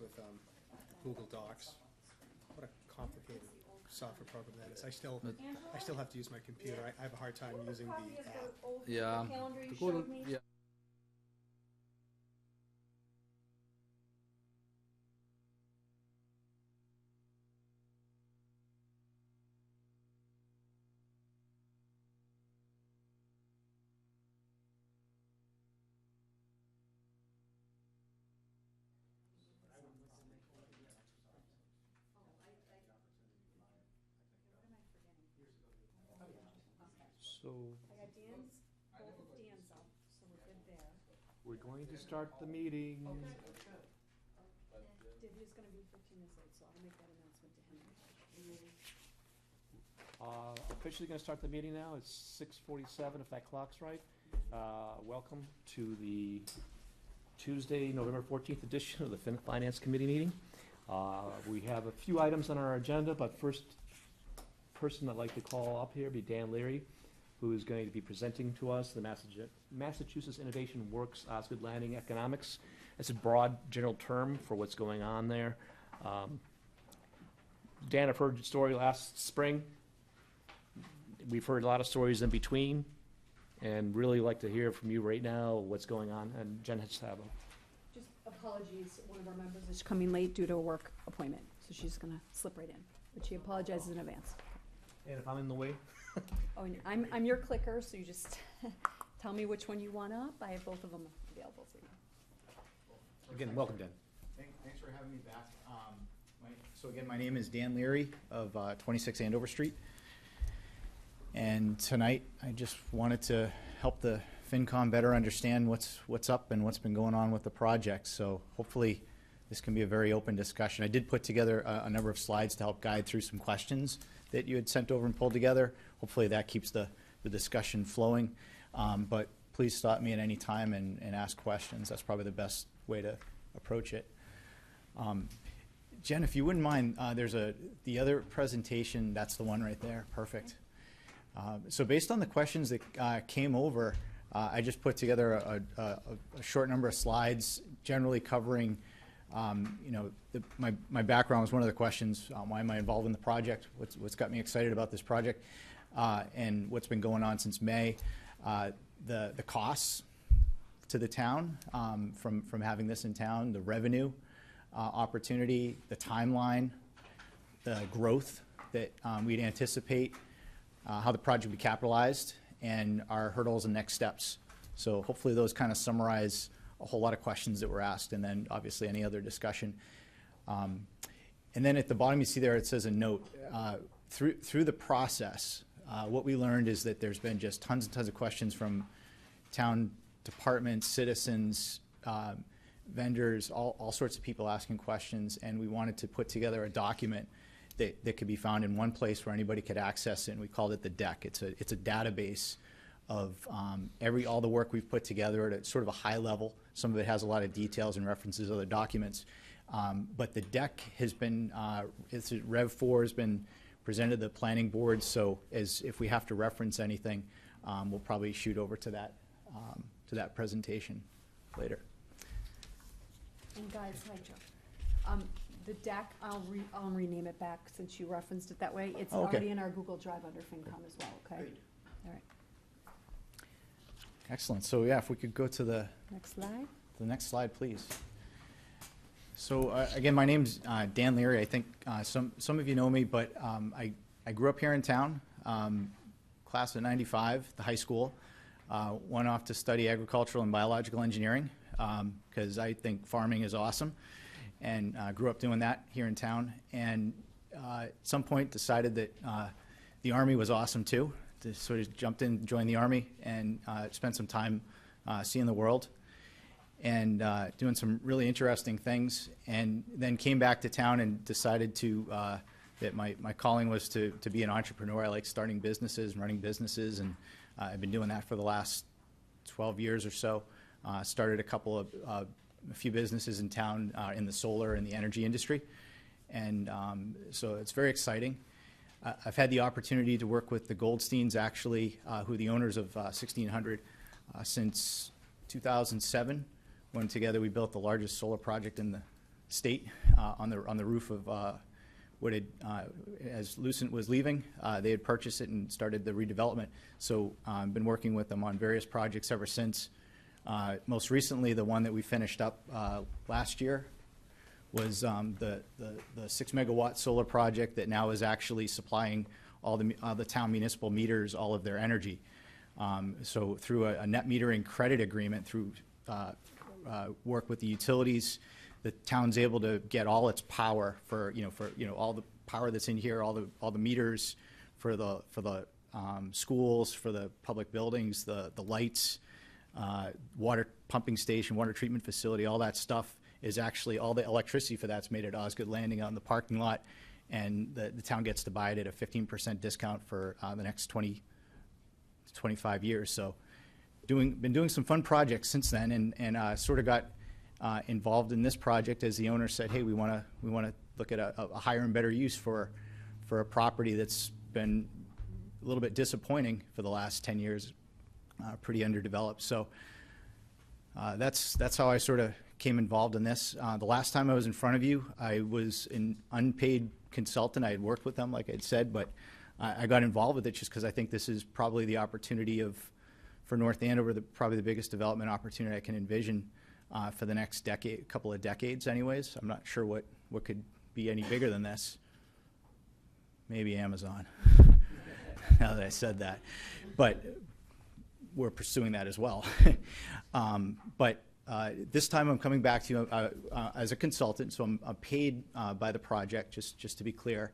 with Google Docs. What a complicated software program that is. I still have to use my computer. I have a hard time using the app. Yeah. The Google, yeah. So I got Dan's, both of Dan's up, so we're good there. we're going to start the meeting. Divya's gonna be 15 minutes late, so I'll make that announcement to him. Officially going to start the meeting now. It's 6:47, if that clock's right. Welcome to the Tuesday, November 14th edition of the Finance Committee meeting. We have a few items on our agenda, but first person I'd like to call up here would be Dan Leary, who is going to be presenting to us the Massachusetts Innovation Works Osgood Landing Economics. It's a broad general term for what's going on there. Dan, I've heard your story last spring. We've heard a lot of stories in between, and really like to hear from you right now what's going on. And Jen has to have a... Just apologies, one of our members is coming late due to a work appointment, so she's gonna slip right in, but she apologizes in advance. And if I'm in the way? Oh, and I'm your clicker, so you just tell me which one you want up. I have both of them available for you. Again, welcome, Dan. Thanks for having me back. So again, my name is Dan Leary of 26 Andover Street. And tonight, I just wanted to help the FinCom better understand what's up and what's been going on with the project. So hopefully, this can be a very open discussion. I did put together a number of slides to help guide through some questions that you had sent over and pulled together. Hopefully that keeps the discussion flowing. But please stop me at any time and ask questions. That's probably the best way to approach it. Jen, if you wouldn't mind, there's the other presentation. That's the one right there. Perfect. So based on the questions that came over, I just put together a short number of slides, generally covering, my background was one of the questions. Why am I involved in the project? What's got me excited about this project? And what's been going on since May? The costs to the town from having this in town, the revenue opportunity, the timeline, the growth that we'd anticipate, how the project would be capitalized, and our hurdles and next steps. So hopefully those kind of summarize a whole lot of questions that were asked, and then obviously any other discussion. And then at the bottom you see there it says a note. Through the process, what we learned is that there's been just tons and tons of questions from town departments, citizens, vendors, all sorts of people asking questions, and we wanted to put together a document that could be found in one place where anybody could access it, and we called it the deck. It's a database of all the work we've put together at sort of a high level. Some of it has a lot of details and references to other documents. But the deck has been, Rev 4 has been presented to the planning board, so if we have to reference anything, we'll probably shoot over to that presentation later. And guys, hi Joe. The deck, I'll rename it back since you referenced it that way. It's already in our Google Drive under FinCom as well, okay? Great. All right. Excellent. So yeah, if we could go to the Next slide. next slide, please. So again, my name's Dan Leary. I think some of you know me, but I grew up here in town, class of '95, the high school. Went off to study agricultural and biological engineering because I think farming is awesome, and grew up doing that here in town. And at some point decided that the Army was awesome too. Just sort of jumped in, joined the Army, and spent some time seeing the world and doing some really interesting things. And then came back to town and decided that my calling was to be an entrepreneur. I like starting businesses and running businesses, and I've been doing that for the last 12 years or so. Started a few businesses in town in the solar and the energy industry, and so it's very exciting. I've had the opportunity to work with the Goldsteins, actually, who are the owners of 1600, since 2007, when together we built the largest solar project in the state on the roof of what had, as Lucent was leaving, they had purchased it and started the redevelopment. So I've been working with them on various projects ever since. Most recently, the one that we finished up last year was the 6 megawatt solar project that now is actually supplying all the town municipal meters all of their energy. So through a net metering credit agreement, through work with the utilities, the town's able to get all its power for all the power that's in here, all the meters for the schools, for the public buildings, the lights, water pumping station, water treatment facility, all that stuff is actually, all the electricity for that's made at Osgood Landing out in the parking lot, and the town gets to buy it at a 15% discount for the next 25 years. So been doing some fun projects since then, and sort of got involved in this project as the owner said, hey, we want to look at a higher and better use for a property that's been a little bit disappointing for the last 10 years, pretty underdeveloped. So that's how I sort of came involved in this. The last time I was in front of you, I was an unpaid consultant. I had worked with them, like I'd said, but I got involved with it just because I think this is probably the opportunity for North Andover, probably the biggest development opportunity I can envision for the next couple of decades anyways. I'm not sure what could be any bigger than this. Maybe Amazon, now that I said that. But we're pursuing that as well. But this time I'm coming back to you as a consultant, so I'm paid by the project, just to be clear,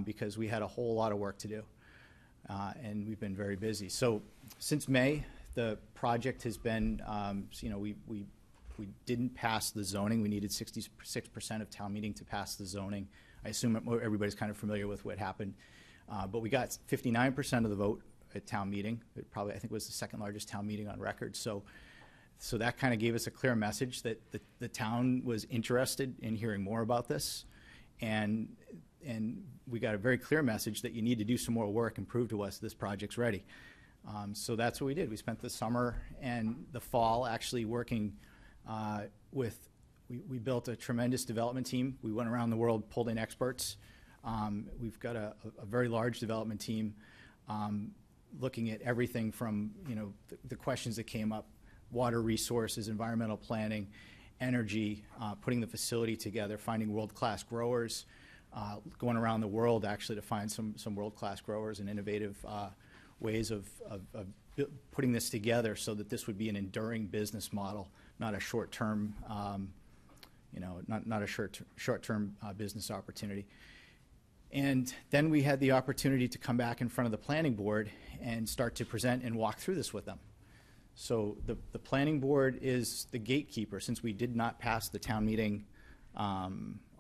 because we had a whole lot of work to do, and we've been very busy. So since May, the project has been, we didn't pass the zoning. We needed 66% of town meeting to pass the zoning. I assume everybody's kind of familiar with what happened, but we got 59% of the vote at town meeting. It probably, I think, was the second largest town meeting on record. So that kind of gave us a clear message that the town was interested in hearing more about this, and we got a very clear message that you need to do some more work and prove to us this project's ready. So that's what we did. We spent the summer and the fall actually working we built a tremendous development team. We went around the world, pulled in experts. We've got a very large development team looking at everything from the questions that came up: water resources, environmental planning, energy, putting the facility together, finding world-class growers, going around the world actually to find some world-class growers and innovative ways of putting this together so that this would be an enduring business model, not a short-term, not a short-term business opportunity. And then we had the opportunity to come back in front of the planning board and start to present and walk through this with them. So the planning board is the gatekeeper. Since we did not pass the town meeting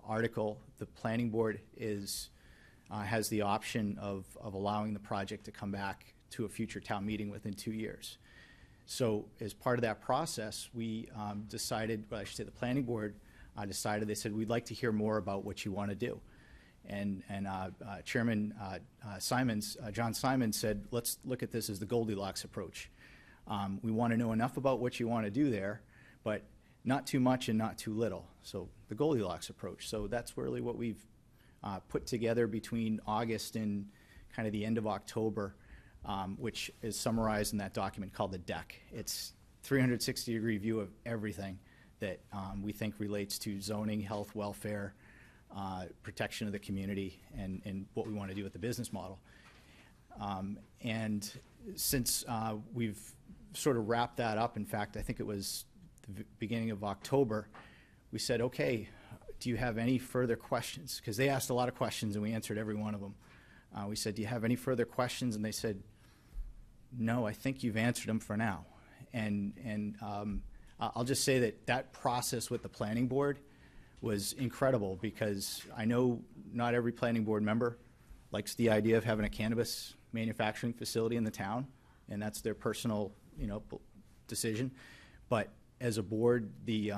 article, the planning board has the option of allowing the project to come back to a future town meeting within 2 years. So as part of that process, we decided, well, I should say the planning board decided, they said, we'd like to hear more about what you want to do. And Chairman John Simons said, let's look at this as the Goldilocks approach. We want to know enough about what you want to do there, but not too much and not too little. So the Goldilocks approach. So that's really what we've put together between August and kind of the end of October, which is summarized in that document called the deck. It's 360-degree view of everything that we think relates to zoning, health, welfare, protection of the community, and what we want to do with the business model. And since we've sort of wrapped that up, in fact, I think it was the beginning of October, we said, okay, do you have any further questions? Because they asked a lot of questions and we answered every one of them. We said, do you have any further questions? And they said, no, I think you've answered them for now. And I'll just say that process with the planning board was incredible, because I know not every planning board member likes the idea of having a cannabis manufacturing facility in the town, and that's their personal, decision. But as a board, the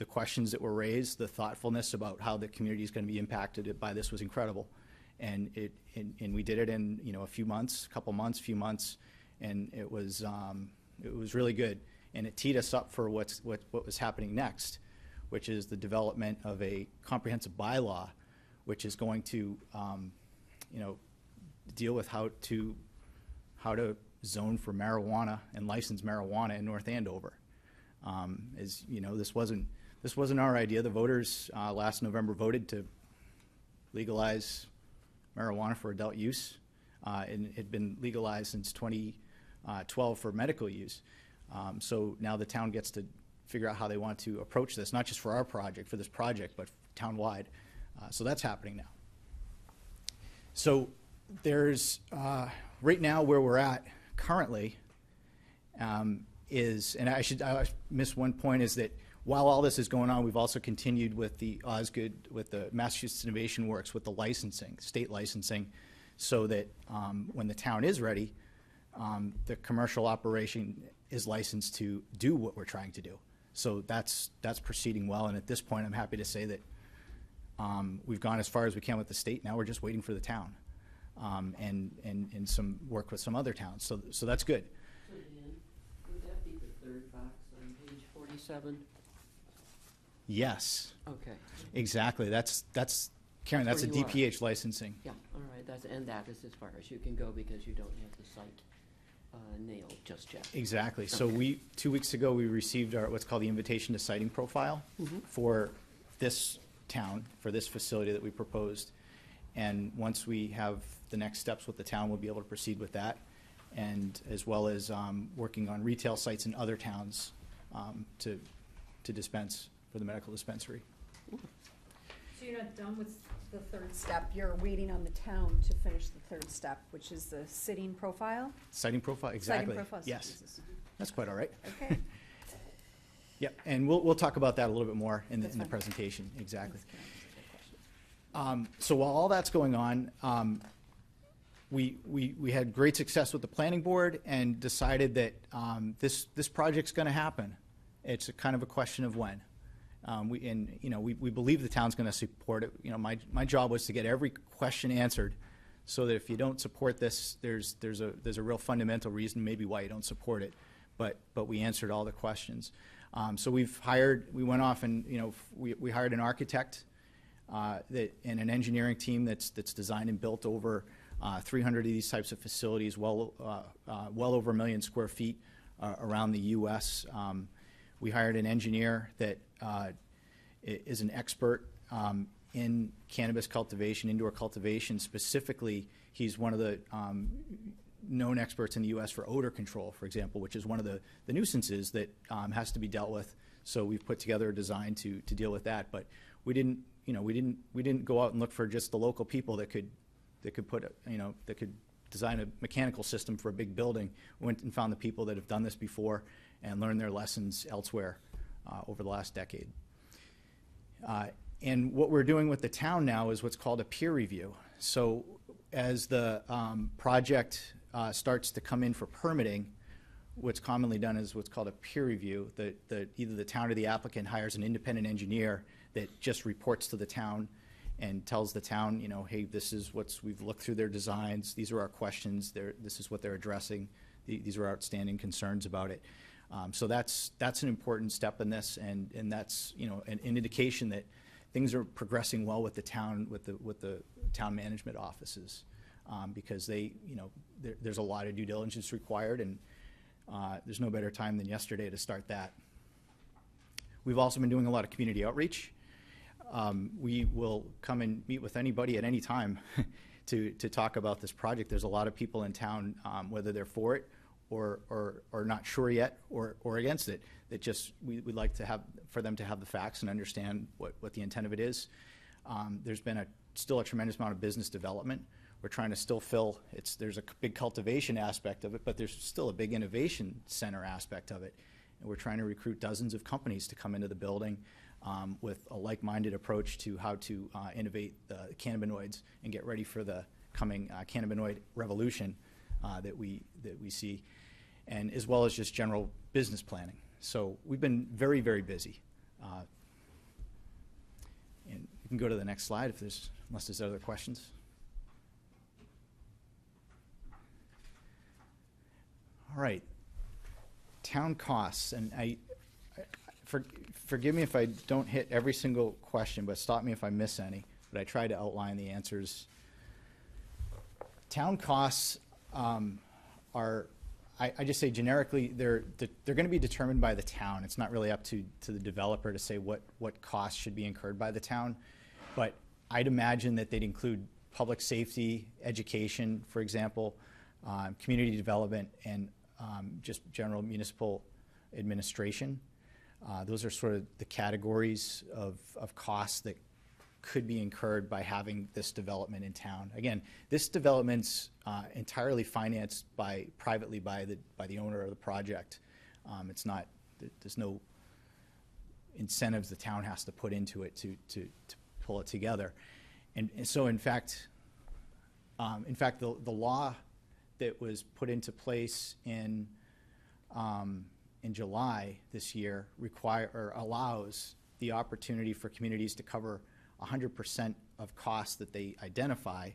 questions that were raised, the thoughtfulness about how the community is going to be impacted by this was incredible, and we did it in a few months, few months, and it was really good, and it teed us up for what was happening next, which is the development of a comprehensive bylaw, which is going to, deal with how to zone for marijuana and license marijuana in North Andover. As you know, this wasn't our idea. The voters last November voted to legalize marijuana for adult use, and it had been legalized since 2012 for medical use. So now the town gets to figure out how they want to approach this, not just for our project, for this project, but town-wide. So that's happening now. So there's, right now where we're at currently is, and I missed one point, is that while all this is going on, we've also continued with the Osgood, with the Massachusetts Innovation Works, with the licensing, state licensing, so that when the town is ready, the commercial operation is licensed to do what we're trying to do. So that's proceeding well, and at this point, I'm happy to say that we've gone as far as we can with the state. Now we're just waiting for the town, and some work with some other towns. So that's good. So Dan, would that be the third box on page 47? Yes, Okay. exactly. That's Karen. That's a That's where you are. DPH licensing. Yeah, all right, that is as far as you can go because you don't have the site nailed just yet. Exactly. So Okay. 2 weeks ago, we received our, what's called the invitation to siting profile for this town, for this facility that we proposed. And once we have the next steps with the town, we'll be able to proceed with that. And as well as working on retail sites in other towns to dispense for the medical dispensary. So you're not done with the third step, you're waiting on the town to finish the third step, which is the sitting profile? Siting profile, exactly. Siting profile. Yes, Jesus. that's quite all right. Okay. Yep, and we'll talk about that a little bit more in the That's fine. presentation, exactly. Can I ask you a question? So while all that's going on, we had great success with the planning board and decided that this project's going to happen. It's a kind of a question of when. We believe the town's going to support it. My job was to get every question answered, so that if you don't support this, there's a real fundamental reason maybe why you don't support it. But we answered all the questions. So we went off and we hired an architect and an engineering team that's designed and built over 300 of these types of facilities, well over 1 million square feet around the U.S. We hired an engineer that is an expert in cannabis cultivation, indoor cultivation. Specifically, he's one of the known experts in the U.S. for odor control, for example, which is one of the nuisances that has to be dealt with. So we've put together a design to deal with that. But we didn't go out and look for just the local people that could design a mechanical system for a big building. We went and found the people that have done this before and learned their lessons elsewhere over the last decade. And what we're doing with the town now is what's called a peer review. So as the project starts to come in for permitting, what's commonly done is what's called a peer review. Either the town or the applicant hires an independent engineer that just reports to the town and tells the town, hey, this is we've looked through their designs, these are our questions, this is what they're addressing, these are outstanding concerns about it. So that's an important step in this, and that's an indication that things are progressing well with the town, with the town management offices, because there's a lot of due diligence required, and there's no better time than yesterday to start that. We've also been doing a lot of community outreach. We will come and meet with anybody at any time to talk about this project. There's a lot of people in town, whether they're for it or not sure yet or against it, that just we'd like to have for them to have the facts and understand what the intent of it is. There's been still a tremendous amount of business development. We're trying to still fill, there's a big cultivation aspect of it, but there's still a big innovation center aspect of it. And we're trying to recruit dozens of companies to come into the building with a like-minded approach to how to innovate the cannabinoids and get ready for the coming cannabinoid revolution that we see, and as well as just general business planning. So we've been very, very busy. And you can go to the next slide unless there's other questions. All right, town costs, and forgive me if I don't hit every single question, but stop me if I miss any. But I try to outline the answers. Town costs are, I just say generically, they're going to be determined by the town. It's not really up to the developer to say what costs should be incurred by the town. But I'd imagine that they'd include public safety, education, for example, community development, and just general municipal administration. Those are sort of the categories of costs that could be incurred by having this development in town. Again, this development's entirely financed privately by the owner of the project. It's not, there's no incentives the town has to put into it to pull it together. And so in fact, the law that was put into place in July this year allows the opportunity for communities to cover 100% of costs that they identify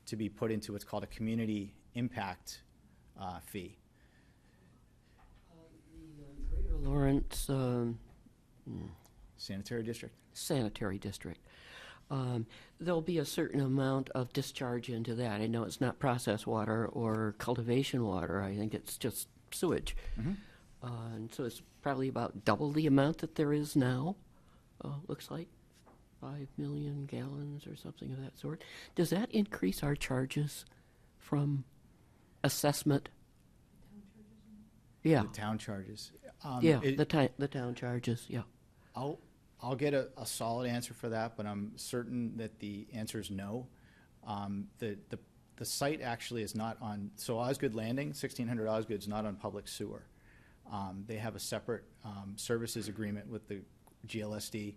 to be put into what's called a community impact fee. The Greater Lawrence Sanitary district? Sanitary District. There'll be a certain amount of discharge into that. I know it's not processed water or cultivation water. I think it's just sewage. Mm-hmm. And so it's probably about double the amount that there is now, looks like. 5 million gallons or something of that sort. Does that increase our charges from assessment? Yeah, The town charges. the town charges, yeah. I'll get a solid answer for that, but I'm certain that the answer is no. The site actually is not on, so Osgood Landing, 1600 Osgood is not on public sewer. They have a separate services agreement with the GLSD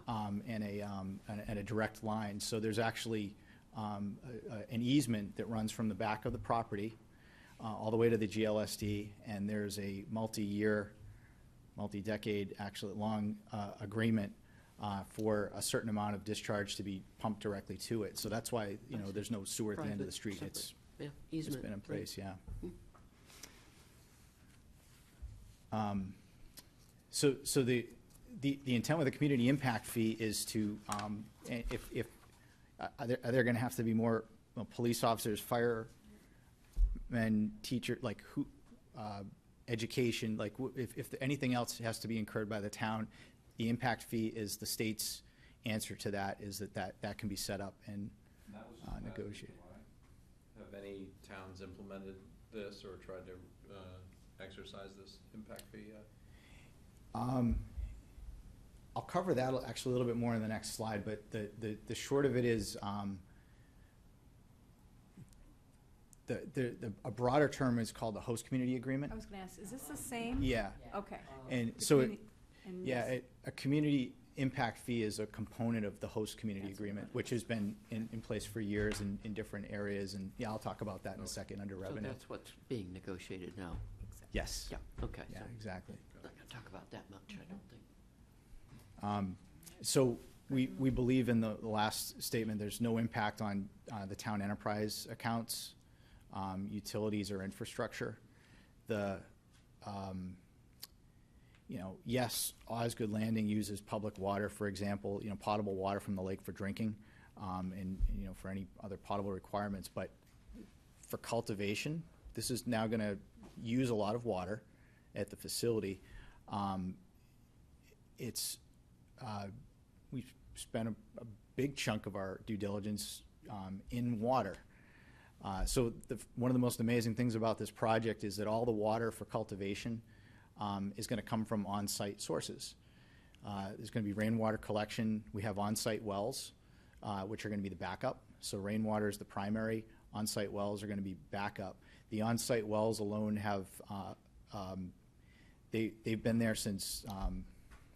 and a direct line. So there's actually an easement that runs from the back of the property all the way to the GLSD, and there's a multi-decade, actually long agreement for a certain amount of discharge to be pumped directly to it. So that's why, there's no sewer at the end of the street. Private, separate. It's Easement. been in place, yeah. So the intent with the community impact fee is to, if are there going to have to be more police officers, firemen, teacher, like who, education, like if anything else has to be incurred by the town, the impact fee is the state's answer to that, is that can be set up and negotiated. Have any towns implemented this or tried to exercise this impact fee yet? I'll cover that actually a little bit more in the next slide, but the short of it is a broader term is called the host community agreement. I was gonna ask, is this the same? Yeah, Okay. and The so communi- and yes. a community impact fee is a component of the host community agreement, which has been in place for years in different areas, and yeah, I'll talk about that in a second under So revenue. that's what's being negotiated now. Yes. Yeah, okay. Yeah, So exactly. I'm not gonna talk about that much, I don't think. So we believe in the last statement, there's no impact on the town enterprise accounts, utilities or infrastructure. Yes, Osgood Landing uses public water, for example, potable water from the lake for drinking, and for any other potable requirements. But for cultivation, this is now going to use a lot of water at the facility. We've spent a big chunk of our due diligence in water. So one of the most amazing things about this project is that all the water for cultivation is going to come from on-site sources. There's going to be rainwater collection. We have on-site wells, which are going to be the backup. So rainwater is the primary. On-site wells are going to be backup. The on-site wells alone have they've been there since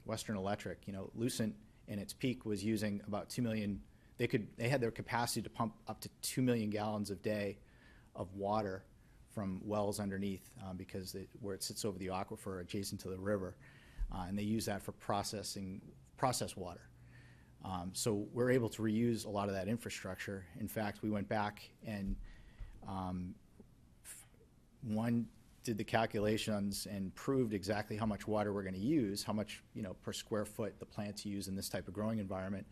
Western Electric. Lucent in its peak was using about 2 million. They had their capacity to pump up to 2 million gallons a day of water from wells underneath because where it sits over the aquifer adjacent to the river, and they use that for processed water. So we're able to reuse a lot of that infrastructure. In fact, we went back and one did the calculations and proved exactly how much water we're going to use, how much, per square foot the plants use in this type of growing environment.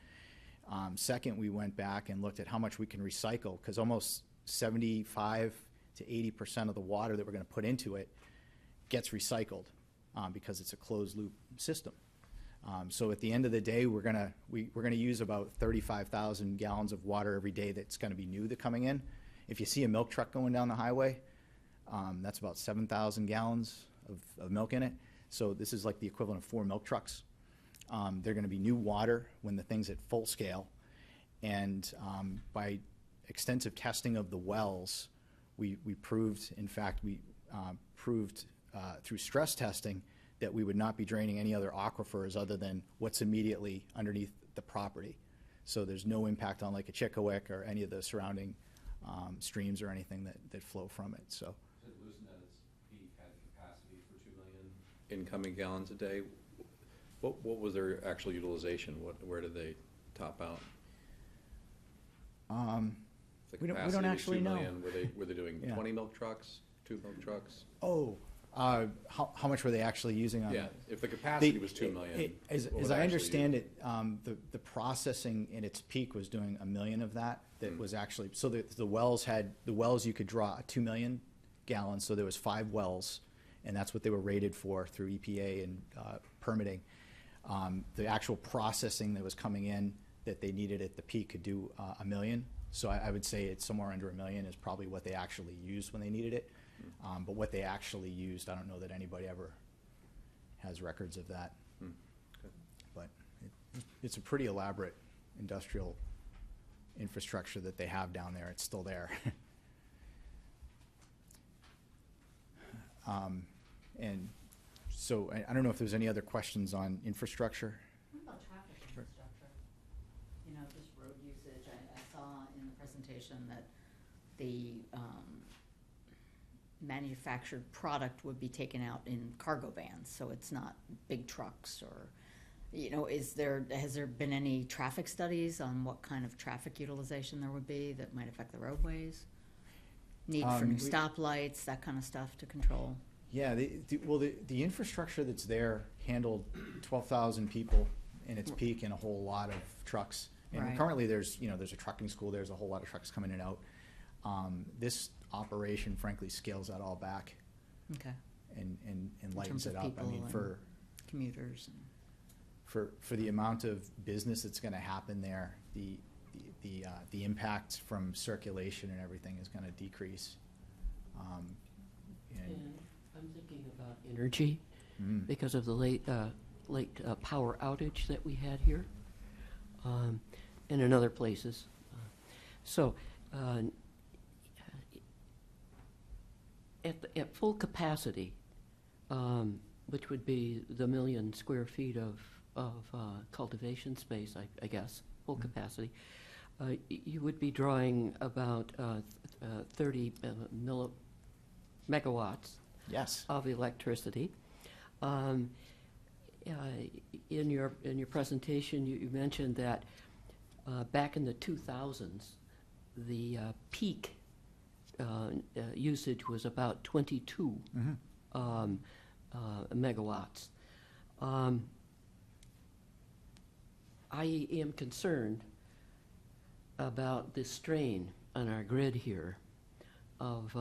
Second, we went back and looked at how much we can recycle, because almost 75 to 80% of the water that we're going to put into it gets recycled because it's a closed loop system. So at the end of the day, we're going to use about 35,000 gallons of water every day that's going to be new coming in. If you see a milk truck going down the highway, that's about 7,000 gallons of milk in it. So this is like the equivalent of 4 milk trucks. They're going to be new water when the thing's at full scale. And by extensive testing of the wells, we proved, in fact, proved through stress testing that we would not be draining any other aquifers other than what's immediately underneath the property. So there's no impact on Lake Echickawick or any of the surrounding streams or anything that flow from it. So. Lucent at its peak had capacity for 2 million incoming gallons a day. What was their actual utilization? Where did they top out? The We don't capacity was actually 2 know. million. Were they doing Yeah. 20 milk trucks, 2 milk trucks? Oh, how much were they actually using on Yeah, it? if the capacity was 2 million. As what would I actually understand use? it, the processing in its peak was doing 1 million of that. That Mm. was actually, so the wells you could draw 2 million gallons, so there was 5 wells, and that's what they were rated for through EPA and permitting. The actual processing that was coming in that they needed at the peak could do 1 million. So I would say it's somewhere under 1 million is probably what they actually used when they needed it. But what they actually used, I don't know that anybody ever has records of that. Okay. But it's a pretty elaborate industrial infrastructure that they have down there. It's still there. And so I don't know if there's any other questions on infrastructure. What about traffic infrastructure? Just road usage. I saw in the presentation that the manufactured product would be taken out in cargo vans, so it's not big trucks or, has there been any traffic studies on what kind of traffic utilization there would be that might affect the roadways? Need for new stoplights, that kind of stuff to control? Yeah, the infrastructure that's there handled 12,000 people in its peak and a whole lot of trucks. And Right. currently there's a trucking school, there's a whole lot of trucks coming in and out. This operation frankly scales that all back Okay. and In lightens terms of it up. I people mean, and for commuters. for the amount of business that's gonna happen there, the impact from circulation and everything is gonna decrease. And And I'm thinking about energy Mm. because of the late power outage that we had here and in other places. So at full capacity, which would be the 1 million square feet of cultivation space, I guess, full capacity, you would be drawing about 30 megawatts yes. of electricity. In your presentation, you mentioned that back in the 2000s, the peak usage was about 22 Mhm. Megawatts. I am concerned about the strain on our grid here of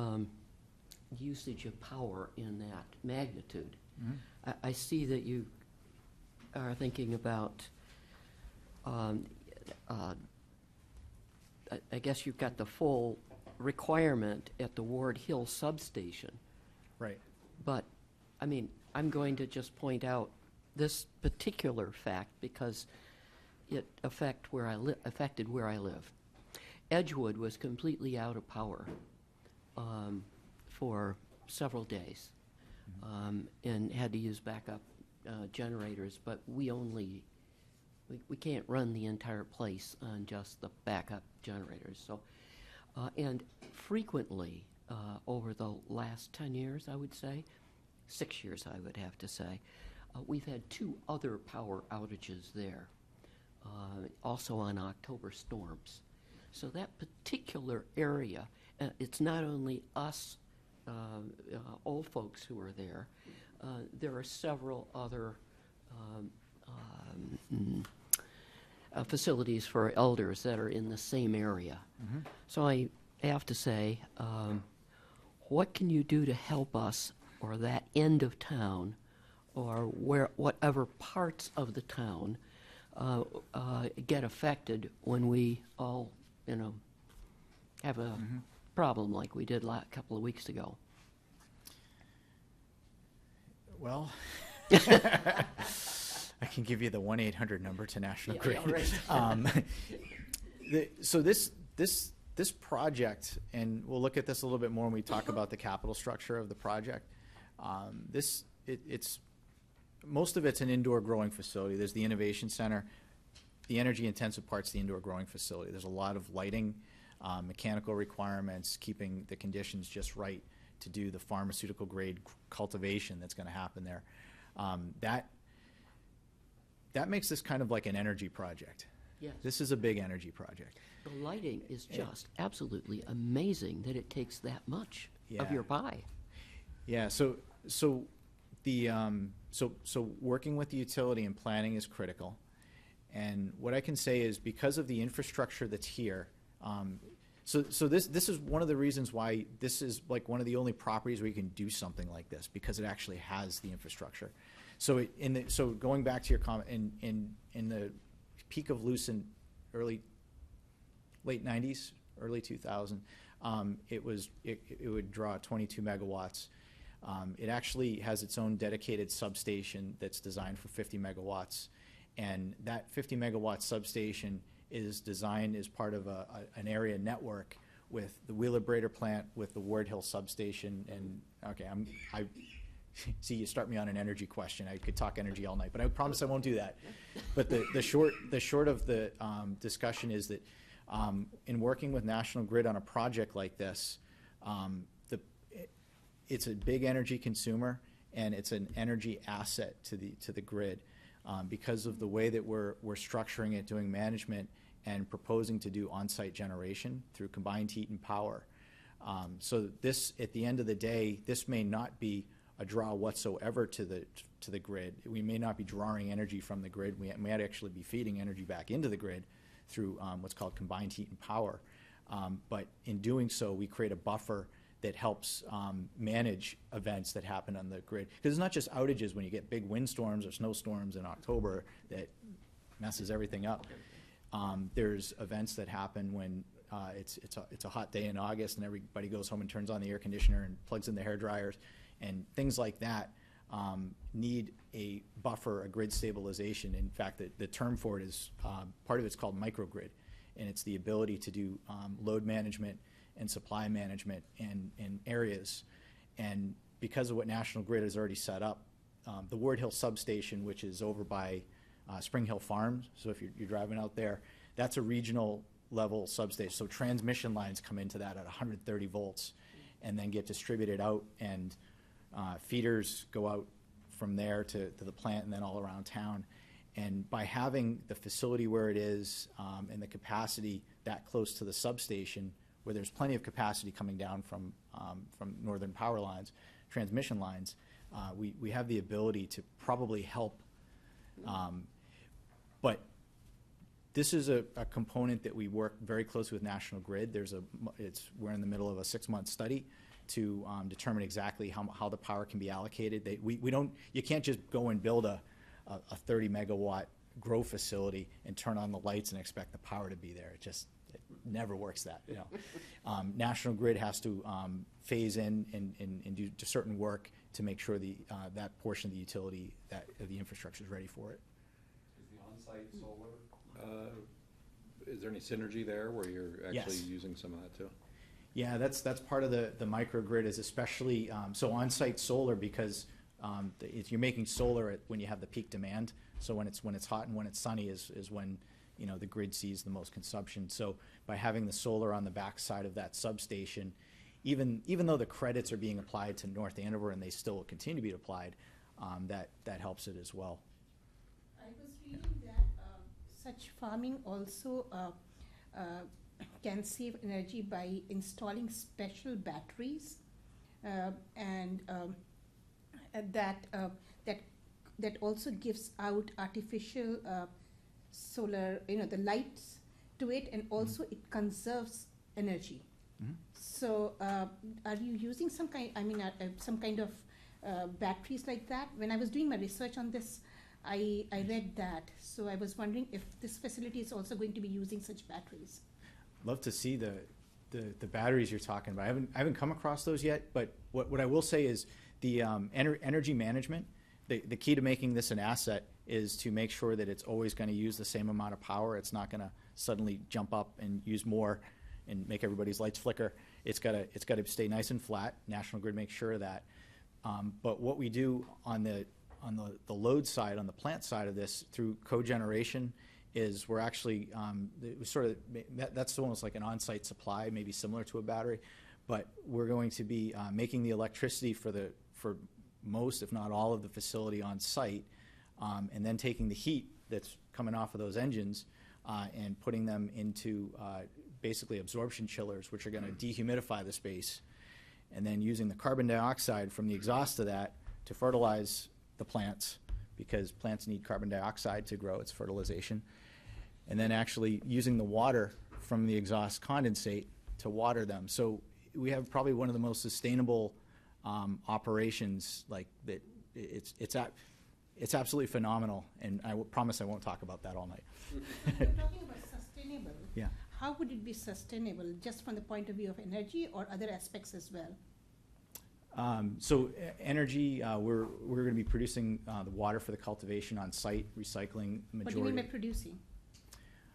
usage of power in that magnitude. Mhm. I see that you are thinking about, I guess you've got the full requirement at the Ward Hill substation. Right. But, I mean, I'm going to just point out this particular fact because it affected where I live. Edgewood was completely out of power for several days and had to use backup generators, but we can't run the entire place on just the backup generators. So, and frequently over the last 10 years, I would say, 6 years, I would have to say, we've had 2 other power outages there, also on October storms. So that particular area, it's not only us old folks who are there. There are several other facilities for elders that are in the same area. So I have to say, what can you do to help us or that end of town or whatever parts of the town get affected when we all, have a problem like we did a couple of weeks ago? Well, I can give you the 1-800 number to National Grid. So this project, and we'll look at this a little bit more when we talk about the capital structure of the project. It's most of it's an indoor growing facility. There's the innovation center. The energy intensive part's the indoor growing facility. There's a lot of lighting, mechanical requirements, keeping the conditions just right to do the pharmaceutical grade cultivation that's going to happen there. That makes this kind of like an energy project. Yes. This is a big energy project. The lighting is just absolutely amazing that it takes that much of Yeah. your pie. Yeah, so working with the utility and planning is critical. And what I can say is because of the infrastructure that's here, so this is one of the reasons why this is like one of the only properties where you can do something like this, because it actually has the infrastructure. So so going back to your comment, in the peak of Lucent, late 90s, early 2000, it would draw 22 megawatts. It actually has its own dedicated substation that's designed for 50 megawatts. And that 50 megawatt substation is designed as part of an area network with the Wheeler Brader plant, with the Ward Hill substation. And okay, I see you start me on an energy question. I could talk energy all night, but I promise I won't do that. But the short of the discussion is that in working with National Grid on a project like this, it's a big energy consumer and it's an energy asset to the grid. Because of the way that we're structuring it, doing management, and proposing to do on-site generation through combined heat and power. So this, at the end of the day, this may not be a draw whatsoever to the grid. We may not be drawing energy from the grid. We might actually be feeding energy back into the grid through what's called combined heat and power. But in doing so, we create a buffer that helps manage events that happen on the grid. Because it's not just outages when you get big windstorms or snowstorms in October that messes everything up. There's events that happen when it's a hot day in August and everybody goes home and turns on the air conditioner and plugs in the hair dryers, and things like that need a buffer, a grid stabilization. In fact, the term for it is, part of it's called microgrid, and it's the ability to do load management and supply management in areas. And because of what National Grid has already set up, the Ward Hill substation, which is over by Spring Hill Farms, so if you're driving out there, that's a regional level substation. So transmission lines come into that at 130 volts and then get distributed out, and feeders go out from there to the plant and then all around town. And by having the facility where it is and the capacity that close to the substation, where there's plenty of capacity coming down from northern power lines, transmission lines, we have the ability to probably help. But this is a component that we work very closely with National Grid. We're in the middle of a 6-month study to determine exactly how the power can be allocated. You can't just go and build a 30 megawatt grow facility and turn on the lights and expect the power to be there. It never works that. National Grid has to phase in and do certain work to make sure that portion of the utility, that the infrastructure is ready for it. Is the on-site solar, is there any synergy there where you're actually Yes. using some of that too? Yeah, that's part of the microgrid, is especially so on-site solar, because you're making solar when you have the peak demand. So when it's hot and when it's sunny is when the grid sees the most consumption. So by having the solar on the backside of that substation, even though the credits are being applied to North Andover and they still will continue to be applied, that helps it as well. I was reading that such farming also can save energy by installing special batteries and that also gives out artificial solar, the lights to it, and also it conserves energy. Mhm. So, are you using some kind of batteries like that? When I was doing my research on this, I read that. So I was wondering if this facility is also going to be using such batteries. Love to see the batteries you're talking about. I haven't come across those yet, but what I will say is the energy management, the key to making this an asset is to make sure that it's always going to use the same amount of power. It's not going to suddenly jump up and use more and make everybody's lights flicker. It's got to stay nice and flat. National Grid makes sure of that. But what we do on the load side, on the plant side of this, through cogeneration, is we're actually that's almost like an on-site supply, maybe similar to a battery, but we're going to be making the electricity for most, if not all, of the facility on site, and then taking the heat that's coming off of those engines and putting them into basically absorption chillers, which are going to dehumidify the space, and then using the carbon dioxide from the exhaust of that to fertilize the plants, because plants need carbon dioxide to grow. It's fertilization. And then actually using the water from the exhaust condensate to water them. So we have probably one of the most sustainable operations like that. It's absolutely phenomenal, and I promise I won't talk about that all night. You're talking about sustainable. Yeah. How would it be sustainable, just from the point of view of energy or other aspects as well? Energy, we're going to be producing the water for the cultivation on site, recycling majority. What do you mean by producing?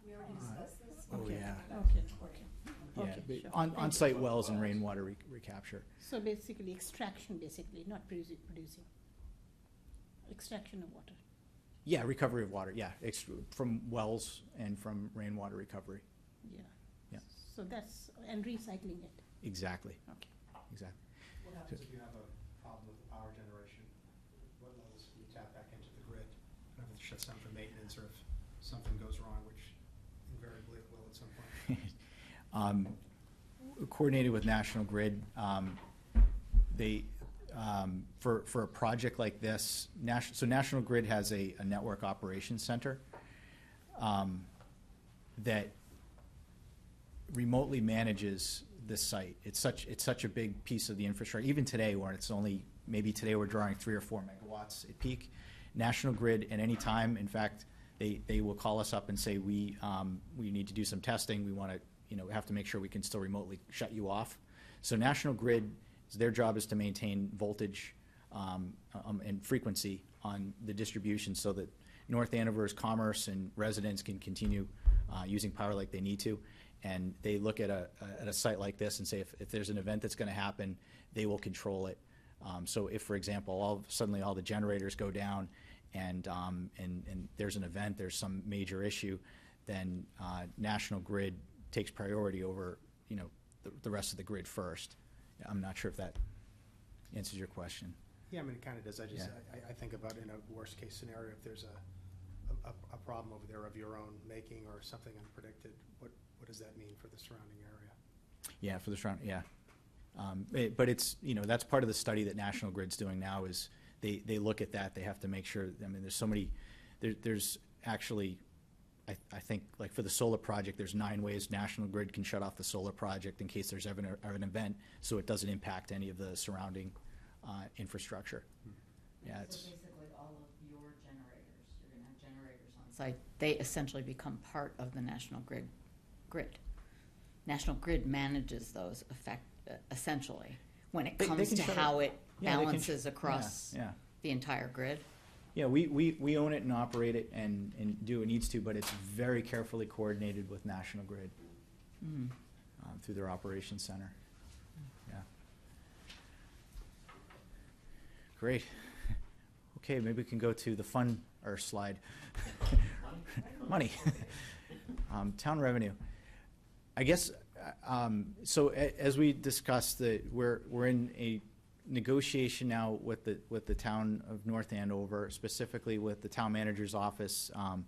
We already discussed this. Oh, Okay. yeah. Okay. Yeah, Sure. on-site wells and rainwater recapture. So basically extraction, not producing. Extraction of water. Yeah, recovery of water, yeah, from wells and from rainwater recovery. Yeah. Yeah. So that's, and recycling it. Exactly, Okay. exactly. What happens if you have a problem with the power generation? What levels can you tap back into the grid? I don't know if it shuts down for maintenance or if something goes wrong, which invariably it will at some point. Coordinated with National Grid, they, for a project like this, National Grid has a network operations center that remotely manages this site. It's such a big piece of the infrastructure. Even today, where it's only, maybe today we're drawing 3 or 4 megawatts at peak. National Grid, at any time, in fact, they will call us up and say, we need to do some testing. We want to, have to make sure we can still remotely shut you off. So National Grid, their job is to maintain voltage and frequency on the distribution so that North Andover's commerce and residents can continue using power like they need to. And they look at a site like this and say, if there's an event that's going to happen, they will control it. So if, for example, suddenly all the generators go down and there's an event, there's some major issue, then National Grid takes priority over, the rest of the grid first. I'm not sure if that answers your question. Yeah, I mean, it kind of does. I just, Yeah. I think about in a worst case scenario, if there's a problem over there of your own making or something unpredicted, what does that mean for the surrounding area? Yeah, for the surrounding, yeah. But it's, that's part of the study that National Grid's doing now is they look at that. They have to make sure, there's so many, there's actually, I think, like for the solar project, there's 9 ways National Grid can shut off the solar project in case there's ever an event, so it doesn't impact any of the surrounding infrastructure. Yeah, it's. So basically, all of your generators, you're going to have generators on site, they essentially become part of the National Grid. National Grid manages those essentially when it They comes can to shut how it- it yeah, they can balances across Yeah. the entire grid. Yeah, we own it and operate it and do what needs to, but it's very carefully coordinated with National Grid through their operations center. Yeah. Great. Okay, maybe we can go to the fun slide. Money. Town revenue. I guess so. As we discussed, we're in a negotiation now with the town of North Andover, specifically with the town manager's office, and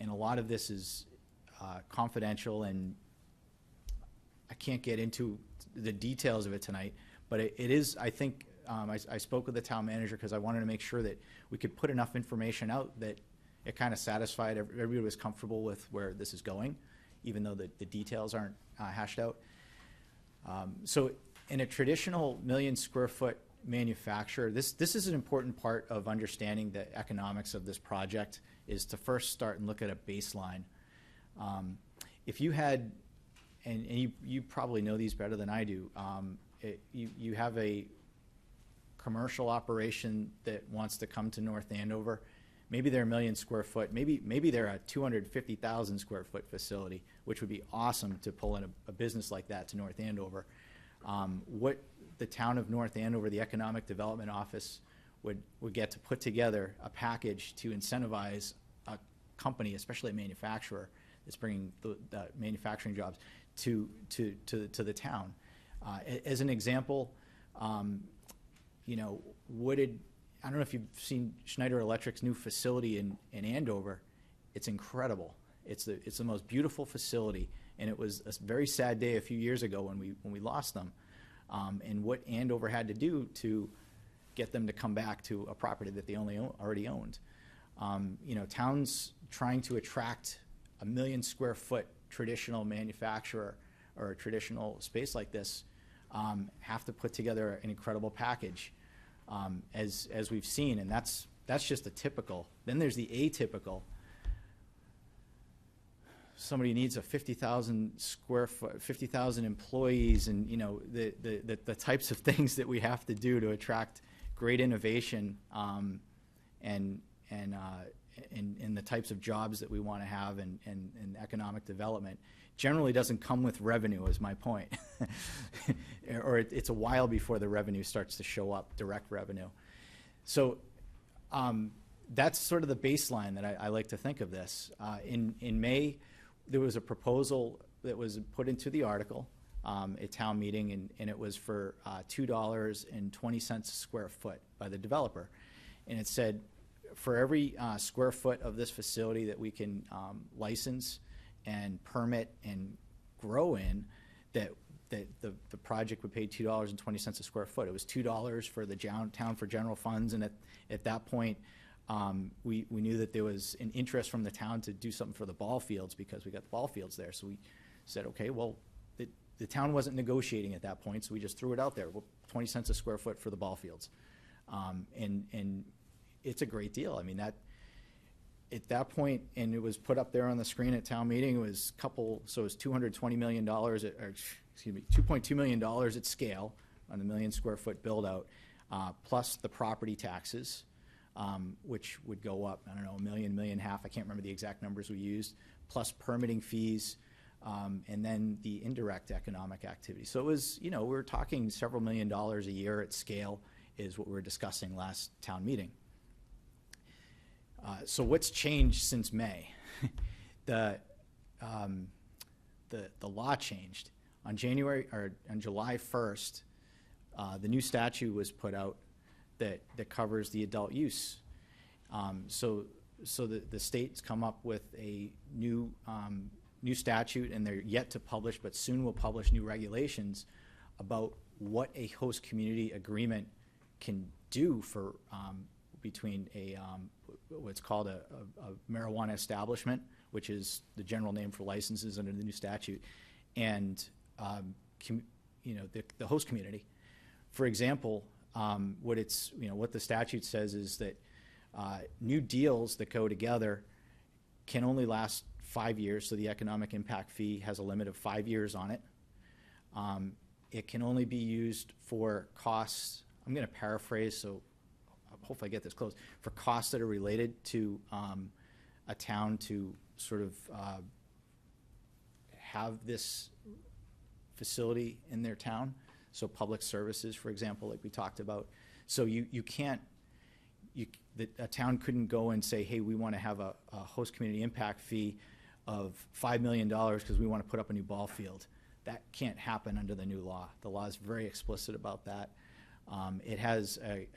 a lot of this is confidential, and I can't get into the details of it tonight. But it is, I think, I spoke with the town manager because I wanted to make sure that we could put enough information out that it kind of satisfied, everybody was comfortable with where this is going, even though the details aren't hashed out. So in a traditional 1,000,000 square foot manufacturer, this is an important part of understanding the economics of this project, is to first start and look at a baseline. If you had, and you probably know these better than I do, you have a commercial operation that wants to come to North Andover. Maybe they're 1,000,000 square foot, maybe they're a 250,000 square foot facility, which would be awesome to pull in a business like that to North Andover. What the town of North Andover, the Economic Development Office, would get to put together a package to incentivize a company, especially a manufacturer that's bringing the manufacturing jobs to the town. As an example, you know, I don't know if you've seen Schneider Electric's new facility in Andover. It's incredible. It's the most beautiful facility, and it was a very sad day a few years ago when we lost them. And what Andover had to do to get them to come back to a property that they already owned. You know, towns trying to attract a 1,000,000 square foot traditional manufacturer or a traditional space like this have to put together an incredible package, as we've seen, and that's just the typical. Then there's the atypical. Somebody needs a 50,000 square foot, 50,000 employees, and you know the types of things that we have to do to attract great innovation, and the types of jobs that we want to have, and economic development generally doesn't come with revenue, is my point. Or it's a while before the revenue starts to show up, direct revenue. So that's sort of the baseline that I like to think of this. In May, there was a proposal that was put into the article at town meeting, and it was for $2.20 a square foot by the developer. And it said, for every square foot of this facility that we can license and permit and grow in, that the project would pay $2.20 a square foot. It was $2 for the town for general funds, and at that point, we knew that there was an interest from the town to do something for the ball fields because we got the ball fields there. So we said, okay, well, the town wasn't negotiating at that point, so we just threw it out there. Well, 20 cents a square foot for the ball fields, and it's a great deal. I mean, that at that point, and it was put up there on the screen at town meeting, it was so it was $220 million, $2.2 million at scale on the 1,000,000 square foot build out, plus the property taxes, which would go up, I don't know, $1 million, $1.5 million, I can't remember the exact numbers we used, plus permitting fees, and then the indirect economic activity. So it was, you know, we were talking several $1 million a year at scale is what we were discussing last town meeting. So what's changed since May? The law changed. On July 1st, the new statute was put out that covers the adult use. So the state's come up with a new statute, and they're yet to publish, but soon will publish new regulations about what a host community agreement can do for between what's called a marijuana establishment, which is the general name for licenses under the new statute, and you know, the host community. For example, what the statute says is that new deals that go together can only last 5 years, so the economic impact fee has a limit of 5 years on it. It can only be used for costs, I'm going to paraphrase, so hopefully I get this close, for costs that are related to a town to sort of have this facility in their town. So public services, for example, like we talked about. So you can't, a town couldn't go and say, hey, we want to have a host community impact fee of $5 million because we want to put up a new ball field. That can't happen under the new law. The law is very explicit about that. It has a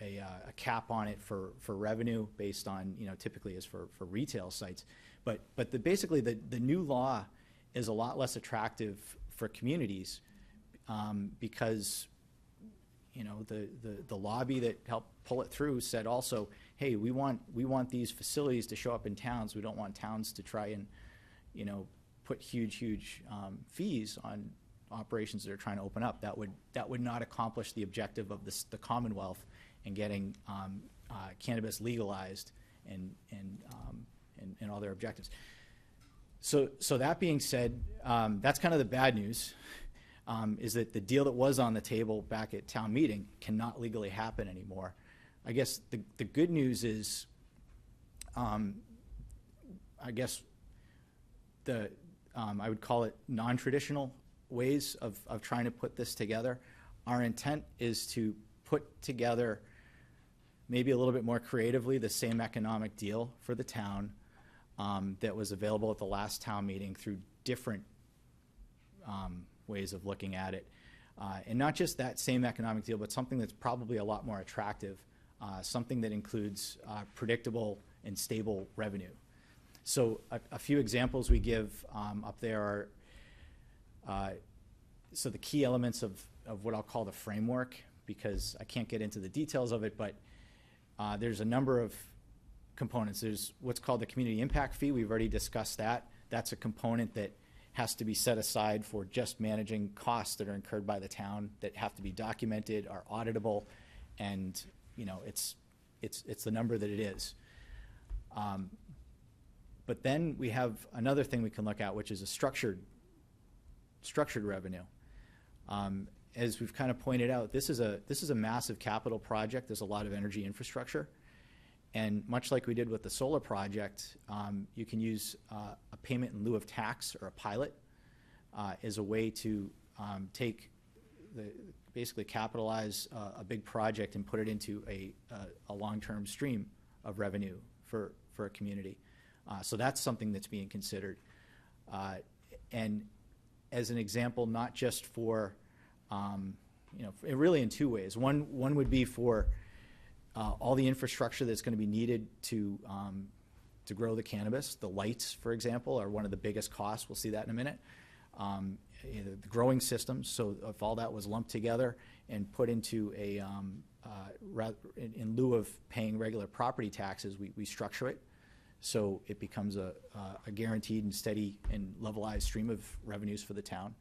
cap on it for revenue based on, you know, typically is for retail sites. But basically the new law is a lot less attractive for communities because, the lobby that helped pull it through said also, hey, we want these facilities to show up in towns. We don't want towns to try and, put huge fees on operations that are trying to open up. That would not accomplish the objective of the Commonwealth in getting cannabis legalized and all their objectives. So that being said, that's kind of the bad news, is that the deal that was on the table back at town meeting cannot legally happen anymore. I guess the good news is, I would call it non-traditional ways of trying to put this together. Our intent is to put together, maybe a little bit more creatively, the same economic deal for the town that was available at the last town meeting through different ways of looking at it. And not just that same economic deal, but something that's probably a lot more attractive, something that includes predictable and stable revenue. So a few examples we give up there are, so the key elements of what I'll call the framework, because I can't get into the details of it, but there's a number of components. There's what's called the community impact fee. We've already discussed that. That's a component that has to be set aside for just managing costs that are incurred by the town that have to be documented, are auditable, and it's the number that it is. But then we have another thing we can look at, which is a structured revenue. As we've kind of pointed out, this is a massive capital project. There's a lot of energy infrastructure. And much like we did with the solar project, you can use a payment in lieu of tax or a pilot as a way to basically capitalize a big project and put it into a long-term stream of revenue for a community. So that's something that's being considered. And as an example, not just for, really in two ways. One would be for all the infrastructure that's going to be needed to grow the cannabis. The lights, for example, are one of the biggest costs. We'll see that in a minute. The growing systems, so if all that was lumped together and put into in lieu of paying regular property taxes, we structure it so it becomes a guaranteed and steady and levelized stream of revenues for the town.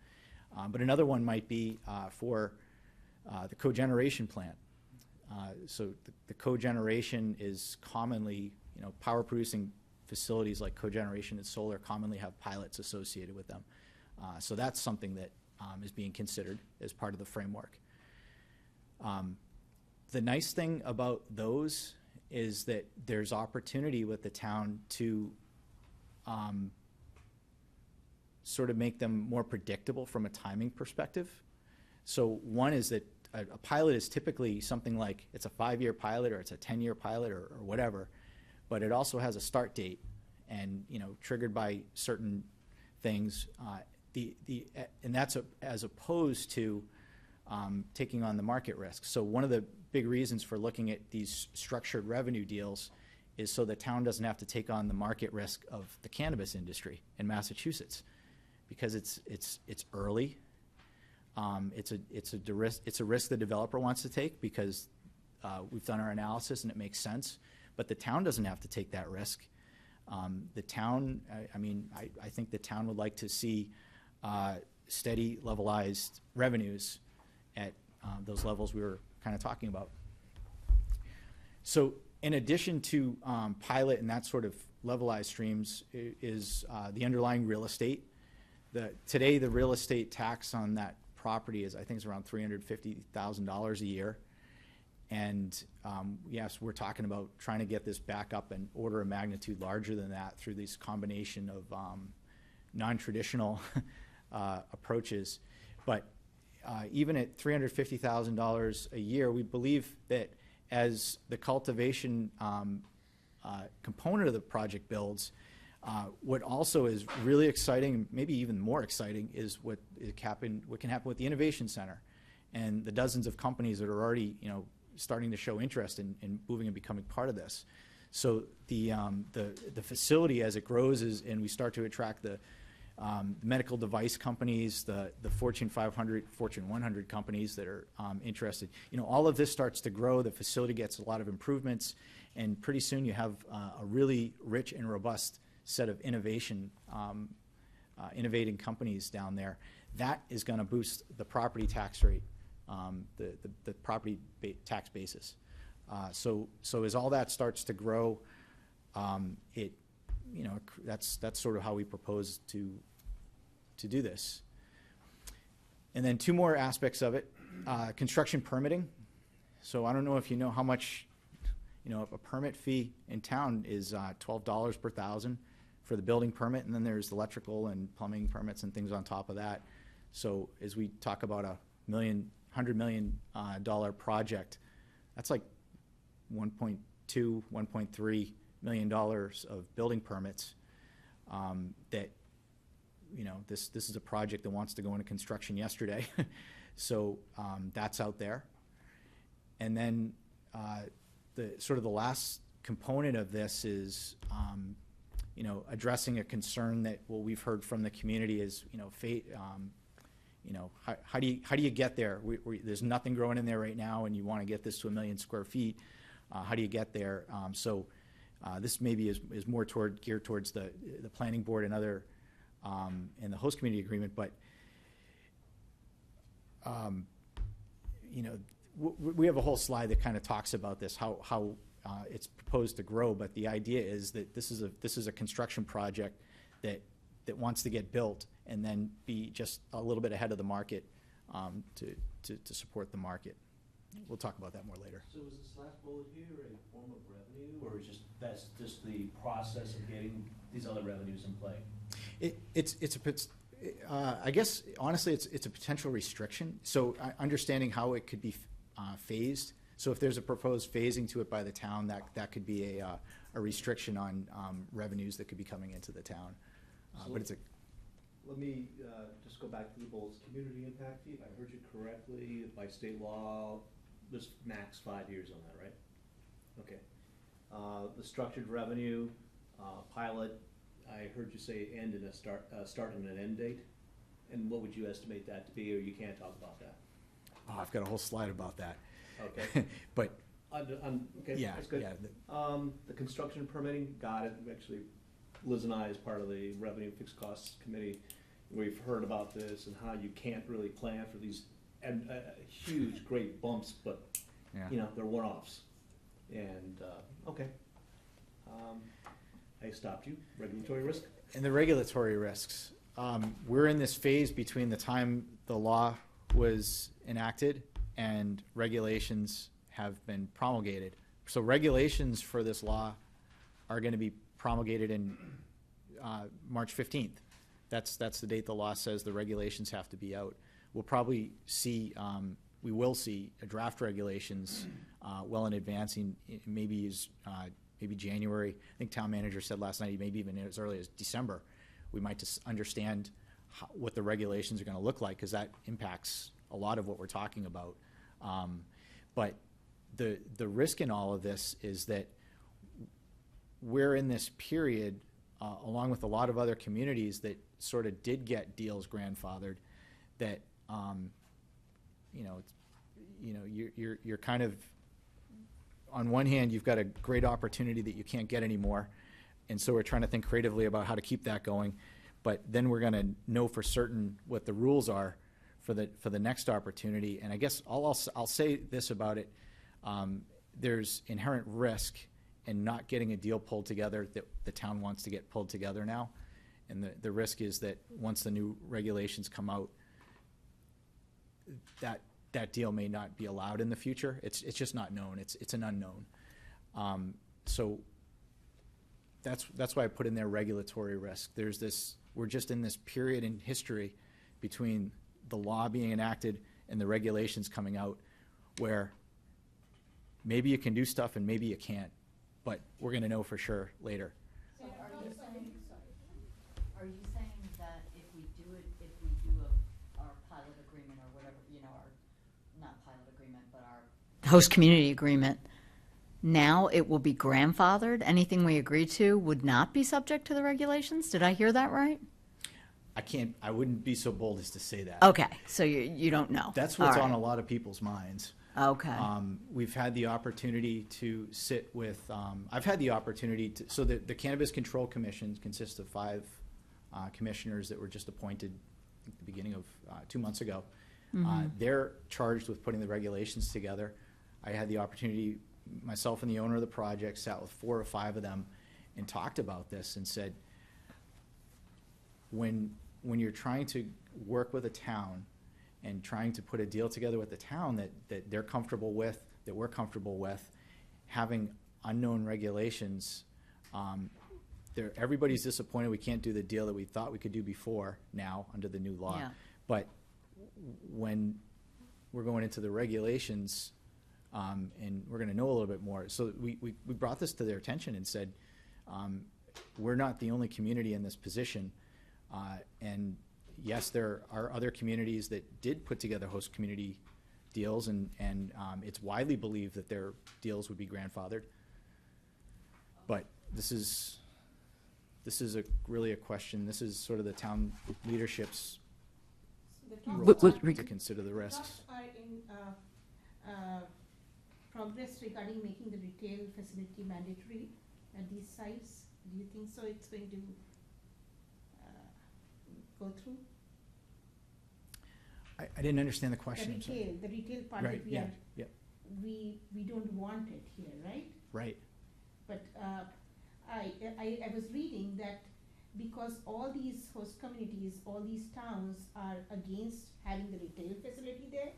But another one might be for the cogeneration plant. So the cogeneration is commonly, power producing facilities like cogeneration and solar commonly have pilots associated with them. So that's something that is being considered as part of the framework. The nice thing about those is that there's opportunity with the town to sort of make them more predictable from a timing perspective. So one is that a pilot is typically something like it's a 5-year pilot or it's a 10-year pilot or whatever, but it also has a start date and triggered by certain things. And that's as opposed to taking on the market risk. So one of the big reasons for looking at these structured revenue deals is so the town doesn't have to take on the market risk of the cannabis industry in Massachusetts, because it's early. It's a risk the developer wants to take because we've done our analysis and it makes sense, but the town doesn't have to take that risk. The town, I think the town would like to see steady, levelized revenues at those levels we were kind of talking about. So in addition to pilot and that sort of levelized streams is the underlying real estate. Today the real estate tax on that property is, I think, it's around $350,000 a year. And yes, we're talking about trying to get this back up an order of magnitude larger than that through this combination of non-traditional approaches. But even at $350,000 a year, we believe that as the cultivation component of the project builds, what also is really exciting, maybe even more exciting, is what can happen with the Innovation Center and the dozens of companies that are already, starting to show interest in moving and becoming part of this. So the facility, as it grows, and we start to attract the medical device companies, the Fortune 500, Fortune 100 companies that are interested. You know, all of this starts to grow. The facility gets a lot of improvements, and pretty soon you have a really rich and robust set of innovating companies down there. That is going to boost the property tax rate, the property tax basis. So as all that starts to grow, that's sort of how we propose to do this. And then two more aspects of it: construction permitting. So I don't know if you know how much, a permit fee in town is $12 per thousand for the building permit, and then there's electrical and plumbing permits and things on top of that. So as we talk about $100 million project, that's like $1.2, $1.3 million of building permits that, this is a project that wants to go into construction yesterday. So that's out there. And then the last component of this is, addressing a concern that, we've heard from the community is, how do you get there? There's nothing growing in there right now, and you want to get this to 1 million square feet. How do you get there? This maybe is more geared towards the planning board and other, and the host community agreement, but we have a whole slide that kind of talks about this, how it's proposed to grow, but the idea is that this is a construction project that wants to get built and then be just a little bit ahead of the market to support the market. We'll talk about that more later. So is this last bullet here a form of revenue, or is that's just the process of getting these other revenues in play? I guess honestly, it's a potential restriction. So understanding how it could be phased. So if there's a proposed phasing to it by the town, that could be a restriction on revenues that could be coming into the town. But it's a. Let me just go back to the bullets. Community impact fee, if I heard you correctly, by state law, there's max 5 years on that, right? Okay. The structured revenue pilot, I heard you say end and a start and an end date. And what would you estimate that to be, or you can't talk about that? Oh, I've got a whole slide about that. Okay. But okay, yeah, that's good. yeah. The construction permitting, got it. Actually, Liz and I, as part of the Revenue Fixed Costs Committee, we've heard about this and how you can't really plan for these huge, great bumps, but they're one-offs. And okay, I stopped you. Regulatory risk. And the regulatory risks. We're in this phase between the time the law was enacted and regulations have been promulgated. So regulations for this law are going to be promulgated in March 15th. That's the date the law says the regulations have to be out. We'll probably see, we will see a draft regulations well in advance, maybe January. I think town manager said last night, maybe even as early as December, we might just understand what the regulations are going to look like, because that impacts a lot of what we're talking about. But the risk in all of this is that we're in this period, along with a lot of other communities that sort of did get deals grandfathered, that you're kind of, on one hand, you've got a great opportunity that you can't get anymore, and so we're trying to think creatively about how to keep that going. But then we're going to know for certain what the rules are for the next opportunity. And I guess I'll say this about it: there's inherent risk in not getting a deal pulled together that the town wants to get pulled together now. And the risk is that once the new regulations come out, that deal may not be allowed in the future. It's just not known. It's an unknown. So that's why I put in there regulatory risk. We're just in this period in history between the law being enacted and the regulations coming out where maybe you can do stuff and maybe you can't, but we're going to know for sure later. So are you saying that if we do our pilot agreement or whatever, not pilot agreement, but our host community agreement, now it will be grandfathered? Anything we agree to would not be subject to the regulations? Did I hear that right? I wouldn't be so bold as to say that. Okay, so you don't know. That's what's All on right. a lot of people's minds. Okay. We've had the opportunity to sit with, I've had the opportunity to, so the Cannabis Control Commission consists of 5 commissioners that were just appointed at the beginning of 2 months ago. They're charged with putting the regulations together. I had the opportunity, myself and the owner of the project sat with 4 or 5 of them and talked about this and said, when you're trying to work with a town and trying to put a deal together with the town that they're comfortable with, that we're comfortable with, having unknown regulations, everybody's disappointed we can't do the deal that we thought we could do before now under the new law. Yeah. But when we're going into the regulations, and we're gonna know a little bit more, so we brought this to their attention and said, we're not the only community in this position. And yes, there are other communities that did put together host community deals, and it's widely believed that their deals would be grandfathered. But this is really a question. This is sort of the town leadership's The role talks With are- reg- to consider the risks. talks are in progress regarding making the retail facility mandatory at these sites. Do you think so it's going to go through? I didn't understand the question. I'm sorry. The retail part Right, that yeah, yeah, we don't want it here, right? right. But I was reading that because all these host communities, all these towns are against having the retail facility there,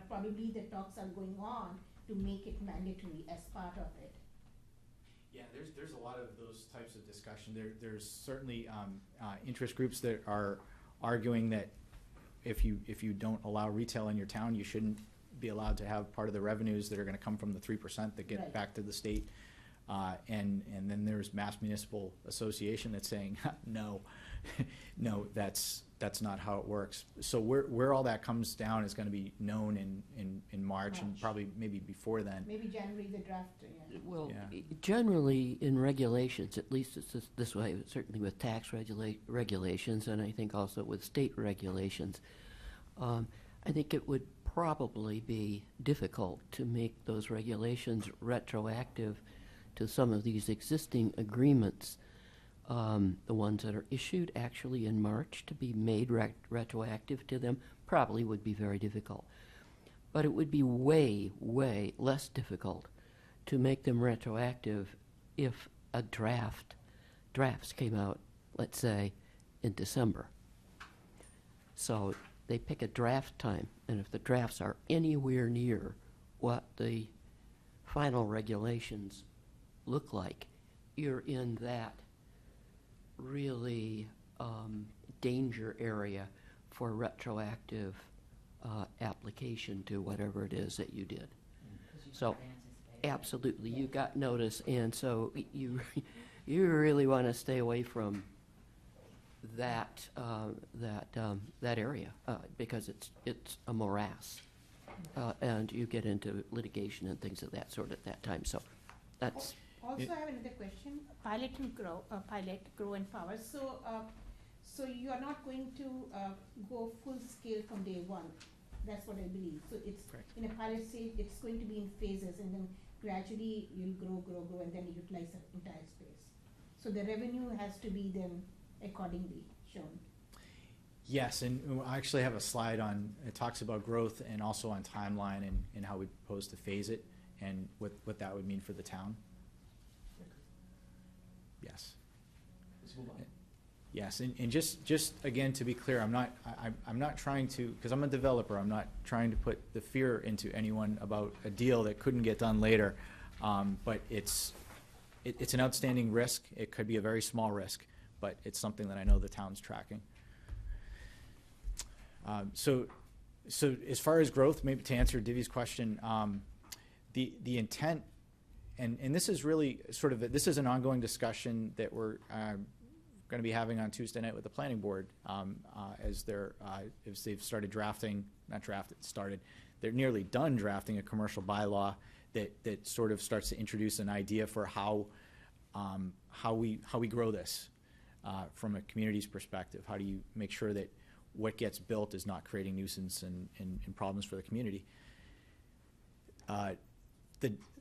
probably the talks are going on to make it mandatory as part of it. Yeah, there's a lot of those types of discussion. There's certainly interest groups that are arguing that if you don't allow retail in your town, you shouldn't be allowed to have part of the revenues that are gonna come from the 3% that get Right. back to the state. And then there's Mass Municipal Association that's saying, no, no, that's not how it works. So where all that comes down is gonna be known in March and March. probably maybe before then. Maybe January the draft, yeah. Well, Yeah. generally in regulations, at least it's this way, certainly with tax regulations, and I think also with state regulations, I think it would probably be difficult to make those regulations retroactive to some of these existing agreements. The ones that are issued actually in March to be made retroactive to them probably would be very difficult. But it would be way, way less difficult to make them retroactive if a drafts came out, let's say, in December. So they pick a draft time, and if the drafts are anywhere near what the final regulations look like, you're in that really danger area for retroactive application to whatever it is that you did. So, absolutely, you got notice, and so you really want to stay away from that area because it's a morass, and you get into litigation and things of that sort at that time. So, that's. Also, I have another question. Pilot, grow and power. So you are not going to go full scale from day one. That's what I believe. So it's Correct. in a pilot stage. It's going to be in phases, and then gradually you'll grow, and then utilize the entire space. So the revenue has to be then accordingly shown. Yes, and I actually have a slide on, it talks about growth and also on timeline and how we propose to phase it and what that would mean for the town. Yes. Let's move on. Yes, and just again, to be clear, I'm not trying to, because I'm a developer, I'm not trying to put the fear into anyone about a deal that couldn't get done later. But it's an outstanding risk. It could be a very small risk, but it's something that I know the town's tracking. So as far as growth, maybe to answer Divvy's question, the intent, and this is really sort of, this is an ongoing discussion that we're going to be having on Tuesday night with the planning board as they've started they're nearly done drafting a commercial bylaw that sort of starts to introduce an idea for how we grow this. from a community's perspective? How do you make sure that what gets built is not creating nuisance and problems for the community?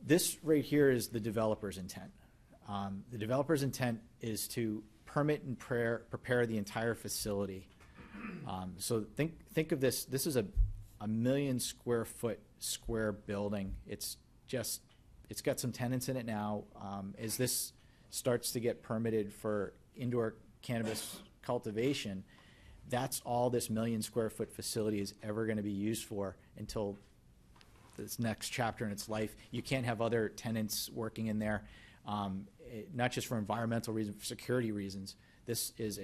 This right here is the developer's intent. The developer's intent is to permit and prepare the entire facility. So think of this. This is a 1 million square foot square building. It's got some tenants in it now. As this starts to get permitted for indoor cannabis cultivation, that's all this 1 million square foot facility is ever going to be used for until this next chapter in its life. You can't have other tenants working in there, not just for environmental reasons, for security reasons. This is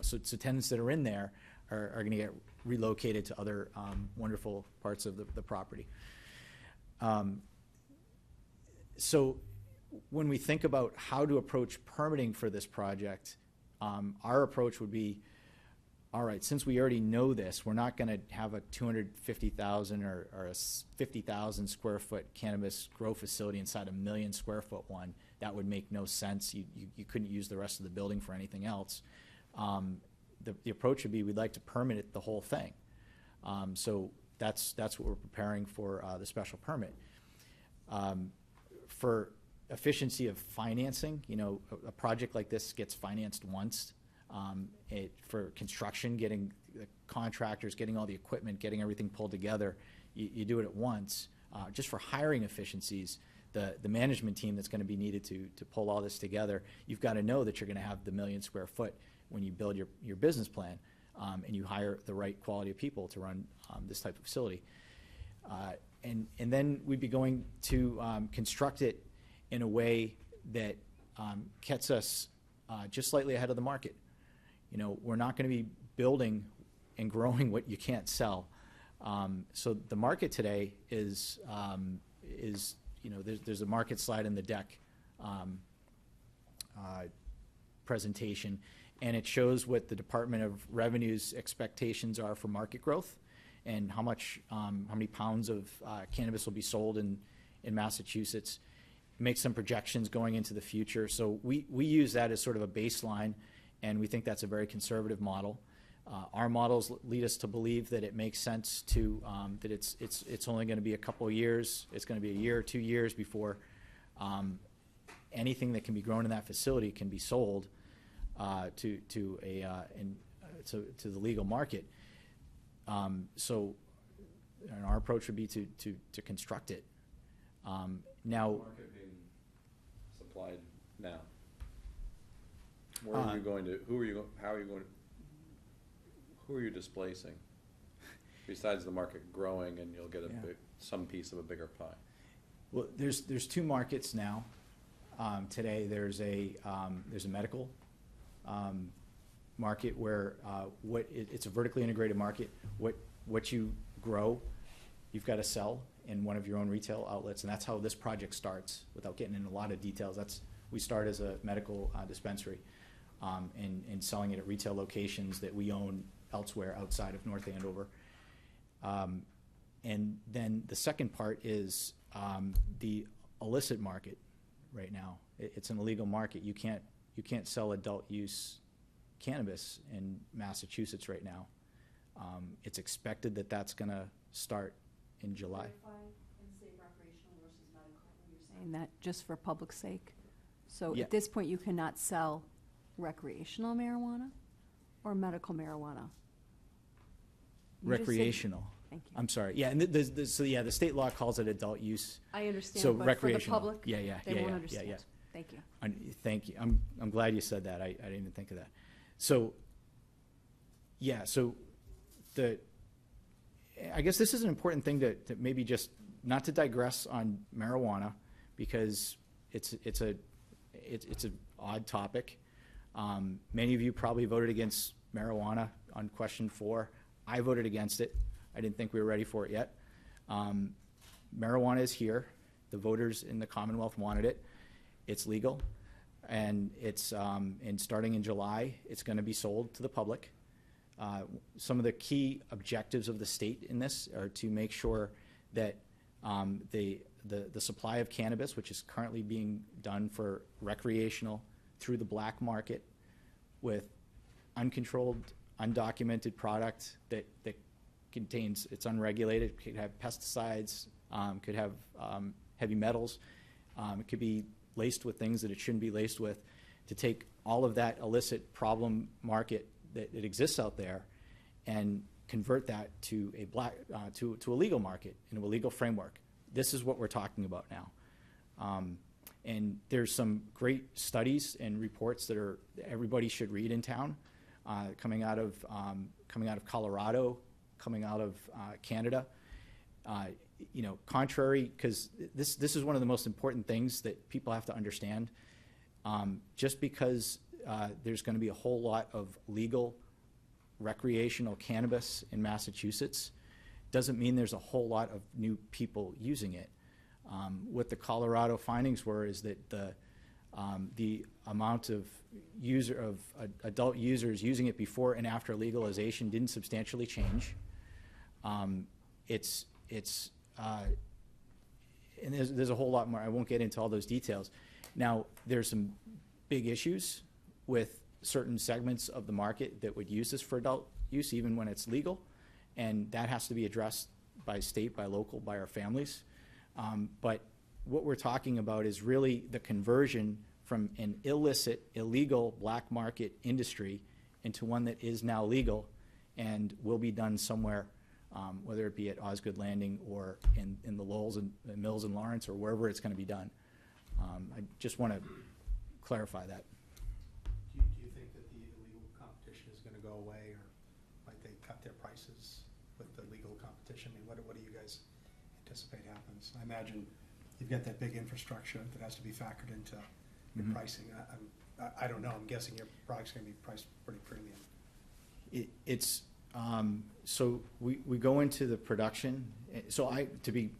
so tenants that are in there are going to get relocated to other wonderful parts of the property. So when we think about how to approach permitting for this project, our approach would be, all right, since we already know this, we're not going to have a 250,000 or a 50,000 square foot cannabis grow facility inside a 1 million square foot one. That would make no sense. You couldn't use the rest of the building for anything else. The approach would be, we'd like to permit it, the whole thing. So that's what we're preparing for the special permit. For efficiency of financing, a project like this gets financed once. For construction, getting the contractors, getting all the equipment, getting everything pulled together, you do it at once. Just for hiring efficiencies, the management team that's going to be needed to pull all this together, you've got to know that you're going to have the 1 million square foot when you build your business plan, and you hire the right quality of people to run this type of facility. And then we'd be going to construct it in a way that gets us just slightly ahead of the market. We're not going to be building and growing what you can't sell. So the market today is there's a market slide in the deck presentation, and it shows what the Department of Revenue's expectations are for market growth and how many pounds of cannabis will be sold in Massachusetts. Make some projections going into the future. So we use that as sort of a baseline, and we think that's a very conservative model. Our models lead us to believe that it makes sense to that it's only going to be a couple of years. It's going to be a year or 2 years before anything that can be grown in that facility can be sold to the legal market. So our approach would be to construct it. Now, Market being supplied now. Where are you going to? Who are you? How are you going? Who are you displacing? Besides the market growing, and you'll get some piece of a bigger pie. Well, there's 2 markets now. Today there's a medical market where it's a vertically integrated market. What you grow, you've got to sell in one of your own retail outlets, and that's how this project starts. Without getting into a lot of details, we start as a medical dispensary, and selling it at retail locations that we own elsewhere outside of North Andover. And then the second part is the illicit market. Right now, it's an illegal market. You can't sell adult use cannabis in Massachusetts right now. It's expected that that's going to start in July. And say recreational versus medical, you're saying that just for public sake? So Yeah. at this point, you cannot sell recreational marijuana or medical marijuana? You just said- Recreational. Thank you. I'm sorry. Yeah, and the state law calls it adult use. I understand, So but for the recreational. public, Yeah, they yeah, won't yeah. understand. Thank you. Thank you. I'm glad you said that. I didn't even think of that. So, yeah. So, I guess this is an important thing to maybe just not to digress on marijuana, because it's an odd topic. Many of you probably voted against marijuana on question 4. I voted against it. I didn't think we were ready for it yet. Marijuana is here. The voters in the Commonwealth wanted it. It's legal, and it's and starting in July, it's going to be sold to the public. Some of the key objectives of the state in this are to make sure that the supply of cannabis, which is currently being done for recreational through the black market with uncontrolled, undocumented product that contains, it's unregulated, could have pesticides, could have heavy metals, it could be laced with things that it shouldn't be laced with, to take all of that illicit problem market that exists out there and convert that to a legal market, into a legal framework. This is what we're talking about now. And there's some great studies and reports that everybody should read in town, coming out of Colorado, coming out of Canada. Contrary, because this is one of the most important things that people have to understand. Just because there's going to be a whole lot of legal recreational cannabis in Massachusetts doesn't mean there's a whole lot of new people using it. What the Colorado findings were is that the amount of adult users using it before and after legalization didn't substantially change. And there's a whole lot more. I won't get into all those details. Now, there's some big issues with certain segments of the market that would use this for adult use, even when it's legal, and that has to be addressed by state, by local, by our families. But what we're talking about is really the conversion from an illicit, illegal black market industry into one that is now legal and will be done somewhere, whether it be at Osgood Landing or in the Lowells and Mills in Lawrence or wherever it's going to be done. I just want to clarify that. Do you think that the illegal competition is going to go away, or might they cut their prices with the legal competition? I mean, what do you guys anticipate happens? I imagine you've got that big infrastructure that has to be factored into your pricing. I don't know. I'm guessing your product's going to be priced pretty premium. So we go into the production. So to be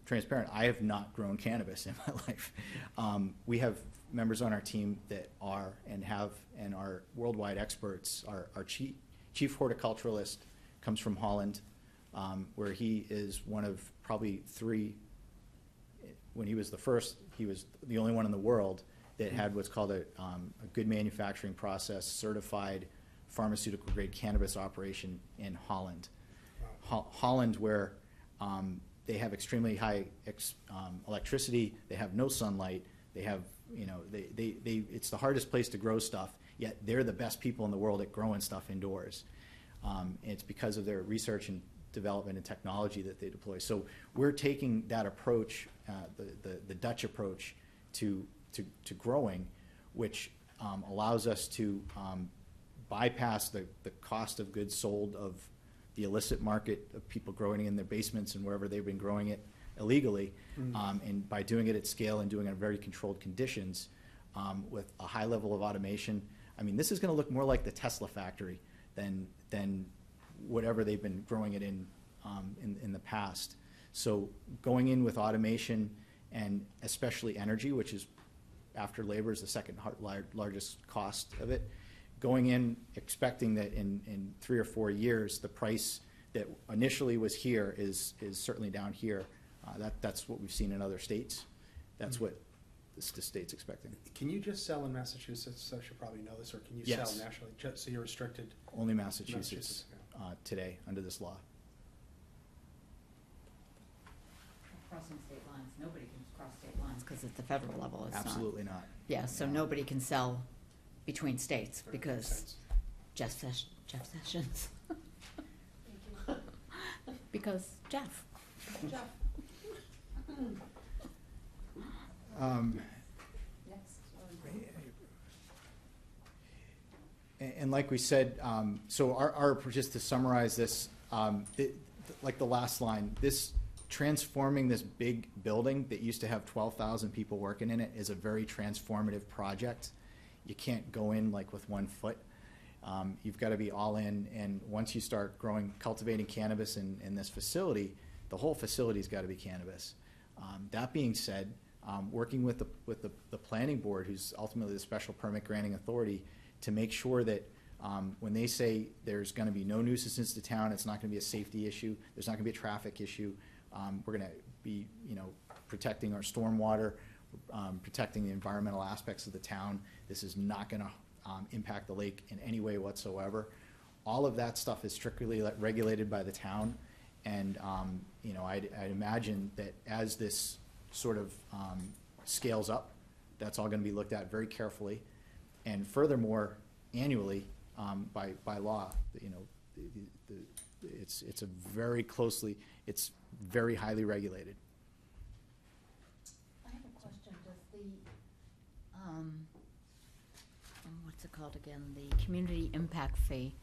transparent, I have not grown cannabis in my life. We have members on our team that are and are worldwide experts. Our chief horticulturalist comes from Holland, where he is one of probably 3. When he was the first, he was the only one in the world that had what's called a good manufacturing process certified pharmaceutical grade cannabis operation in Holland. Holland, where they have extremely high electricity, they have no sunlight, they have, it's the hardest place to grow stuff, yet they're the best people in the world at growing stuff indoors. And it's because of their research and development and technology that they deploy. So we're taking that approach, the Dutch approach to growing, which allows us to bypass the cost of goods sold of the illicit market of people growing in their basements and wherever they've been growing it illegally, and by doing it at scale and doing it in very controlled conditions with a high level of automation. I mean, this is going to look more like the Tesla factory than whatever they've been growing it in the past. So going in with automation and especially energy, which is after labor is the second largest cost of it, going in expecting that in 3 or 4 years, the price that initially was here is certainly down here. That's what we've seen in other states. That's what the state's expecting. Can you just sell in Massachusetts? So I should probably know this, or can you Yes. sell nationally? So you're restricted? Only Massachusetts today under this law. Crossing state lines, nobody can cross state lines because at the federal level it's not. Absolutely not. Yeah, so nobody can sell between states because Jeff Sessions. Because Jeff. And like we said, so our just to summarize this, like the last line, this transforming this big building that used to have 12,000 people working in it is a very transformative project. You can't go in like with 1 foot. You've got to be all in, and once you start cultivating cannabis in this facility, the whole facility's got to be cannabis. That being said, working with the planning board, who's ultimately the special permit granting authority, to make sure that when they say there's going to be no nuisances to town, it's not going to be a safety issue, there's not going to be a traffic issue, we're going to be protecting our stormwater, protecting the environmental aspects of the town. This is not going to impact the lake in any way whatsoever. All of that stuff is strictly regulated by the town, and you know, I'd imagine that as this sort of scales up, that's all going to be looked at very carefully, and furthermore, annually by law. You know, it's a very closely, it's very highly regulated. I have a question. Does the, what's it called again? The community impact fee,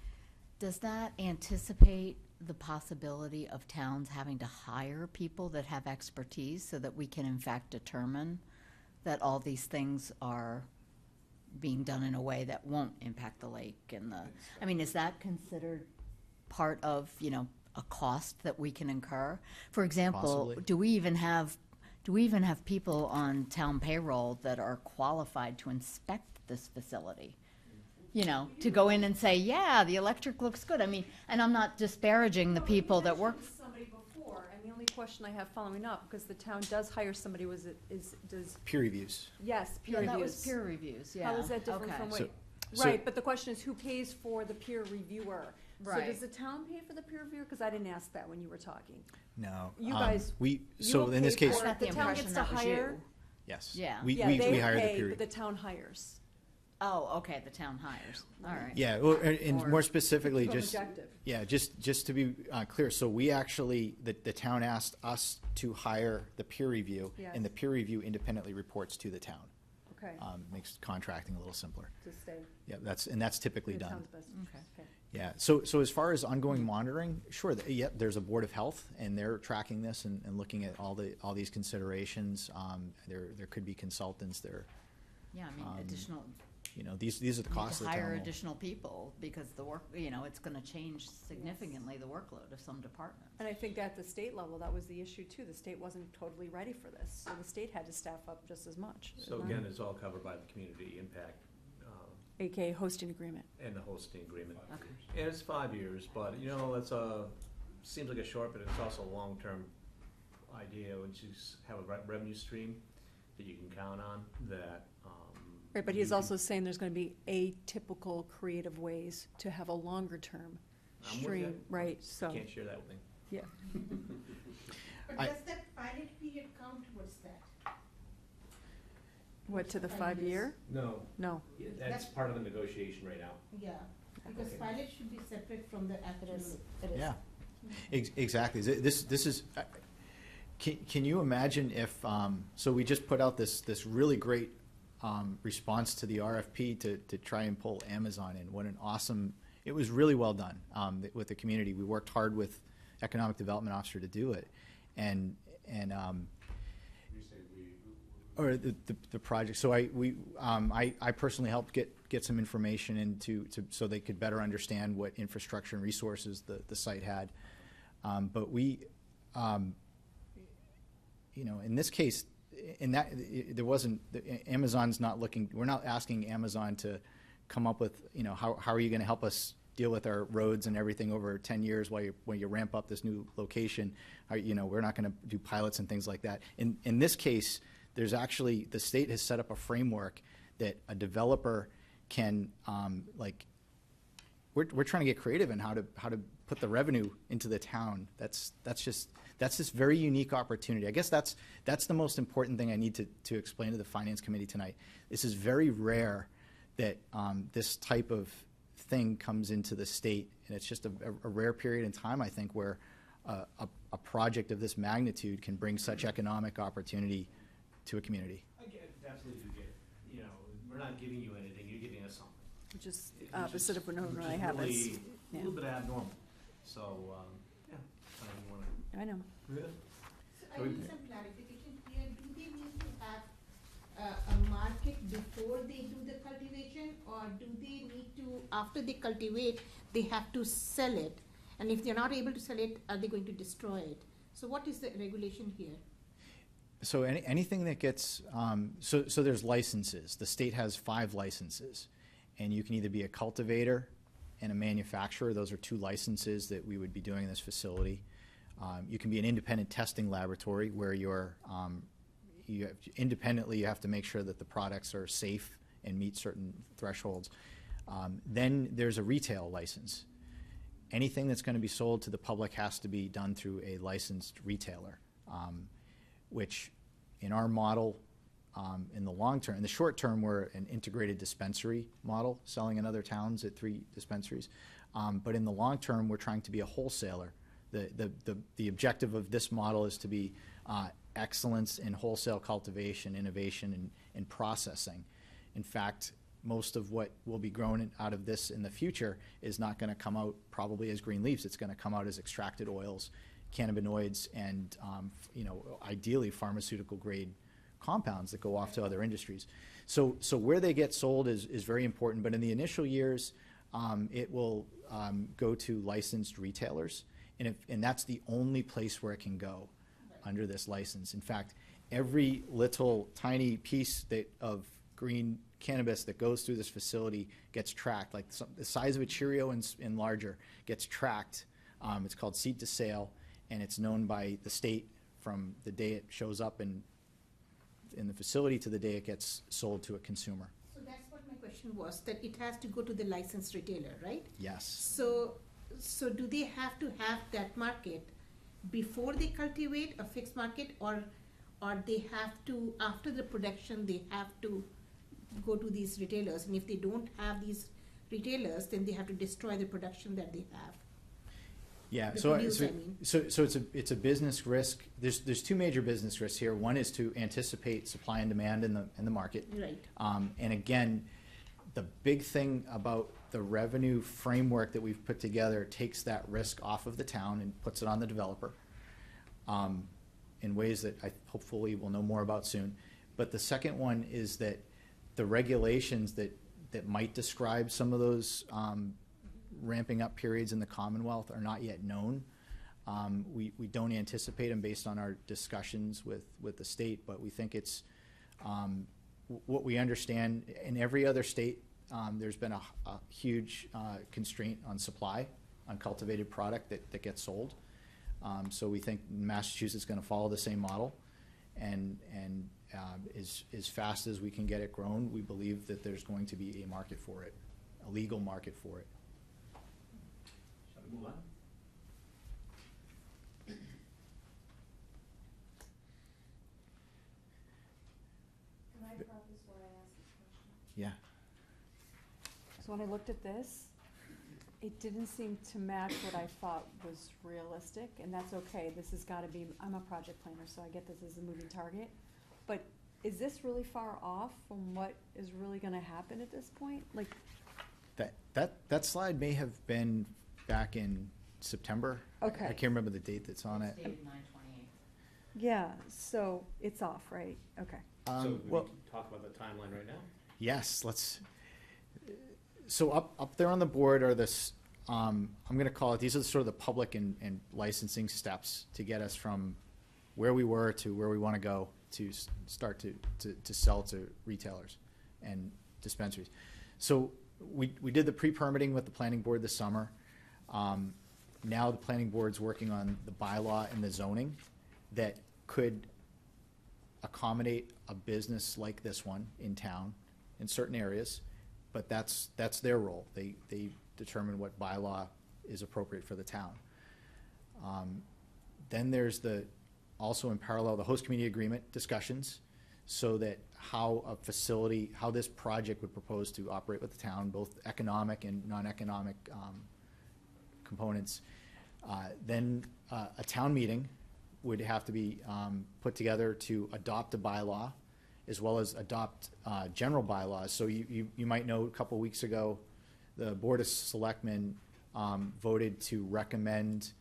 does that anticipate the possibility of towns having to hire people that have expertise so that we can in fact determine that all these things are being done in a way that won't impact the lake and the, I mean, is that considered part of, you know, a cost that we can incur? For example, Possibly. do we even have people on town payroll that are qualified to inspect this facility? You know, to go in and say, yeah, the electric looks good. I mean, and I'm not disparaging the people that work. Somebody before, and the only question I have following up, because the town does hire somebody, does, Peer reviews. yes, peer Yeah, reviews. that was peer reviews, yeah. How is that different Okay. from So- what? so- Right, but the question is, who pays for the peer reviewer? So Right. does the town pay for the peer reviewer? Because I didn't ask that when you were talking. No. You guys- We, You so don't in this pay case, for I it. got the The town impression gets to that was hire. you. yes. Yeah. We Yeah, we they hire the pay, peer. but the town hires. Oh, okay, the town hires, all right. Yeah, well, and Or- more specifically, From just, objective. yeah, just to be clear, so we actually, the town asked us to hire the peer review, Yes. and the peer review independently reports to the town. Okay, Makes contracting a little simpler. to stay. Yeah, that's typically The done. town's best. Okay. Yeah, so as far as ongoing monitoring, sure, yeah, there's a Board of Health, and they're tracking this and looking at all these considerations. There could be consultants there, Yeah, I mean, additional, you know, these are the need costs to of the town. hire will- additional people, because the work, you know, it's gonna change significantly the workload of some departments. And I think at the state level, that was the issue too. The state wasn't totally ready for this, so the state had to staff up just as much. So again, it's all covered by the community impact, AKA hosting agreement. and the hosting agreement. Okay. And it's 5 years, but, you know, that's seems like a short, but it's also a long-term idea, when you have a revenue stream that you can count on, that, Right, but you he's can- also saying there's gonna be atypical creative ways to have a longer term I'm with stream, you. right, You so, can't share that with me. yeah. But I- does that pilot period count towards that? What, to the 5 5-year? No, No, that's part of the negotiation right now. Yeah, because pilot should be separate from the actual. it is. Yeah, exactly. This is, can you imagine if, so we just put out this really great response to the RFP to try and pull Amazon in. What an awesome, it was really well done with the community. We worked hard with Economic Development Officer to do it. And or the project. So I personally helped get some information into so they could better understand what infrastructure and resources the site had. But we, you know, in this case, there wasn't, Amazon's not looking, we're not asking Amazon to come up with, you know, how are you going to help us deal with our roads and everything over 10 years while you ramp up this new location. You know, we're not going to do pilots and things like that. In this case, there's actually, the state has set up a framework that a developer can, we're trying to get creative in how to put the revenue into the town. That's this very unique opportunity. I guess that's the most important thing I need to explain to the Finance Committee tonight. This is very rare that this type of thing comes into the state, and it's just a rare period in time, I think, where a project of this magnitude can bring such economic opportunity to a community. I get, absolutely do get it. You know, we're not giving you anything, you're giving us something. Which is Which opposite of what which normally is happens. really A Yeah. little bit abnormal. So, yeah, I don't wanna. I know. So I Okay. need some clarification here. Do they need to have a market before they do the cultivation, or do they need to, after they cultivate, they have to sell it? And if they're not able to sell it, are they going to destroy it? So what is the regulation here? So anything that gets, so there's licenses. The state has 5 licenses. And you can either be a cultivator and a manufacturer. Those are 2 licenses that we would be doing in this facility. You can be an independent testing laboratory where you're, independently, you have to make sure that the products are safe and meet certain thresholds. Then there's a retail license. Anything that's going to be sold to the public has to be done through a licensed retailer, which in our model, in the long term, in the short term, we're an integrated dispensary model, selling in other towns at 3 dispensaries. But in the long term, we're trying to be a wholesaler. The objective of this model is to be excellence in wholesale cultivation, innovation, and processing. In fact, most of what will be grown out of this in the future is not going to come out probably as green leaves. It's going to come out as extracted oils, cannabinoids, and ideally pharmaceutical grade compounds that go off to other industries. So where they get sold is very important. But in the initial years, it will go to licensed retailers, and that's the only place where it can go under this license. In fact, every little tiny piece of green cannabis that goes through this facility gets tracked, like the size of a Cheerio and larger gets tracked. It's called seed to sale, and it's known by the state from the day it shows up in the facility to the day it gets sold to a consumer. So that's what my question was, that it has to go to the licensed retailer, right? Yes. So do they have to have that market before they cultivate a fixed market, or they have to, after the production, they have to go to these retailers? And if they don't have these retailers, then they have to destroy the production that they have. Yeah, The so produce, I mean. it's a business risk. There's 2 major business risks here. One is to anticipate supply and demand in the market. Right. And again, the big thing about the revenue framework that we've put together takes that risk off of the town and puts it on the developer in ways that I hopefully will know more about soon. But the second one is that the regulations that might describe some of those ramping up periods in the Commonwealth are not yet known. We don't anticipate them based on our discussions with the state, but we think it's what we understand. In every other state, there's been a huge constraint on supply, on cultivated product that gets sold. So we think Massachusetts is going to follow the same model, and as fast as we can get it grown, we believe that there's going to be a market for it, a legal market for it. Shall we move on? Can I preface why I asked this question? Yeah. So when I looked at this, it didn't seem to match what I thought was realistic, and that's okay. This has gotta be, I'm a project planner, so I get this as a moving target. But is this really far off from what is really gonna happen at this point? Like, That slide may have been back in September. Okay. I can't remember the date that's on it. It's dated 9/28. yeah, so it's off, right? Okay. So we Well, can talk about the timeline right now? yes, so up there on the board are this, I'm gonna call it, these are sort of the public and licensing steps to get us from where we were to where we wanna go to start to sell to retailers and dispensaries. So we did the pre-permitting with the planning board this summer. Now the planning board's working on the bylaw and the zoning that could accommodate a business like this one in town in certain areas, but that's their role. They determine what bylaw is appropriate for the town. Then there's also in parallel, the host community agreement discussions, so that how this project would propose to operate with the town, both economic and non-economic components. Then a town meeting would have to be put together to adopt a bylaw, as well as adopt general bylaws. So you might know a couple weeks ago, the Board of Selectmen voted to recommend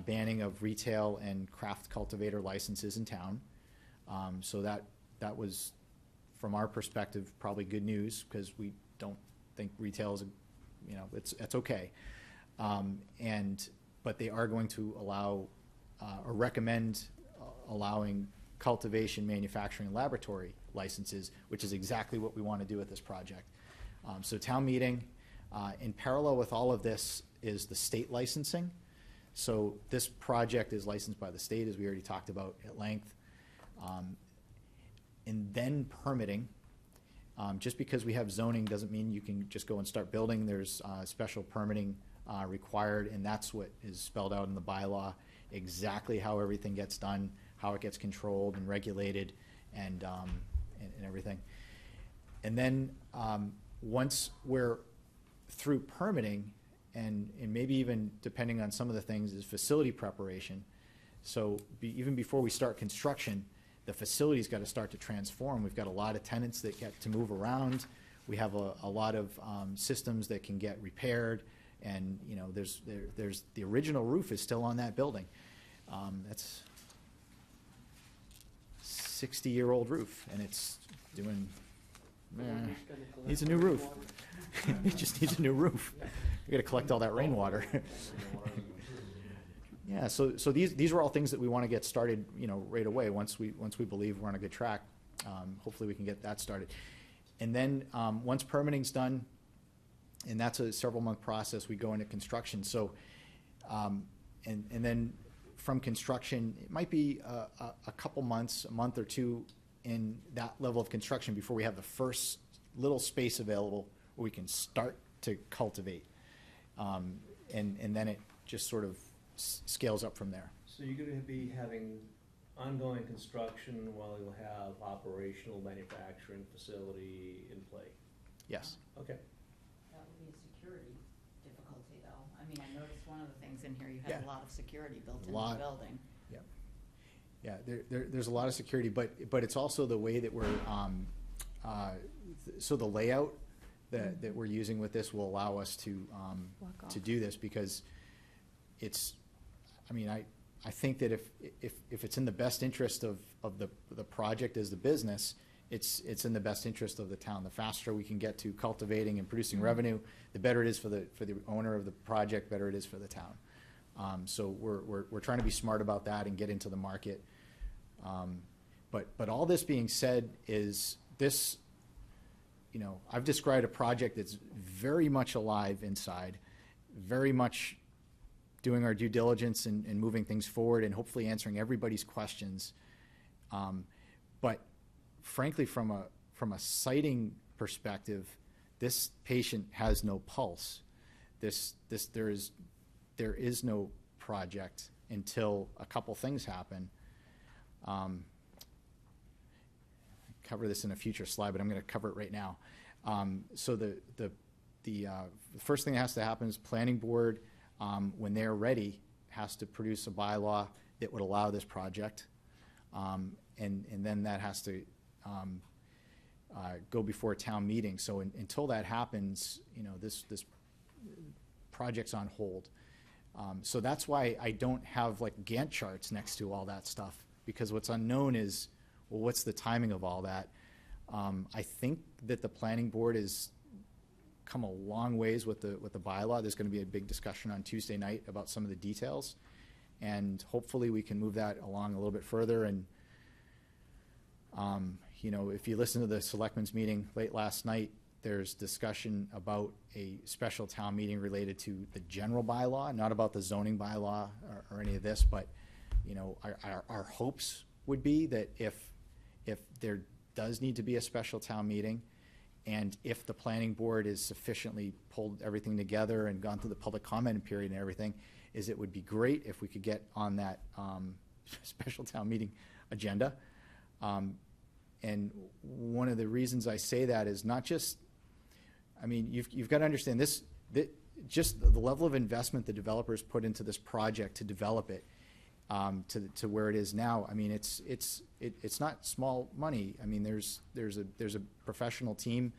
banning of retail and craft cultivator licenses in town. So that was, from our perspective, probably good news, because we don't think retail is, it's okay. But they are going to allow or recommend allowing cultivation, manufacturing, and laboratory licenses, which is exactly what we want to do with this project. So town meeting, in parallel with all of this is the state licensing. So this project is licensed by the state, as we already talked about at length. and then permitting. Just because we have zoning doesn't mean you can just go and start building. There's special permitting required, and that's what is spelled out in the bylaw, exactly how everything gets done, how it gets controlled and regulated, and everything. And then once we're through permitting, and maybe even depending on some of the things, is facility preparation. So even before we start construction, the facility's got to start to transform. We've got a lot of tenants that get to move around. We have a lot of systems that can get repaired, and you know, there's the original roof is still on that building. That's 60-year-old roof, and it's doing. Needs a new roof. It just needs a new roof. We got to collect all that rainwater. Yeah, so these are all things that we want to get started, you know, right away. Once we believe we're on a good track, hopefully we can get that started. And then once permitting's done, and that's a several-month process, we go into construction. So, and then from construction, it might be a couple months, a month or two in that level of construction before we have the first little space available where we can start to cultivate. And then it just sort of scales up from there. So you're gonna be having ongoing construction while you'll have operational manufacturing facility in play? Yes. Okay. That would be a security difficulty, though. I mean, I noticed one of the things in here, you have Yeah. a lot of security built into the Lot. building. Yeah, there's a lot of security, but it's also the way that we're, so the layout that we're using with this will allow us to do this, because it's, I mean, I think that if it's in the best interest of the project as the business, it's in the best interest of the town. The faster we can get to cultivating and producing revenue, the better it is for the owner of the project, better it is for the town. So we're trying to be smart about that and get into the market. But all this being said, is this, you know, I've described a project that's very much alive inside, very much doing our due diligence and moving things forward and hopefully answering everybody's questions. But frankly, from a siting perspective, this patient has no pulse. There is no project until a couple things happen. I cover this in a future slide, but I'm going to cover it right now. So the first thing that has to happen is planning board, when they're ready, has to produce a bylaw that would allow this project, and then that has to go before a town meeting. So until that happens, you know, this project's on hold. So that's why I don't have like Gantt charts next to all that stuff, because what's unknown is, well, what's the timing of all that? I think that the planning board has come a long ways with the bylaw. There's going to be a big discussion on Tuesday night about some of the details, and hopefully we can move that along a little bit further. And you know, if you listen to the selectmen's meeting late last night, there's discussion about a special town meeting related to the general bylaw, not about the zoning bylaw or any of this. But you know, our hopes would be that if there does need to be a special town meeting, and if the planning board is sufficiently pulled everything together and gone through the public comment period and everything, is it would be great if we could get on that special town meeting agenda. And one of the reasons I say that is not just, I mean, you've got to understand this, just the level of investment the developers put into this project to develop it to where it is now. I mean, it's not small money. I mean, there's a professional team.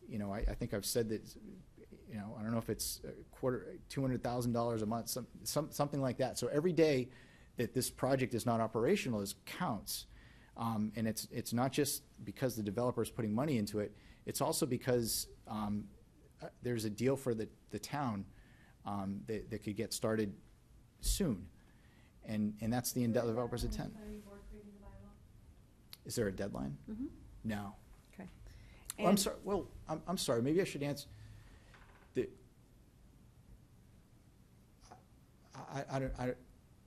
You know, I think I've said that. You know, I don't know if it's $200,000 a month, something like that. So every day that this project is not operational counts. And it's not just because the developer is putting money into it. It's also because there's a deal for the town that could get started soon. And that's the developer's intent. Is there a deadline? Mm-hmm. No. Okay. Well, I'm sorry. Well, I'm sorry. Maybe I should answer.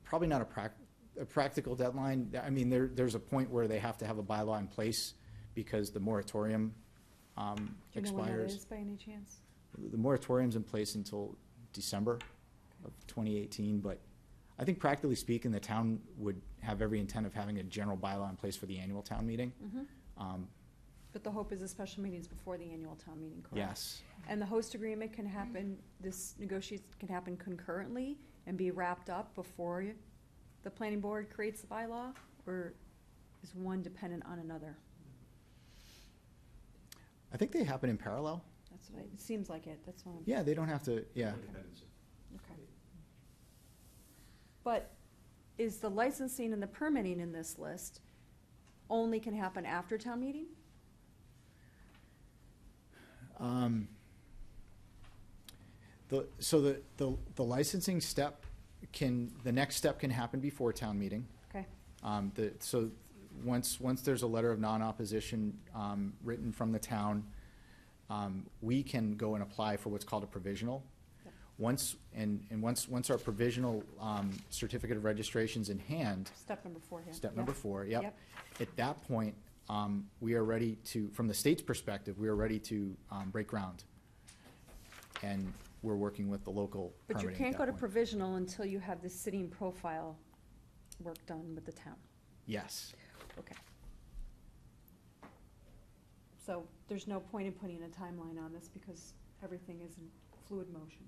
Probably not a practical deadline. I mean, there's a point where they have to have a bylaw in place because the moratorium Do you know when that expires. is by any chance? The moratorium's in place until December of 2018, but I think practically speaking, the town would have every intent of having a general bylaw in place for the annual town meeting. But the hope is the special meetings before the annual town meeting, correct? Yes. And the host agreement can happen, this negotiation can happen concurrently and be wrapped up before the planning board creates the bylaw? Or is one dependent on another? I think they happen in parallel. That's what it seems like it, that's what I'm. Yeah, they don't have to, yeah. Okay. But is the licensing and the permitting in this list only can happen after town meeting? The licensing step the next step can happen before town meeting. Okay, So once there's a letter of non-opposition written from the town, we can go and apply for what's called a provisional. Yep. Once our provisional certificate of registration's in hand, step number 4 here. step Yep. number 4, yep. Yep. At that point, we are ready to, from the state's perspective, we are ready to break ground. And we're working with the local But you permitting can't at go that to point. provisional until you have the sitting profile work done with the town. Yes. Okay. So there's no point in putting a timeline on this because everything is in fluid motion.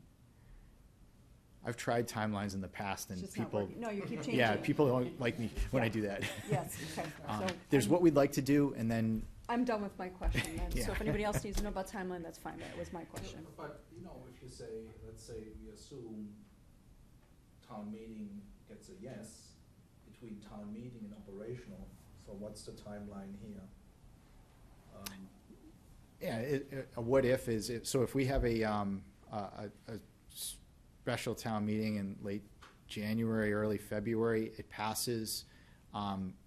I've tried timelines in the past It's and just not people, working. No, you keep changing yeah, it. people don't like me when I Yeah. do that. Yes, okay. So There's I'm- what we'd like to do, and then, I'm done with my question then. Yeah. So if anybody else needs to know about timeline, that's fine. That was my question. But, if you say, let's say we assume town meeting gets a yes, between town meeting and operational, so what's the timeline here? yeah, a what if is, so if we have a special town meeting in late January, early February, it passes,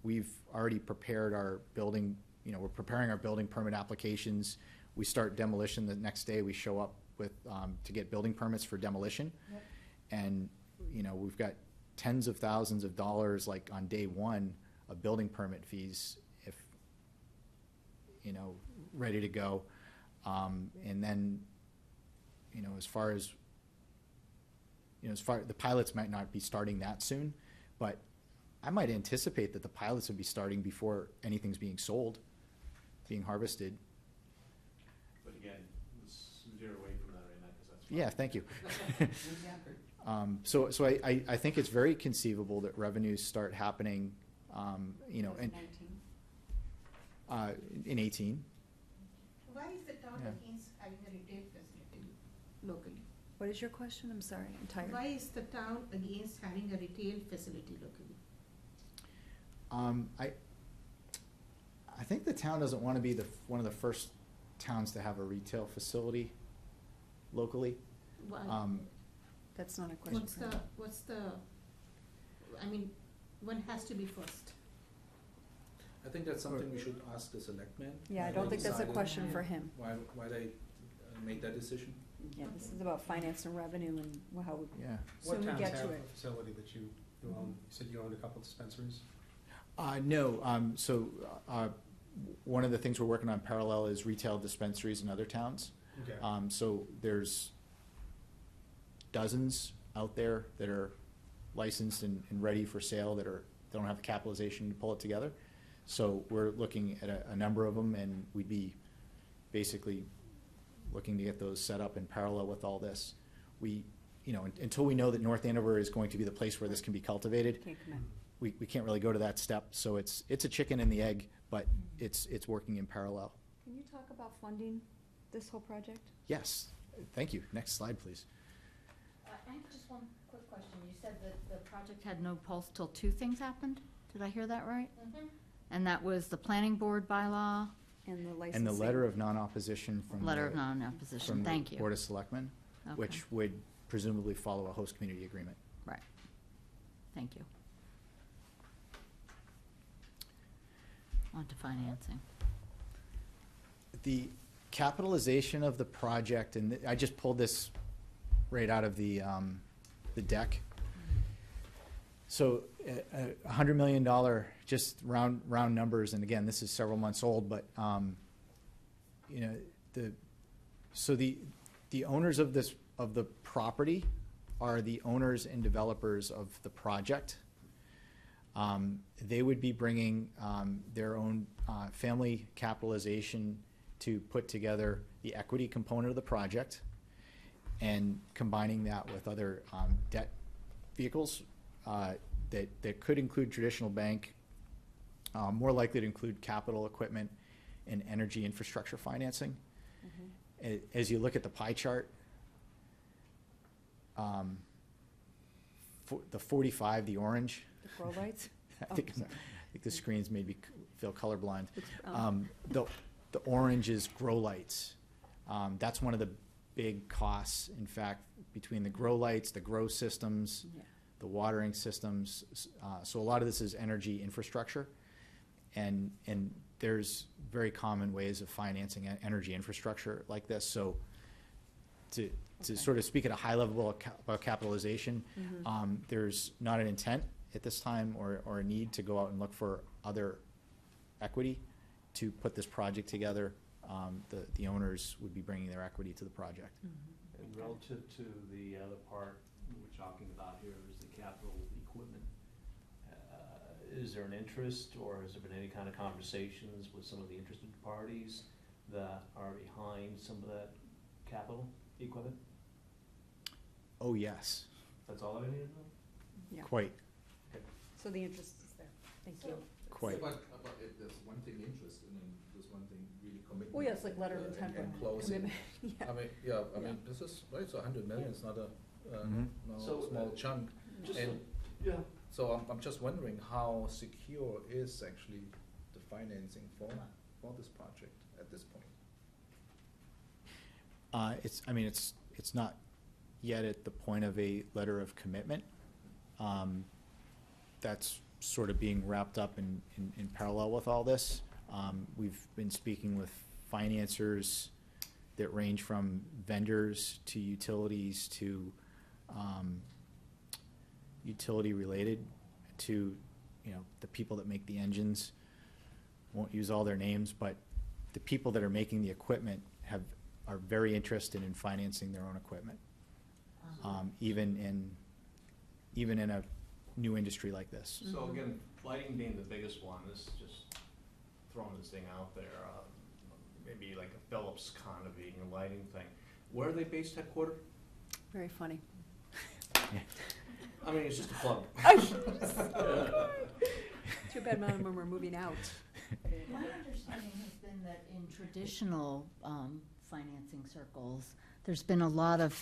we've already prepared our building, we're preparing our building permit applications. We start demolition the next day, we show up with, to get building permits for demolition. Yep. And, we've got tens of thousands of dollars, like on day one, of building permit fees, if, ready to go. And then, as far as, the pilots might not be starting that soon, but I might anticipate that the pilots would be starting before anything's being sold, being harvested. But again, let's veer away from that right now, because that's fine. Yeah, thank you. So I think it's very conceivable that revenues start happening, in 18. Why is the town Yeah. against having a retail facility locally? What is your question? I'm sorry, I'm tired. Why is the town against having a retail facility locally? I think the town doesn't want to be one of the first towns to have a retail facility locally. Why? That's not a question What's for him. one has to be first? I think that's something we should ask the selectmen. Yeah, I Why don't they think that's a decided- question for him. Why they made that decision? Yeah, this is about finance and revenue and how, Yeah. What soon we towns get have to a it. facility that you own? You said you owned a couple dispensaries? No, so one of the things we're working on parallel is retail dispensaries in other towns. Okay. So there's dozens out there that are licensed and ready for sale that don't have the capitalization to pull it together. So we're looking at a number of them, and we'd be basically looking to get those set up in parallel with all this. We, until we know that North Andover is going to be the place where this can be cultivated, Can't commit. we can't really go to that step. So it's a chicken and the egg, but it's working in parallel. Can you talk about funding this whole project? Yes, thank you. Next slide, please. I have just one quick question. You said that the project had no pulse till 2 things happened? Did I hear that right? And that was the planning board bylaw, And the licensing? And the letter of non-opposition from letter of the, non-opposition, from thank the you. Board of Selectmen, Okay. which would presumably follow a host community agreement. Right, thank you. On to financing. The capitalization of the project, and I just pulled this right out of the deck. So $100 million, just round numbers, and again, this is several months old, but you know, the owners of the property are the owners and developers of the project. They would be bringing their own family capitalization to put together the equity component of the project and combining that with other debt vehicles that could include traditional bank, more likely to include capital equipment and energy infrastructure financing. As you look at the pie chart, the 45, the orange. The grow lights? I think the screen's made me feel colorblind. The orange is grow lights. That's one of the big costs, in fact, between the grow lights, the grow systems, the watering systems. So a lot of this is energy infrastructure, and there's very common ways of financing energy infrastructure like this. So to sort of speak at a high level about capitalization, there's not an intent at this time or a need to go out and look for other equity to put this project together. The owners would be bringing their equity to the project. And relative to the other part we're talking about here is the capital equipment. Is there an interest, or has there been any kind of conversations with some of the interested parties that are behind some of that capital equipment? Oh, yes, That's all I needed to know? Yeah. quite. So the interest is there. Thank you. Quite. But if there's one thing interest, and then there's one thing really commitment. Well, yes, like letter of intent. And closing. Commitment. Yeah. I mean, yeah, I mean, this is, well, it's 100 million, it's not a, no So, small chunk. Just And yeah. so I'm just wondering how secure is actually the financing for this project at this point? It's not yet at the point of a letter of commitment. That's sort of being wrapped up in parallel with all this. We've been speaking with financiers that range from vendors to utilities to utility related to, the people that make the engines. Won't use all their names, but the people that are making the equipment are very interested in financing their own equipment, even in a new industry like this. So again, lighting being the biggest one, this is just throwing this thing out there, maybe like a Phillips kind of being a lighting thing. Where are they based headquartered? Very funny. I mean, it's just a plug. Too bad none of them are moving out. My understanding has been that in traditional financing circles, there's been a lot of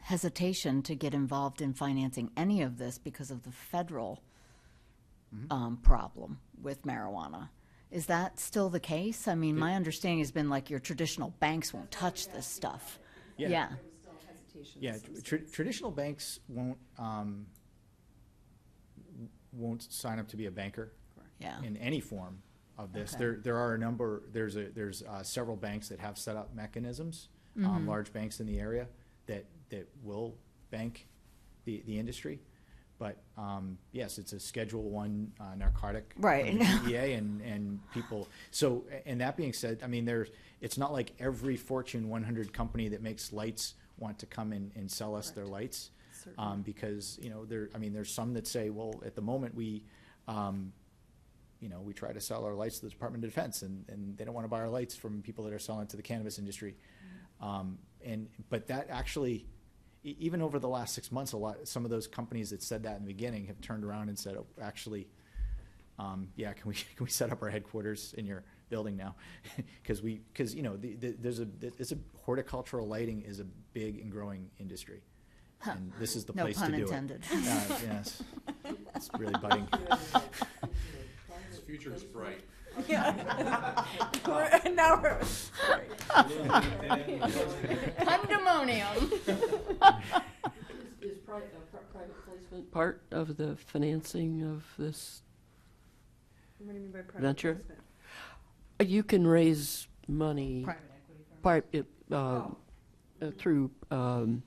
hesitation to get involved in financing any of this because of the federal problem with marijuana. Is that still the case? I mean, my understanding has been like your traditional banks won't touch this stuff. Yeah. Yeah. Yeah, traditional banks won't sign up to be a banker Yeah. in any form of this. Okay. There are a number. There's several banks that have set up mechanisms, large banks in the area that will bank the industry. But yes, it's a Schedule I narcotic Right. under the DEA, and people. So, and that being said, I mean, it's not like every Fortune 100 company that makes lights want to come in and sell us their lights, because there's some that say, well, at the moment we try to sell our lights to the Department of Defense, and they don't want to buy our lights from people that are selling to the cannabis industry. But that actually, even over the last 6 months, some of those companies that said that in the beginning have turned around and said, oh, actually, can we set up our headquarters in your building now? Because horticultural lighting is a big and growing industry, and this is the place to do it. No pun intended. Yes, it's really budding. Its future is bright. Now we're. Pandemonium. Is private placement part of the financing of this What do you mean by private venture? placement? You can raise money Private equity firm. through Venture.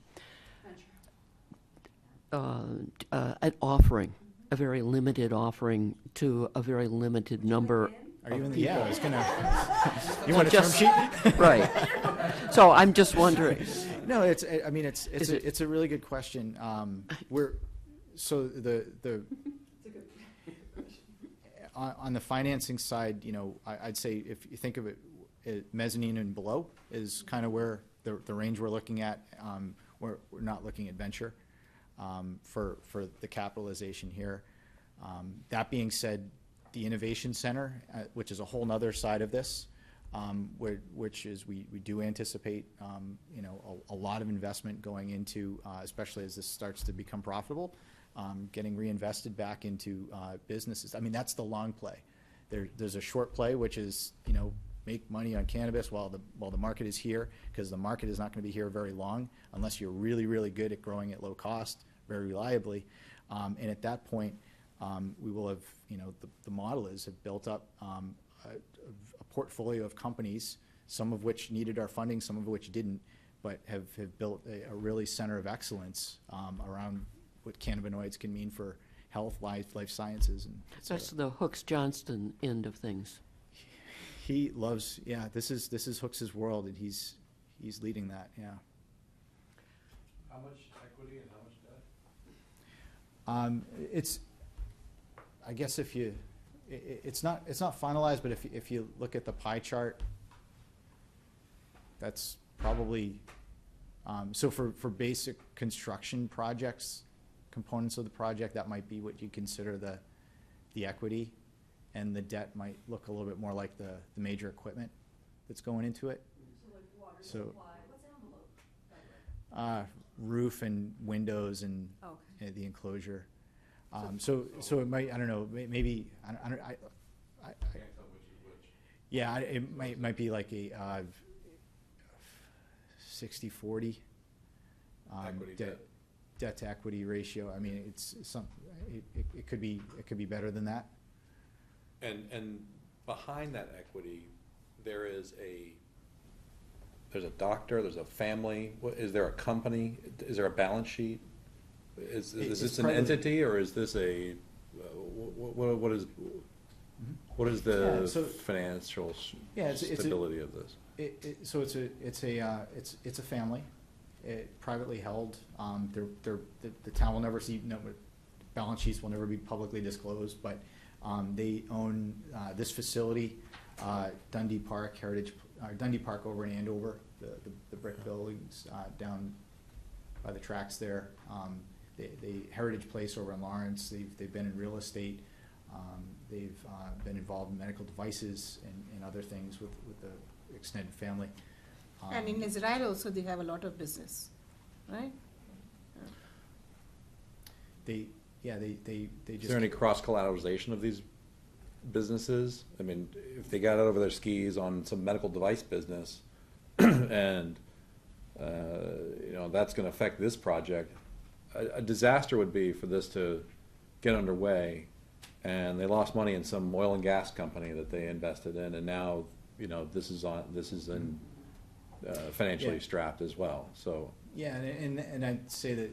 an offering, a very limited offering to a very limited number. Are you in of the, yeah, people. I was gonna, you want a term Just- sheet? Right. So I'm just wondering. No, it's, I mean, it's Is it- it's a really good question. So the on the financing side, you know, I'd say if you think of it, mezzanine and below is kind of where the range we're looking at. We're not looking at venture for the capitalization here. That being said, the Innovation Center, which is a whole nother side of this, which is we do anticipate, you know, a lot of investment going into, especially as this starts to become profitable, getting reinvested back into businesses. I mean, that's the long play. There's a short play, which is, you know, make money on cannabis while the market is here, because the market is not going to be here very long unless you're really, really good at growing at low cost, very reliably. And at that point, we will have, you know, the model is have built up a portfolio of companies, some of which needed our funding, some of which didn't, but have built a really center of excellence around what cannabinoids can mean for health, life sciences, and et cetera. That's the Hooks Johnston end of things. He loves, yeah, this is Hooks' world, and he's leading that, yeah. How much equity and how much debt? It's, I guess if you, it's not finalized, but if you look at the pie chart, that's probably, so for basic construction projects, components of the project, that might be what you consider the equity, and the debt might look a little bit more like the major equipment that's going into it. So like water So- supply, what's the envelope, by the way? Roof and windows and Okay. the enclosure. So it might, I don't know, maybe, I Can't tell which is which. yeah, it might be like a 60-40 Equity debt. debt to equity ratio. I mean, it's some, it could be better than that. And behind that equity, there's a doctor, there's a family, is there a company, is there a balance sheet? Is It's this an part of the- entity, or is this a, what is Yeah, the so- financial Yeah, it's a- stability of this? So it's a family, privately held. The town will never see, no, balance sheets will never be publicly disclosed, but they own this facility, Dundee Park over in Andover, the brick buildings down by the tracks there. The Heritage Place over in Lawrence, they've been in real estate. They've been involved in medical devices and other things with the extended family. And in Israel also, they have a lot of business, right? They Is just. there any cross-collateralization of these businesses? I mean, if they got out over their skis on some medical device business, and, you know, that's gonna affect this project, a disaster would be for this to get underway, and they lost money in some oil and gas company that they invested in, and now, you know, this is financially Yeah. strapped as well, so. Yeah, and I'd say that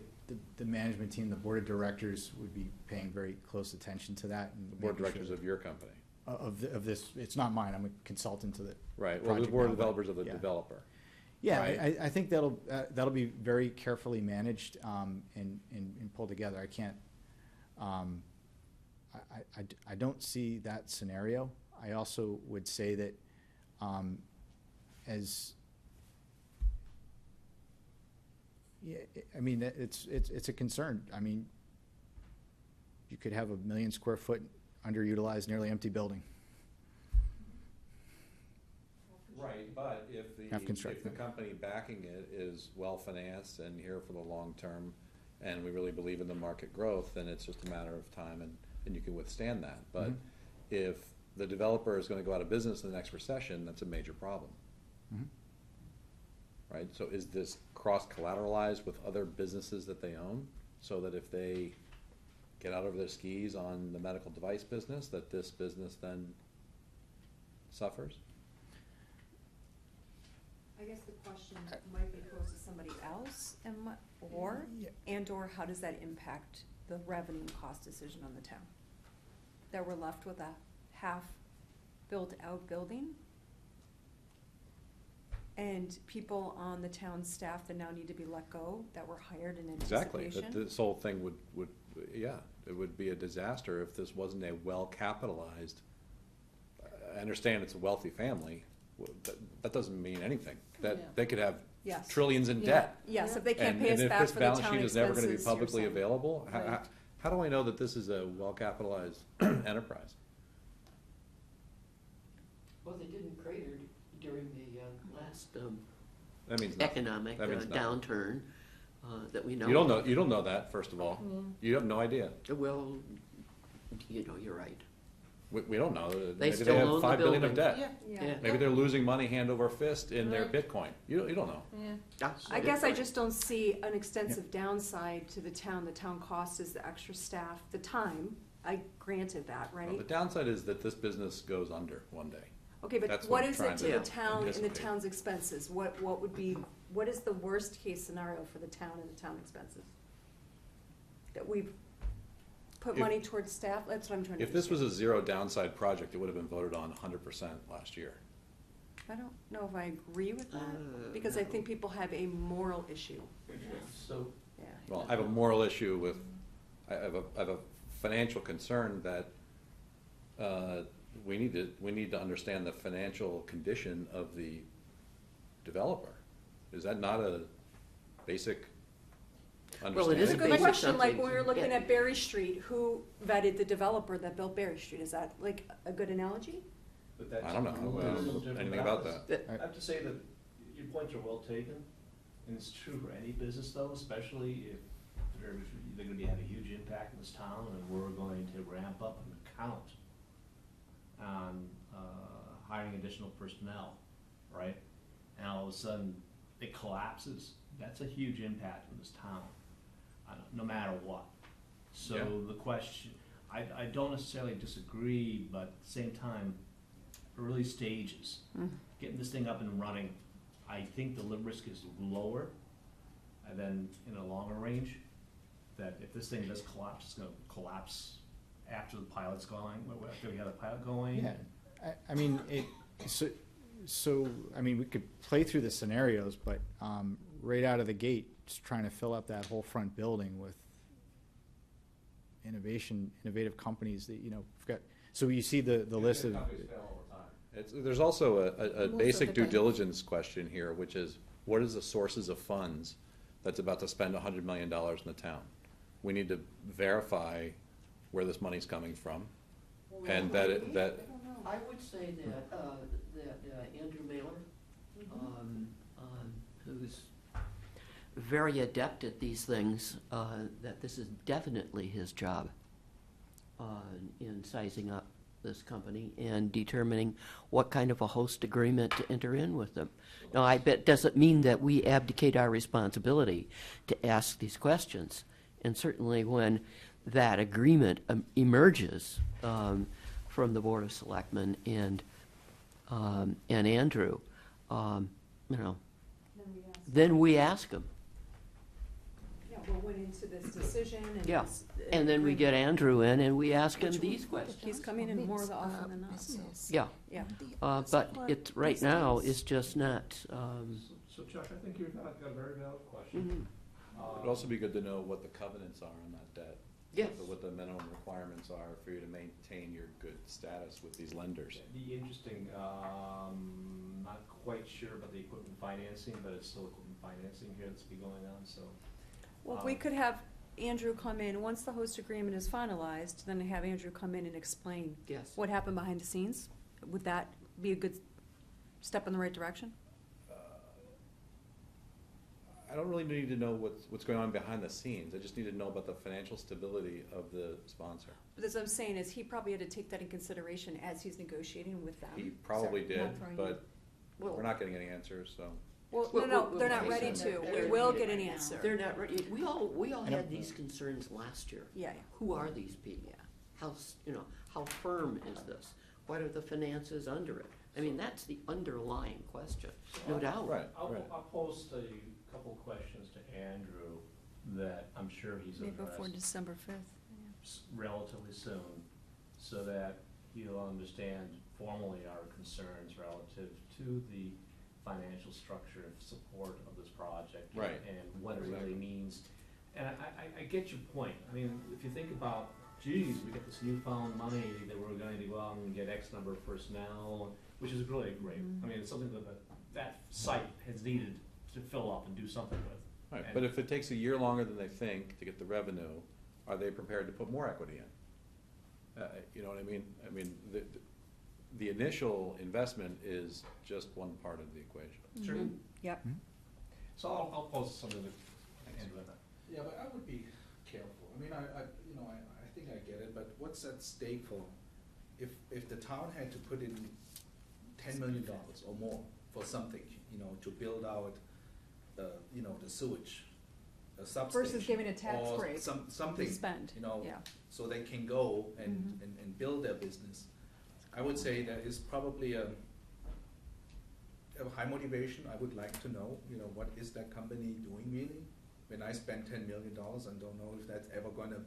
the management team, the board of directors would be paying very close attention to that. And The board of making directors sure of your company. of this, it's not mine, I'm a consultant to the. Right, well, the project board now, of but- developers of the yeah. developer. Yeah, right? I think that'll be very carefully managed and pulled together. I can't, I don't see that scenario. I also would say that as, yeah, I mean, it's a concern. I mean, you could have 1 million square foot underutilized, nearly empty building. Right, but if Half the constructed. company backing it is well-financed and here for the long term, and we really believe in the market growth, then it's just a matter of time and you can withstand that. But Mhm. if the developer is gonna go out of business in the next recession, that's a major problem. Mhm. Right, so is this cross-collateralized with other businesses that they own? So that if they get out over their skis on the medical device business, that this business then suffers? I guess the question might be posed to somebody else, or how does that impact the revenue and cost decision on the town? That we're left with a half-built-out building? And people on the town staff that now need to be let go, that were hired in Exactly, anticipation? that this whole thing would, yeah, it would be a disaster if this wasn't a well-capitalized, I understand it's a wealthy family, that doesn't mean anything. That, they could have Yes. trillions in Yeah. debt. Yes, if they can't pay us And back if for this the town balance sheet is never gonna be expenses, you're publicly saying. available, Right. how do I know that this is a well-capitalized enterprise? Well, they didn't crater during the last That means nothing. economic That means nothing. downturn that we know. You don't know that, first of all. You have no idea. Well, you're right. We don't know. They Maybe still they have own the $5 billion of building. debt. Yeah. Maybe they're losing money hand over fist in their Right. Bitcoin. You don't know. I guess I just don't see an extensive downside to the town. The town cost is the extra staff, the time. I granted that, Well, right? the downside is that this business goes under one day. Okay, but that's what what I'm is it trying to to the town and the anticipate. town's expenses? What would be, what is the worst case scenario for the town and the town expenses? That we've put If- money towards staff? That's what I'm trying to If this was understand. a zero downside project, it would have been voted on 100% last year. I don't know if I agree with that, Uh, because I no. think people have a moral issue, So, yeah. Well, I have a moral issue with, I have a financial concern that we need to understand the financial condition of the developer. Is that not a basic Well, it understanding? is It's a a good basic question, like something. when we were looking Yeah. at Berry Street, who vetted the developer that built Berry Street? Is that like a good analogy? but that's. I don't know, that's some different anything about balance. that. I have to say that your points are well taken, and it's true for any business though, especially if they're gonna have a huge impact in this town, and we're going to ramp up an account on, hiring additional personnel, right? And all of a sudden, it collapses, that's a huge impact in this town, no matter what. So Yeah. the question, I don't necessarily disagree, but at the same time, early stages, getting this thing up and running, I think the risk is lower. And then in a longer range, that if this thing does collapse, it's gonna collapse after the pilot's going, after we have the pilot going. Yeah, I mean, I mean, we could play through the scenarios, but right out of the gate, just trying to fill up that whole front building with innovative companies that, we've got, so you see the list of, There's also a Most of basic the due time. diligence question here, which is, what is the sources of funds that's about to spend $100 million in the town? We need to verify where this money's coming from, and that I would say that Andrew Mailer, who's very adept at these things, that this is definitely his job in sizing up this company and determining what kind of a host agreement to enter in with them. Now, I bet doesn't mean that we abdicate our responsibility to ask these questions. And certainly when that agreement emerges from the Board of Selectmen and Andrew, then we ask them. Yeah, what went into this decision and Yeah, this. and then we get agreement. Andrew in and we ask him Which we- these questions. He's coming in more often than not, so, Yeah, yeah. but it, right now, is just not, So Chuck, I think you've got a very valid question. it'd also be good to know what the covenants are on that debt. Yes. What the minimum requirements are for you to maintain your good status with these lenders. It'd be interesting, not quite sure about the equipment financing, but it's still equipment financing here that's be going on, so. Well, if we could have Andrew come in, once the host agreement is finalized, then have Andrew come in and explain yes. what happened behind the scenes. Would that be a good step in the right direction? I don't really need to know what's going on behind the scenes. I just need to know about the financial stability of the sponsor. But as I'm saying is, he probably had to take that in consideration as he's negotiating with them. He probably Sorry, did, not throwing but you- we're not getting any answers, so. Well, Well, no, well, they're not well, ready they to. said We they're will ready get an right now. answer. They're not ready. We all I had don't- these concerns last year. Yeah, yeah. Who are these people? Yeah. How, how firm is this? What are the finances under it? I mean, that's the underlying question, no doubt. Right, I'll, right. I'll post a couple of questions to Andrew that I'm sure he's Maybe before addressed December 5th. relatively soon, so that he'll understand formally our concerns relative to the financial structure and support of this project. Right. And what it really means. And I get your point. I mean, if you think about, geez, we got this newfound money that we're going to go out and get X number of personnel, which is really great. I mean, it's something that that site has needed to fill up and do something with. Right, And- but if it takes a year longer than they think to get the revenue, are they prepared to put more equity in? You know what I mean? I mean, the initial investment is just one part of the equation. Sure. Yep. So I'll post something to Andrew on that. Yeah, but I would be careful. I mean, I think I get it, but what's at stake for, if the town had to put in $10 million or more for something, to build out, the sewage, a substation. Versus giving a tax or break something, to spend, yeah. so they can go and, Mhm. and build their business. I would say there is probably a high motivation. I would like to know, what is that company doing really? When I spend $10 million and don't know if that's ever gonna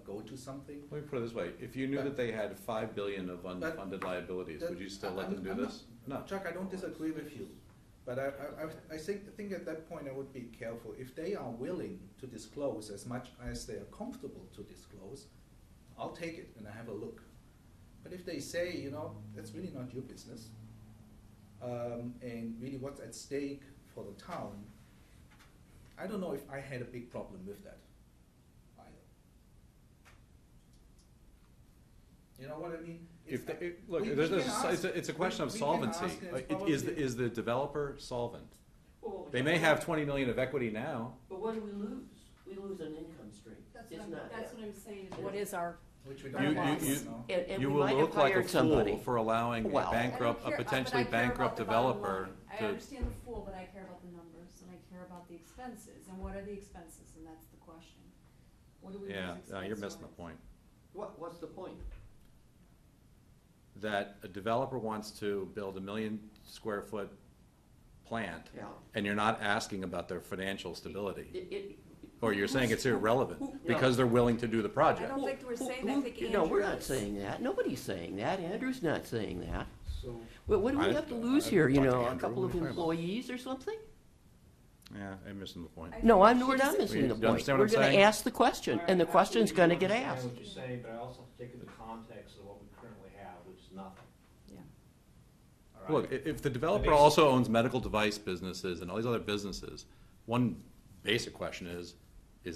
go to something. Let me put it this way, if you knew that they had $5 billion of unfunded liabilities, would you still let them do this? No. Chuck, I don't disagree with you, but I think at that point I would be careful. If they are willing to disclose as much as they are comfortable to disclose, I'll take it and I have a look. But if they say, that's really not your business, and really what's at stake for the town, I don't know if I had a big problem with that either. You know what I mean? If, It's- look, we there's can a- ask- it's a question of we can solvency. ask, and it's Is probably- the developer solvent? Well, They may have 20 million of equity now. But what do we lose? We lose an income stream. That's It's not- what I'm saying, is what is our, Which we You- don't you- have, you- know. And You we will might have look like a hired somebody. fool for allowing a Well- bankrupt, a potentially bankrupt developer I to. understand the fool, but I care about the numbers, and I care about the expenses, and what are the expenses, and that's the question. What do we lose Yeah, no, you're missing the expense-wise? point. What's the point? That a developer wants to build a 1 million square foot plant, Yeah. and you're not asking about their financial stability. It- Or you're saying it's irrelevant, No. because they're willing to do the I project. don't think we're saying that, I think No, we're Andrew not is. saying that. Nobody's saying that. Andrew's not saying that. So, Well, what do we I- have to lose I here, talked to a Andrew. couple What of are you talking about? employees or something? Yeah, I'm missing the point. No, we're She's- not missing You the point. understand what We're I'm gonna saying? ask the question, and the I question's absolutely gonna get understand asked. what you're saying, but I also have to take into context of what we currently have, which is nothing. Yeah. All right? Look, if the developer makes- also owns medical device businesses and all these other businesses, one basic question is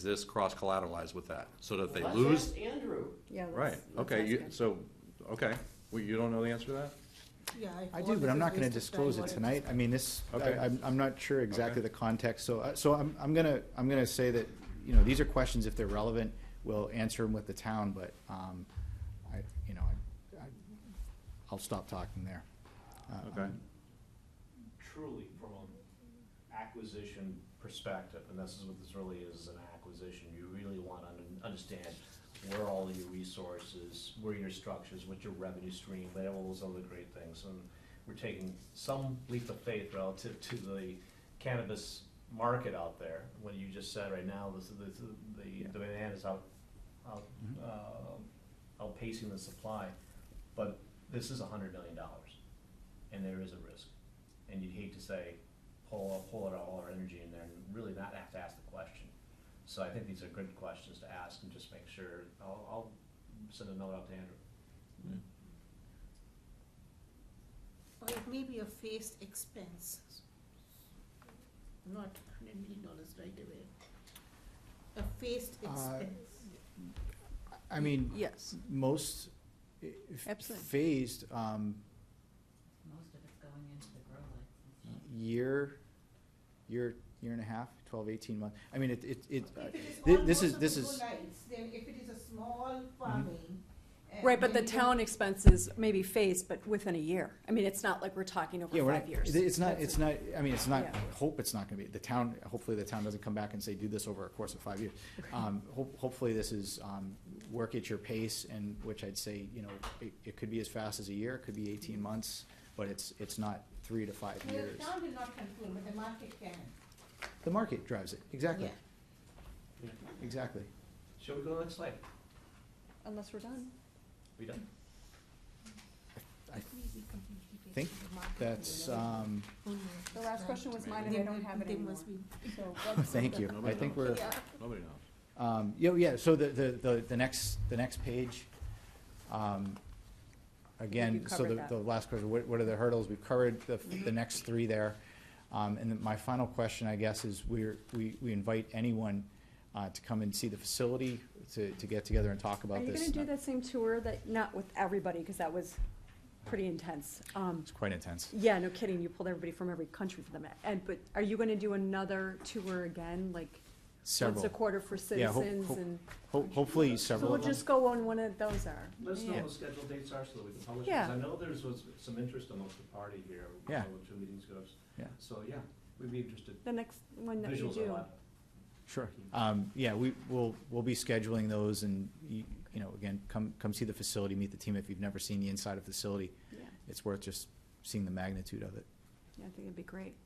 this cross-collateralized with that? So that if they Let's lose, ask Andrew. Yeah, let's- right, let's okay, ask you, him. so, okay, well, you don't know the answer to that? Yeah, I do, but I'm not gonna disclose it tonight. I mean, Okay. I'm not sure exactly Okay. the context, so I'm gonna say that, these are questions, if they're relevant, we'll answer them with the town, but, I'll stop talking there. Okay. Truly, from an acquisition perspective, and this is what this really is, an acquisition, you really want to understand where all your resources, where your structures, what your revenue stream, what all those other great things. And we're taking some leap of faith relative to the cannabis market out there. What you just said right now, the demand is outpacing the supply. But this is $100 million, and there is a risk. And you'd hate to say, pull it all our energy in there and really not have to ask the question. So I think these are good questions to ask and just make sure, I'll send a note out to Andrew. Or it may be a phased expense, not $100 million right away. A phased expense. I mean, Yes. most Absolutely. phased, Most of it's going into the grow lights. year and a half, 12, 18 months. I mean, If it is this is, almost this a is, grow lights, then if it is a small farming. Right, but the then you town expenses may be phased, but within a year. I mean, it's not like we're talking over yeah, we're 5 not, years. it's not, That's- I mean, it's not, Yeah. hope it's not gonna be, the town, hopefully the town doesn't come back and say, do this over a course of 5 years. Hopefully this is, work at your pace, and which I'd say, you know, it could be as fast as a year, it could be 18 months, but it's not 3 to 5 The years. town will not control, but the market can. The market drives it, exactly, Yeah. exactly. Shall we go to the next slide? Unless we're done. We done? I think that's, The last question was mine, and I don't have it They anymore. must be. So what's- thank you. I think we're, Nobody knows. yeah, so the next page, again, You've so covered that. the last question, what are the hurdles? We've covered the next 3 there. And then my final question, I guess, is we invite anyone to come and see the facility, to get together and talk Are about you this. gonna do that same tour that, not with everybody, because that was pretty intense. It's quite intense. Yeah, no kidding, you pulled everybody from every country for them. But are you gonna do another tour again, like Several. once a quarter for Yeah, citizens and? Hopefully So several we'll of them. just go on when those are. Let us know Yeah. what the scheduled dates are so that we can publish. Yeah. Because I know there's some interest amongst the party here. Yeah. How the 2 meetings goes. Yeah. So, yeah, we'd be interested. The next one that you Visuals are do. live. Sure. Yeah, we'll be scheduling those, and, you know, again, come see the facility, meet the team. If you've never seen the inside of the facility, Yeah, it's worth just seeing the magnitude of it, yeah, I think it'd be great.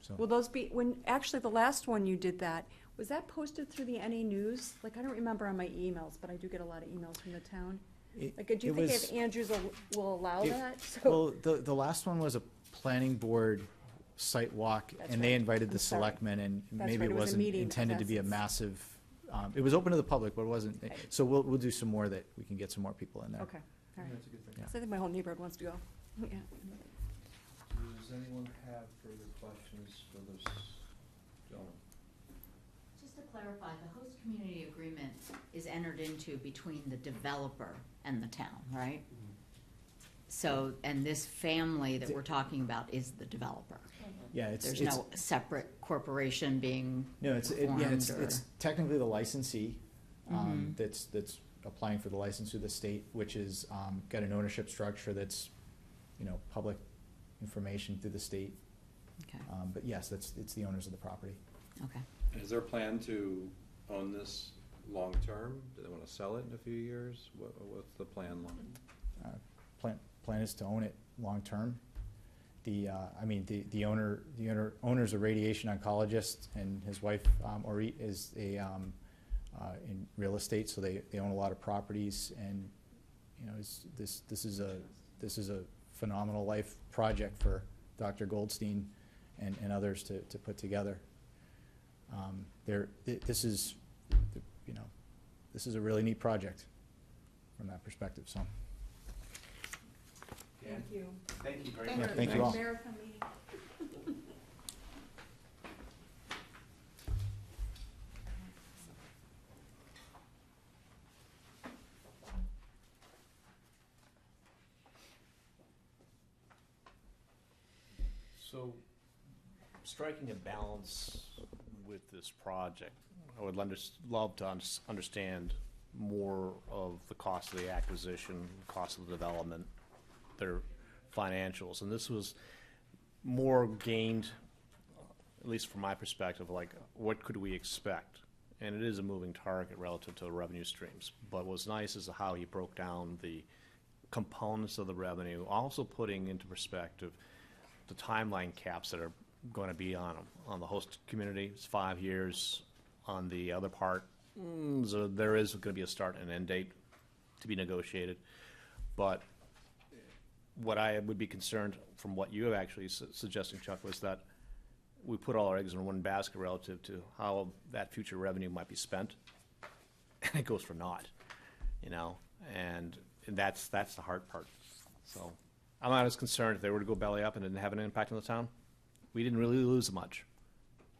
so. Will those be, actually, the last one you did that, was that posted through the NA News? Like, I don't remember on my emails, but I do get a lot of emails from the town. It- Like, do you it think was- if Andrews will allow it- that? So- Well, the last one was a planning board site walk, That's and they right. invited the I'm sorry. selectmen, and That's maybe right, it it was a wasn't meeting of intended to be a essence. massive, it was open to the public, but it wasn't, Right. so we'll do some more, that we can get some more people in there. Okay, all right. That's a good thing. Yeah. So I think my whole neighborhood wants to go. Yeah. Does anyone have further questions for this gentleman? Just to clarify, the host community agreement is entered into between the developer and the town, right? So, and this family that we're talking about is the developer. Yeah, it's. There's it's- no separate corporation being No, it's formed or? technically the licensee, Mhm. that's applying for the license through the state, which is, got an ownership structure that's, you know, public information through the state. Okay, But yes, it's the owners of the property. okay. Is there a plan to own this long-term? Do they want to sell it in a few years? What's the plan like? Plan is to own it long-term. The owner's a radiation oncologist, and his wife, Orit, is in real estate, so they own a lot of properties, and, you know, this is a phenomenal life project for Dr. Goldstein and others to put together. This is a really neat project from that perspective, so. Thank you. Thank you very Thank much. you. Thank you all. Marathon meeting. So, striking a balance with this project, I would love to understand more of the cost of the acquisition, cost of the development, their financials. And this was more gained, at least from my perspective, like, what could we expect? And it is a moving target relative to the revenue streams. But what's nice is how he broke down the components of the revenue, also putting into perspective the timeline caps that are going to be on them. On the host community, it's 5 years. On the other part, so there is going to be a start and end date to be negotiated. But what I would be concerned from what you have actually suggesting, Chuck, was that we put all our eggs in one basket relative to how that future revenue might be spent, and it goes for naught, you know, and that's the hard part. So I'm not as concerned if they were to go belly up and didn't have an impact on the town. We didn't really lose much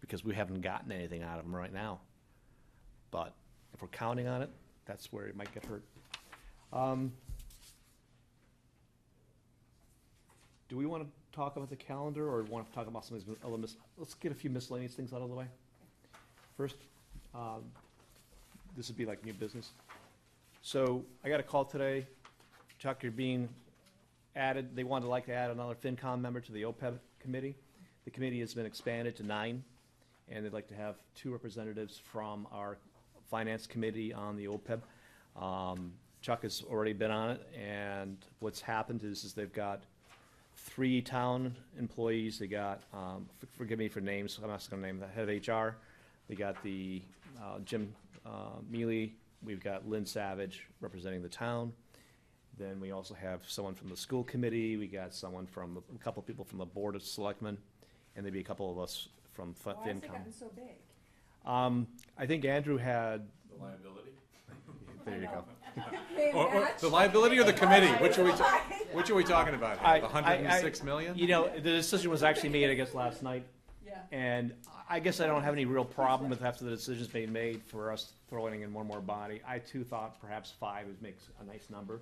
because we haven't gotten anything out of them right now. But if we're counting on it, that's where it might get hurt. Do we want to talk about the calendar, or want to talk about some of these other let's get a few miscellaneous things out of the way. First, this would be like new business. So I got a call today, Chuck, you're being added, they wanted to add another FinCom member to the OPEB committee. The committee has been expanded to 9, and they'd like to have 2 representatives from our finance committee on the OPEB. Chuck has already been on it, and what's happened is they've got 3 town employees. They got, forgive me for names, I'm not gonna name the head of HR. They got the Jim Mealy. We've got Lynn Savage representing the town. Then we also have someone from the school committee. We got someone from, a couple of people from the Board of Selectmen, and maybe a couple of us from Why has it FinCom. gotten so big? I think Andrew had, The liability? there you go. They Or match? the liability or the committee? Which are we talking about I- here? The $106 million? You know, the decision was actually made, I guess, last night. Yeah. And I guess I don't have any real problem with after the decision's being made for us throwing in one more body. I too thought perhaps 5 would make a nice number.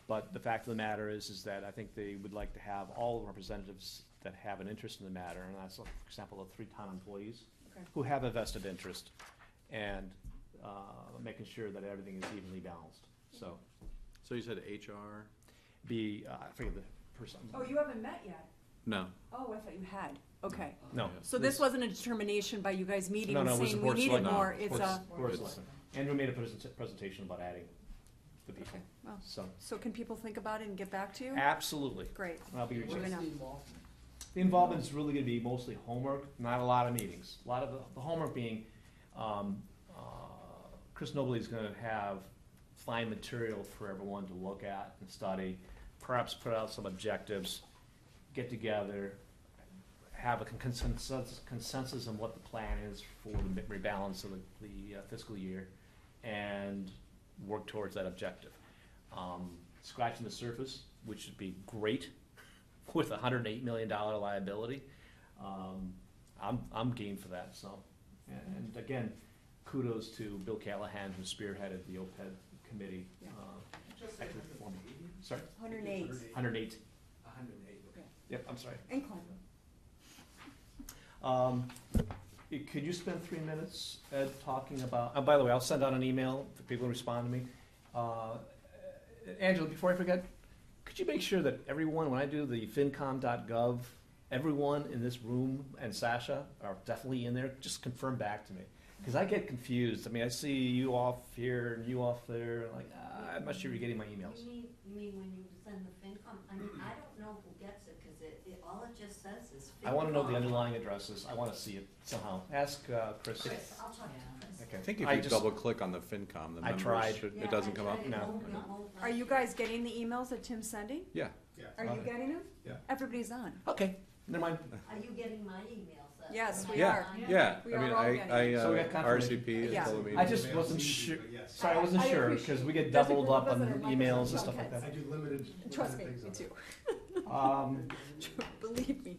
But the fact of the matter is that I think they would like to have all the representatives that have an interest in the matter, and that's, for example, the 3 town employees Okay. who have a vested interest, and making sure that everything is evenly balanced. So, So you said HR? I forget the person. Oh, you haven't met yet? No. Oh, I thought you had. Okay. No. So this wasn't a determination by you guys meeting No, and no, it was the saying we board needed selectmen. more, it's a, Board of Selectmen. Andrew made a presentation about adding the people, okay, well, so, so can people think about it and get back to you? absolutely. Great. I'll be reaching Moving out. on. The involvement is really gonna be mostly homework, not a lot of meetings. A lot of the homework being, Chris Nobley's gonna have fine material for everyone to look at and study, perhaps put out some objectives, get together, have a consensus on what the plan is for the rebalance of the fiscal year, and work towards that objective. Scratching the surface, which would be great, with a $108 million liability, I'm game for that, so. And again, kudos to Bill Callahan, who spearheaded the OPEB committee. Yeah. Actually, for me. Sorry, 108. 108. 108, okay. Yep, I'm sorry. And Clinton. Could you spend 3 minutes, Ed, talking about, by the way, I'll send out an email for people to respond to me. Angela, before I forget, could you make sure that everyone, when I do the fincom.gov, everyone in this room and Sasha are definitely in there? Just confirm back to me. Because I get confused. I mean, I see you off here and you off there, like, I'm not sure you're getting my emails. You mean when you send the FinCom? I mean, I don't know who gets it, because all it just says is FinCom. I want to know the underlying addresses. I want to see it somehow. Ask Chris. Chris, I'll talk to Chris. Okay. I think if I you just- double click on the FinCom, the I members, tried. Yeah, it doesn't I come up? tried. It No. won't- it won't Are you guys getting the emails that Tim's sending? Yeah. Yeah. Are you Okay. getting them? Yeah. Everybody's on. Okay, never mind. Are you getting my emails? Yes, we Yeah. are. Yeah, We I mean, are all getting it. So we got confirmation. RSVP Yeah. until the meeting. I just wasn't sure. Yes. Sorry, I wasn't I sure, appreciate because we get it. There's a doubled group up of on us that are emails Microsoft and stuff like Junkets. I that. do limited Trust me, things me on too. Um, Believe me.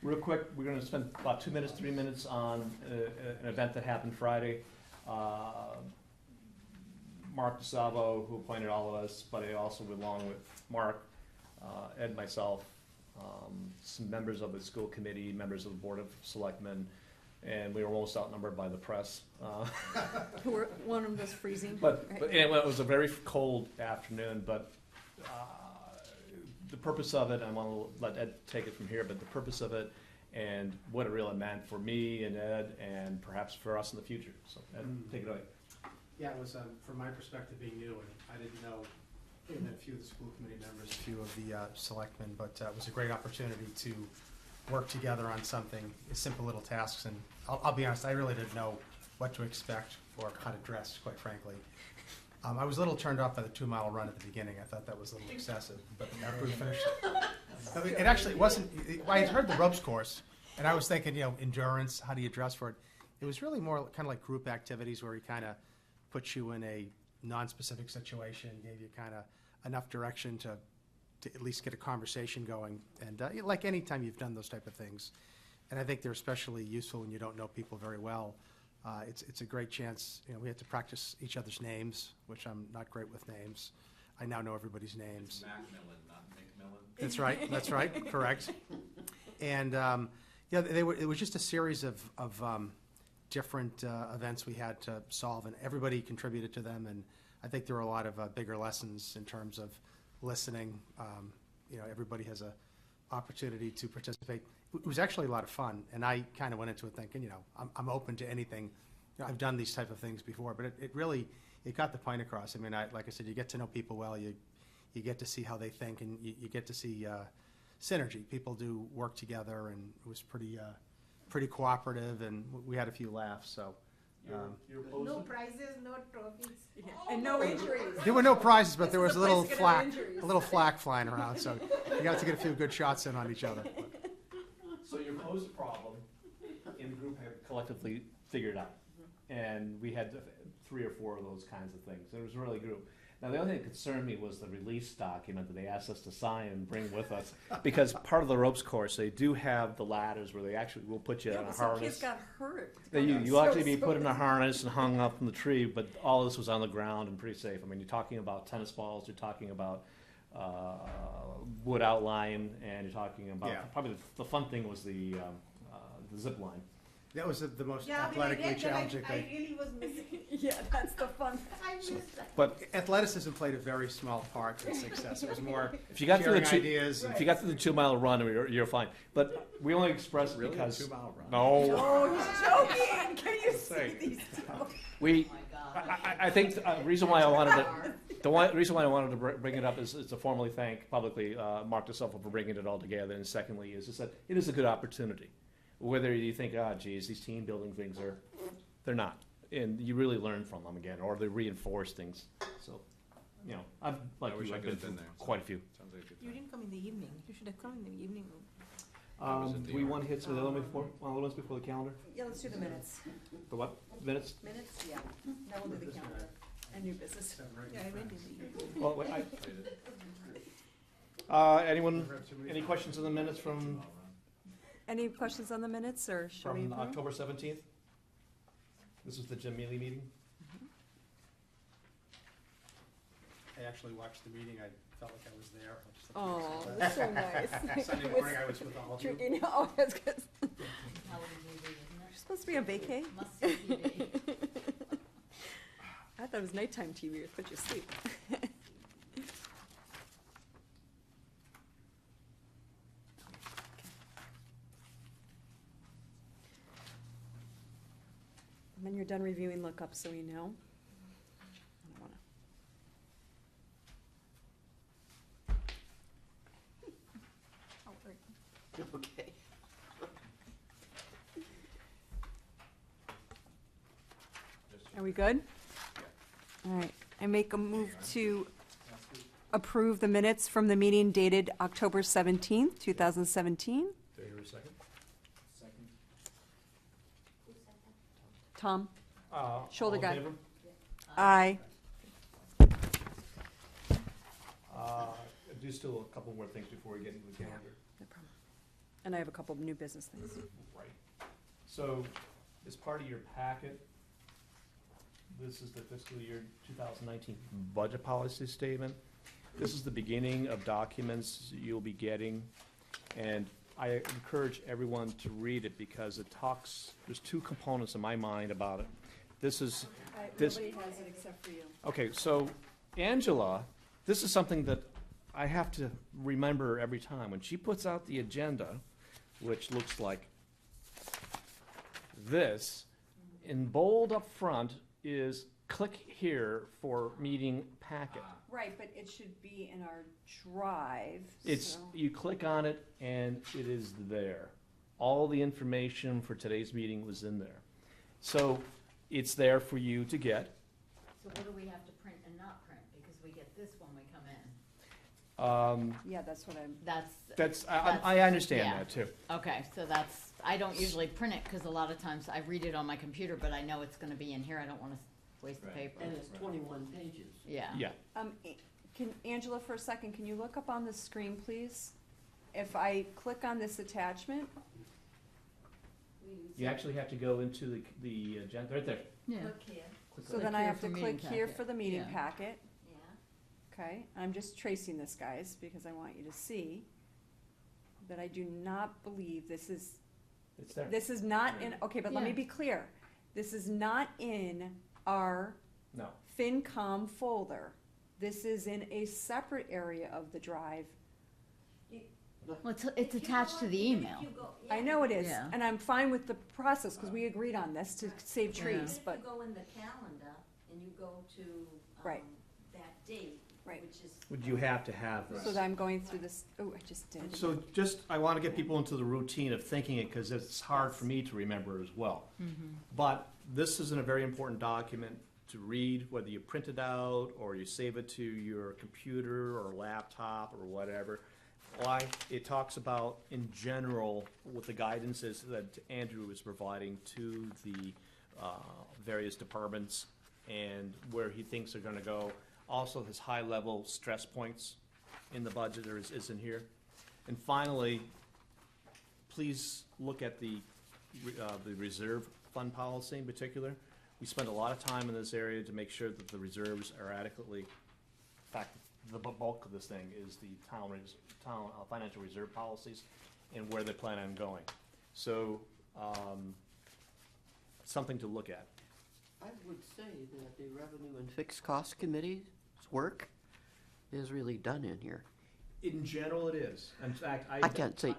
Real quick, we're gonna spend about 2 minutes, 3 minutes on an event that happened Friday. Mark DeSalvo, who appointed all of us, but I also, along with Mark, Ed, myself, some members of the school committee, members of the Board of Selectmen, and we were almost outnumbered by the press. Who were, one of them was freezing. But, right? but anyway, it was a very cold afternoon, but the purpose of it, I want to let Ed take it from here, but the purpose of it and what it really meant for me and Ed and perhaps for us in the future. So Ed, take it away. Yeah, it was, from my perspective, being new, and I didn't know, I met a few of the school committee members, a few of the selectmen, but it was a great opportunity to work together on something, simple little tasks, and I'll be honest, I really didn't know what to expect or how to dress, quite frankly. I was a little turned off by the 2-mile run at the beginning. I thought that was a little excessive, but after we finished, it actually wasn't. I had heard the ropes course, and I was thinking, endurance. How do you dress for it? It was really more kind of like group activities where he kind of puts you in a non-specific situation, gave you kind of enough direction to at least get a conversation going. And like any time you've done those type of things, and I think they're especially useful when you don't know people very well. It's a great chance. We had to practice each other's names, which I'm not great with names. I now know everybody's names. Macmillan, not McMillan. That's right. That's right. Correct. And it was just a series of different events we had to solve, and everybody contributed to them. And I think there were a lot of bigger lessons in terms of listening. Everybody has a opportunity to participate. It was actually a lot of fun, and I kind of went into it thinking, I'm open to anything. I've done these type of things before, but it really it got the point across. I mean, like I said, you get to know people well, you get to see how they think, and you get to see synergy. People do work together, and it was pretty cooperative, and we had a few laughs, so. You're opposed No to- prizes, no trophies. And no injuries. There were no prizes, but there This was is a a little place to get our flack, injuries. a little flack flying around, so you got to get a few good shots in on each other. So you posed a problem, and the group had collectively figured it out. And we had 3 or 4 of those kinds of things. It was a really group. Now, the only thing that concerned me was the release document that they asked us to sign and bring with us. Because part of the ropes course, they do have the ladders where they actually will put you in a Some kids harness. got hurt. You'll actually be put in a harness and hung up in the tree, but all this was on the ground and pretty safe. I mean, you're talking about tennis balls, you're talking about wood outline, and you're talking about, Yeah. probably the fun thing was the zip line. That was the most Yeah, I mean, I athletically read that, challenging I thing. really was missing. Yeah, that's the fun. I missed that. But Athleticism played a very small part in success. It was more if you got through the sharing two, ideas. if you got through the 2 mile run, you're fine. But we only expressed Really, a because 2-mile run? no, Oh, he's joking. Can you see Say. these two? we. Oh my God. I think the reason why I wanted to, reason why I wanted to bring it up is to formally thank publicly Mark DeSilva for bringing it all together, and secondly is just that it is a good opportunity. Whether you think, geez, these team building things they're not, and you really learn from them again, or they reinforce things. So, I've I wish I I've could have through been there. quite a few. Sounds like a good You time. didn't come in the evening. You should have come in the evening. was in Do New we York. want to hit some of the other ones before the calendar? Yeah, let's do the minutes. The what? Minutes? Minutes, yeah. Now we'll do the calendar and new business. Yeah, I went in the evening. Well, wait, anyone, any questions on the minutes from Any questions on the minutes, or shall we approve? October 17th? This is the Jim Mealy meeting. I actually watched the meeting. I felt like I was there. I just Oh, looked it was so nice. Sunday morning, I was with all of you. Drinking, oh, that's good. Television TV, isn't You're supposed to be on vacay. it? Must see TV. I thought it was nighttime TV, it put you to sleep. When you're done reviewing, look up so we know. I don't wanna- Okay. Are we good? All right, I make a move to approve the minutes from the meeting dated October 17th, 2017. Do I hear a second? Tom? Shoulder All in guy. favor? Aye. Do still a couple more things before we get into the calendar. No problem. And I have a couple of new business things. Right. So, as part of your packet, this is the fiscal year 2019 budget policy statement. This is the beginning of documents you'll be getting, and I encourage everyone to read it because it talks, there's 2 components in my mind about it. This is, this, Nobody has it except for you. okay, so Angela, this is something that I have to remember every time. When she puts out the agenda, which looks like this, in bold up front is click here for meeting packet. Right, but it should be in our drive, It's, so- you click on it and it is there. All the information for today's meeting was in there. So it's there for you to get. So what do we have to print and not print? Because we get this when we come in. Yeah, that's what I'm, I understand yeah. that too. Okay, so that's, I don't usually print it because a lot of times I read it on my computer, but I know it's gonna be in here. I don't wanna waste the paper. And it's 21 pages. Yeah. Yeah. can, Angela, for a second, can you look up on the screen, please? If I click on this attachment, You actually have to go into the agenda, right there. Yeah. Look here, Click so on it. then I here have for to meeting click here packet. for the meeting Yeah. packet, yeah. okay? I'm just tracing this, guys, because I want you to see that I do not believe this is, It's there. this is not in, okay, but let me Yeah. be clear. This is not in our No. FinCom folder. This is in a separate area of the drive. Well, it's attached to the email. I know it is, Yeah. and I'm fine with the process, because we agreed on this to save trees, If but, you go in the calendar, and you go to, Right. that date, Right. which is. Would you have to have So this? that I'm going through this, oh, I just did. So just, I want to get people into the routine of thinking it, because it's hard for me to remember as well. But this isn't a very important document to read, whether you print it out, or you save it to your computer or laptop or whatever. Why? It talks about, in general, what the guidance is that Andrew is providing to the various departments and where he thinks they're gonna go. Also, his high-level stress points in the budget is in here. And finally, please look at the reserve fund policy in particular. We spend a lot of time in this area to make sure that the reserves are adequately, in fact, the bulk of this thing is the town financial reserve policies and where they plan on going. So, something to look at. I would say that the Revenue and Fixed Cost Committee's work is really done in here. In general, it is. In fact, I can't say-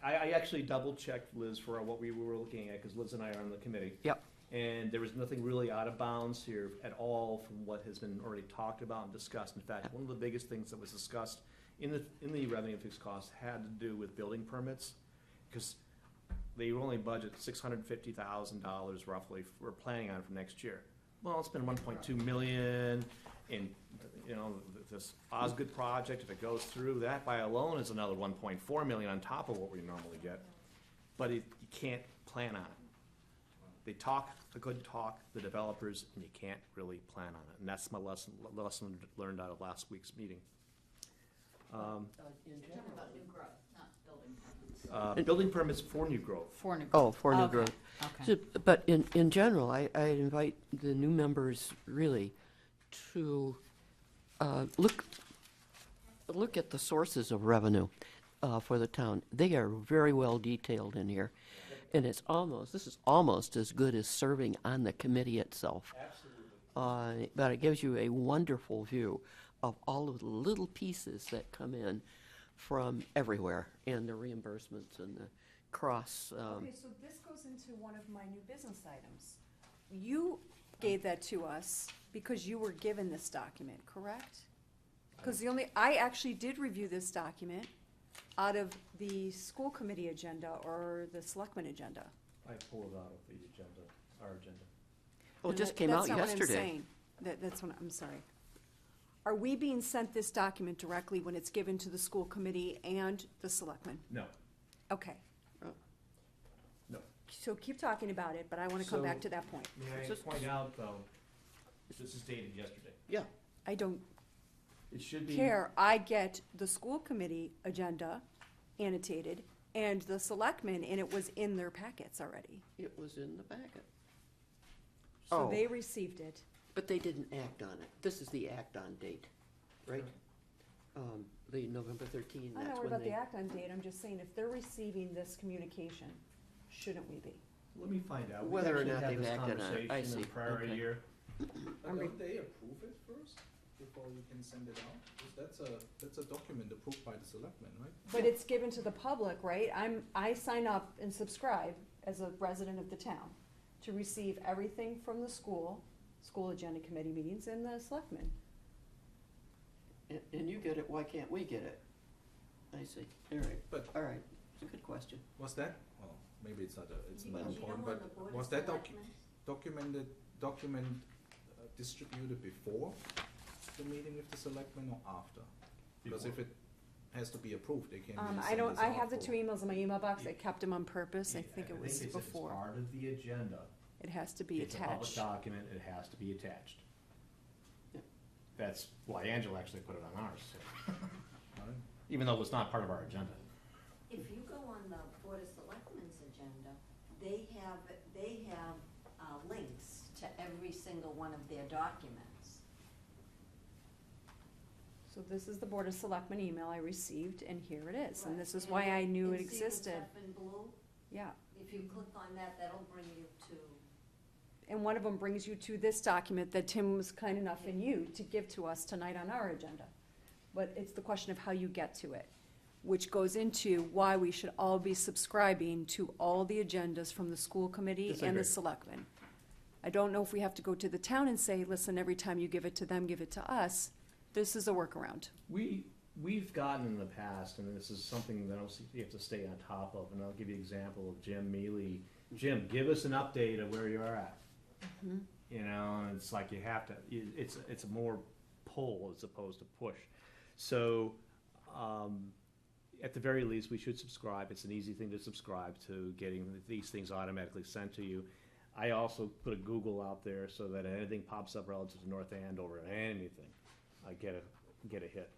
I actually double-checked, Liz, for what we were looking at, because Liz and I are on the committee. Yep. And there was nothing really out of bounds here at all from what has been already talked about and discussed. In fact, one of the biggest things that was discussed in the revenue and fixed costs had to do with building permits, because they only budget $650,000 roughly for planning on for next year. Well, it's been 1.2 million, and, you know, this Osgood project, if it goes through, that by alone is another 1.4 million on top of what we normally get. But you can't plan on it. They talk a good talk, the developers, and you can't really plan on it. And that's my lesson learned out of last week's meeting. In Talking general. about new growth, not building permits. Building permits for new growth. For new. Oh, for new Okay, growth. Okay. So, but in general, I invite the new members really to look at the sources of revenue for the town. They are very well detailed in here. And this is almost as good as serving on the committee itself. Absolutely. But it gives you a wonderful view of all of the little pieces that come in from everywhere, and the reimbursements and the cross. Okay, so this goes into one of my new business items. You gave that to us because you were given this document, correct? Because I actually did review this document out of the school committee agenda or the selectmen agenda. I pulled it out of the agenda, our agenda. Well, it And just that- came out That's not what I'm yesterday. saying. That's what, I'm sorry. Are we being sent this document directly when it's given to the school committee and the selectmen? No, Okay, no. so keep talking about it, but I want to come back So- to that point. May I Just- point out, though, this is dated yesterday. Yeah. I don't It should be. care. I get the school committee agenda annotated and the selectmen, and it was in their packets already. It was in the packet. So Oh. they received it. But they didn't act on it. This is the act on date, right? The November 13, I'm that's not worried when about the they. act on date, I'm just saying, if they're receiving this communication, shouldn't we be? Let me find out. We Whether or actually not had they've this acted on it. I conversation in see. prior Okay. year. But I'm re- don't they approve it first before you can send it out? 'Cause that's a document approved by the selectmen, right? But it's given to the public, right? I sign up and subscribe as a resident of the town to receive everything from the school agenda committee meetings and the selectmen. And you get it, why can't we get it? I see, all right, But all right, it's a good question. was that, well, maybe it's not You not know, important, on the but Board of was that Selectmen, distributed before the meeting with the selectmen or after? Because if it has to be approved, they can't really send this I out have the for- two emails in my email box, I kept them on purpose, I think it was they said it's before. part of the agenda. It has to be It's a public attached. document, it has to be attached. Yeah. That's why Angela actually put it on ours, so. Right. Even though it was not part of our agenda. if you go on the Board of Selectmen's agenda, they have links to every single one of their documents. So this is the Board of Selectmen email I received, and here it is, and Right, this is why I knew it and see the existed. stuff in blue? Yeah, If you click on that, that'll bring you to, and one of them brings you to this document that Tim was kind enough in you to give to us tonight on our agenda. But it's the question of how you get to it, which goes into why we should all be subscribing to all the agendas from the school committee and the Disagree. selectmen. I don't know if we have to go to the town and say, listen, every time you give it to them, give it to us. This is a workaround. We've gotten in the past, and this is something that obviously you have to stay on top of, and I'll give you an example of Jim Mealy. Jim, give us an update of where you are at. You know, and it's like you have to, it's a more pull as opposed to push. So, at the very least, we should subscribe. It's an easy thing to subscribe to, getting these things automatically sent to you. I also put a Google out there so that anything pops up relative to North Andover, anything, I get a hit.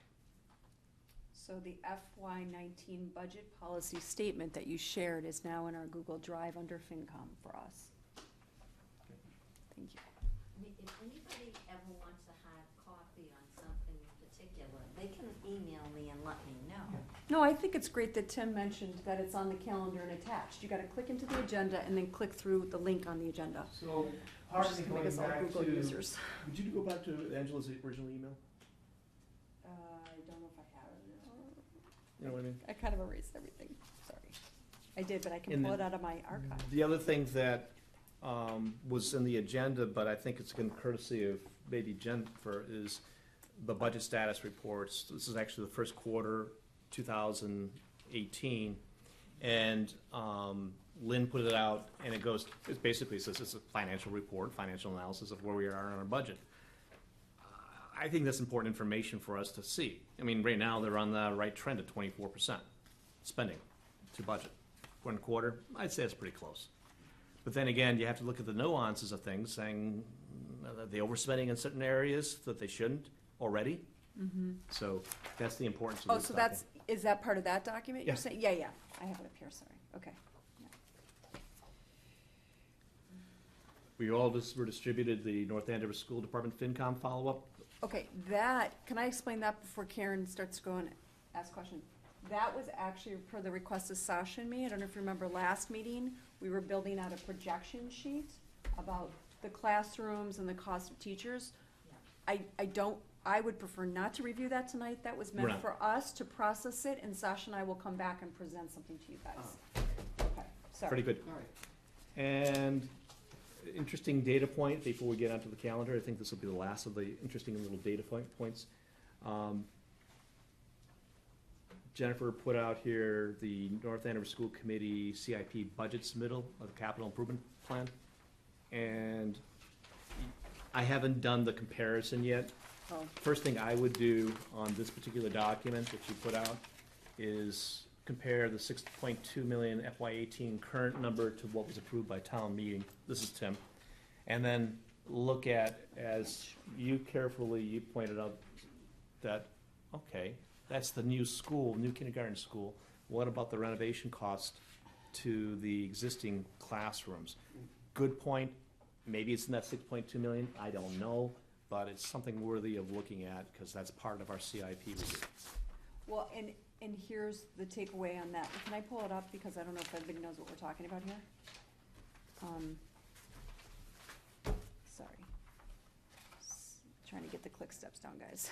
So the FY19 budget policy statement that you shared is now in our Google Drive under FinCom for us. Thank you. I mean, if anybody ever wants a hard copy on something in particular, they can email me and let me know. No, I think it's great that Tim mentioned that it's on the calendar and attached. You gotta click into the agenda and then click through the link on the agenda. So, Which is gonna make us all Google users. would you go back to Angela's original email? I don't know if I have it. You know what I mean? I kind of erased everything, sorry. I did, but I can And pull it then- out of my archive. The other thing that was in the agenda, but I think it's again courtesy of maybe Jennifer, is the budget status reports. This is actually the first quarter, 2018, and Lynn put it out, and it basically says it's a financial report, financial analysis of where we are on our budget. I think that's important information for us to see. I mean, right now, they're on the right trend at 24% spending to budget. One quarter, I'd say it's pretty close. But then again, you have to look at the nuances of things, saying are they overspending in certain areas that they shouldn't already? So that's the importance of Oh, this so document. is that part of that document you're Yeah. saying? Yeah, I have it up here, sorry, okay. Yeah. We all just were distributed the North Andover School Department FinCom follow-up. Okay, can I explain that before Karen starts to go and ask questions? That was actually per the request of Sasha and me. I don't know if you remember last meeting, we were building out a projection sheet about the classrooms and the cost of teachers. I would prefer not to review that tonight. That was meant Right. for us to process it, and Sasha and I will come back and present something to you guys. Okay, sorry. Pretty good. All right. And interesting data point before we get onto the calendar. I think this will be the last of the interesting little data points. Jennifer put out here the North Andover School Committee CIP budget submittal of the capital improvement plan. And I haven't done the comparison yet. Oh. First thing I would do on this particular document that you put out is compare the 6.2 million FY18 current number to what was approved by town meeting. This is Tim. And then look at, as you pointed out, that, okay, that's the new school, new kindergarten school. What about the renovation cost to the existing classrooms? Good point. Maybe it's in that 6.2 million, I don't know, but it's something worthy of looking at, because that's part of our CIP review. Well, and here's the takeaway on that. Can I pull it up, because I don't know if everybody knows what we're talking about here? Sorry. Trying to get the click steps down, guys.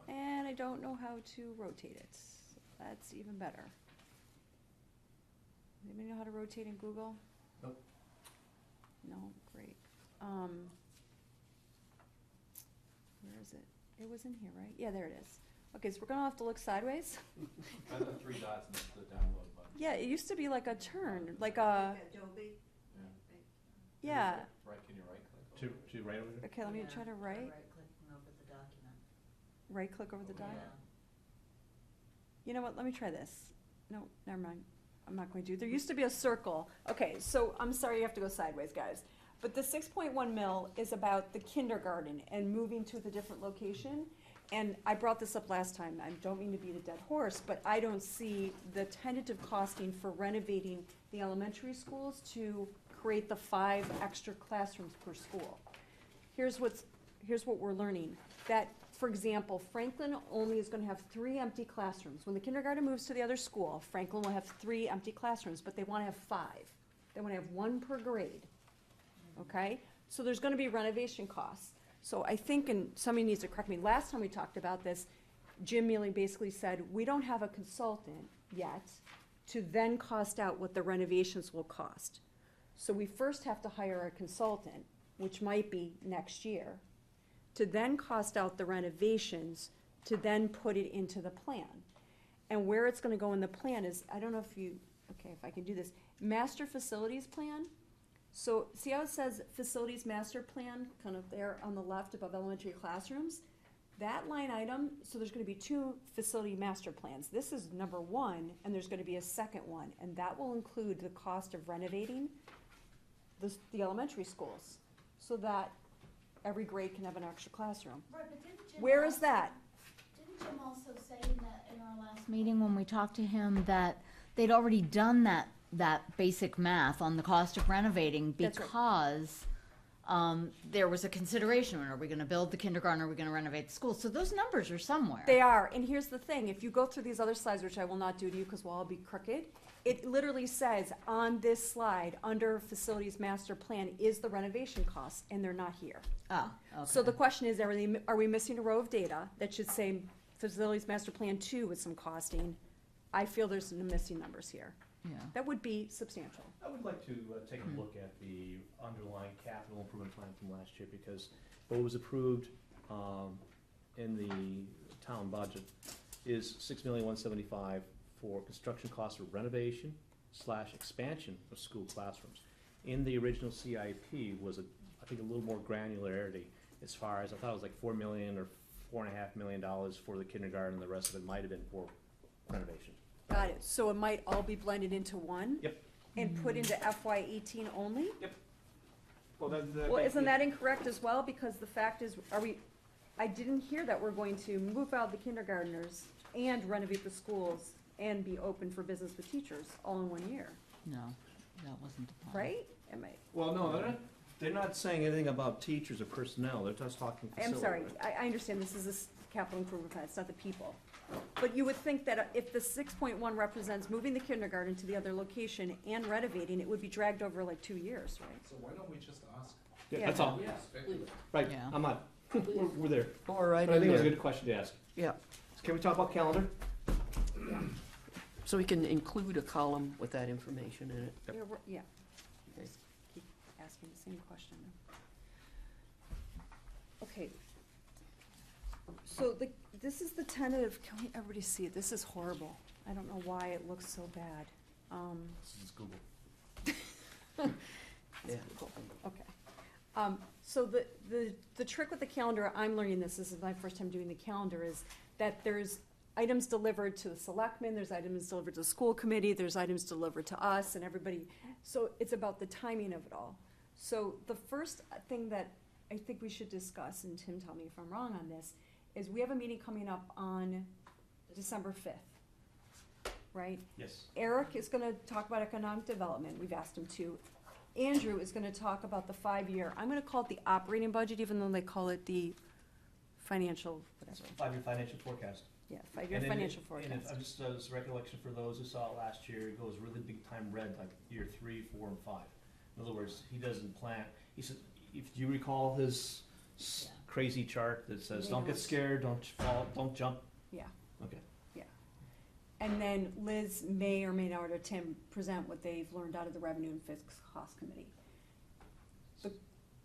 And I don't know how to rotate it. That's even better. Anybody know how to rotate in Google? Nope. No, great. Where is it? It was in here, right? Yeah, there it is. Okay, so we're gonna have to look sideways. Try the 3 dots next to the download button. Yeah, it used to be like a turn, like a, Adobe. yeah. Right, can you right click? To right over there? Okay, let me try to Right clicking over the document. right click over the Yeah. document. You know what, let me try this. No, never mind. I'm not going to. There used to be a circle. Okay, so I'm sorry you have to go sideways, guys. But the 6.1 mil is about the kindergarten and moving to the different location. And I brought this up last time. I don't mean to beat a dead horse, but I don't see the tentative costing for renovating the elementary schools to create the 5 extra classrooms per school. Here's what we're learning. That, for example, Franklin only is gonna have 3 empty classrooms. When the kindergarten moves to the other school, Franklin will have 3 empty classrooms, but they wanna have 5. They wanna have 1 per grade, okay? So there's gonna be renovation costs. So I think, and somebody needs to correct me, last time we talked about this, Jim Mealy basically said, we don't have a consultant yet to then cost out what the renovations will cost. So we first have to hire a consultant, which might be next year, to then cost out the renovations, to then put it into the plan. And where it's gonna go in the plan is, I don't know if you, okay, if I can do this, master facilities plan. So see how it says facilities master plan, kind of there on the left above elementary classrooms? That line item, so there's gonna be 2 facility master plans. This is number 1, and there's gonna be a second one, and that will include the cost of renovating the elementary schools, so that every grade can have an extra classroom. Right, but didn't Jim Where is that? Didn't Jim also say in our last meeting when we talked to him that they'd already done that basic math on the cost of renovating That's right. because there was a consideration, are we gonna build the kindergarten, are we gonna renovate the school? So those numbers are somewhere. They are, and here's the thing, if you go through these other slides, which I will not do to you because we'll all be crooked, it literally says on this slide, under facilities master plan, is the renovation cost, and they're not here. Oh, okay. So the question is, are we missing a row of data that should say facilities master plan 2 with some costing? I feel there's some missing numbers here. Yeah. That would be substantial. I would like to take a look at the underlying capital improvement plan from last year, because what was approved in the town budget is $6,175,000 for construction costs for renovation / expansion of school classrooms. In the original CIP was, I think, a little more granularity as far as, I thought it was like $4 million or $4.5 million for the kindergarten, and the rest of it might have been for renovation. Got it. So it might all be blended into one? Yep. And put into FY 18 only? Yep. Well, Well, isn't that incorrect as well? Because the fact is, I didn't hear that we're going to move out the kindergartners and renovate the schools and be open for business with teachers all in 1 year, No, that wasn't the plan. right? Am I? Well, no, they're not saying anything about teachers or personnel, they're just talking facility. I'm sorry, I understand this is this capital improvement plan, it's not the people. But you would think that if the 6.1 represents moving the kindergarten to the other location and renovating, it would be dragged over like 2 years, right? So why don't we just ask? Yeah, that's all. Right, Yeah. I'm not, we're there. All right, But I think it was a in good question to ask. Yeah, Can we talk about calendar? so we can include a column with that information in it. Yeah. Okay. Just keep asking the same question. Okay. So this is the tentative, can everybody see it? This is horrible. I don't know why it looks so bad. This is Google. Yeah. Okay. So the trick with the calendar, I'm learning this is my first time doing the calendar, is that there's items delivered to the selectmen, there's items delivered to the school committee, there's items delivered to us and everybody. So it's about the timing of it all. So the first thing that I think we should discuss, and Tim, tell me if I'm wrong on this, is we have a meeting coming up on December 5th, right? Yes. Eric is gonna talk about economic development, we've asked him to. Andrew is gonna talk about the 5-year, I'm gonna call it the operating budget, even though they call it the financial, whatever. 5-year financial forecast. Yeah, 5-year And then financial And if, forecast. just as a recollection for those who saw it last year, it goes really big time red, like year 3, 4, and 5. In other words, he doesn't plan, he said, if you recall his crazy chart that says, don't get scared, don't fall, don't jump. Yeah. Okay. And then Liz may or may not, or Tim, present what they've learned out of the Revenue and Fixed Cost Committee. The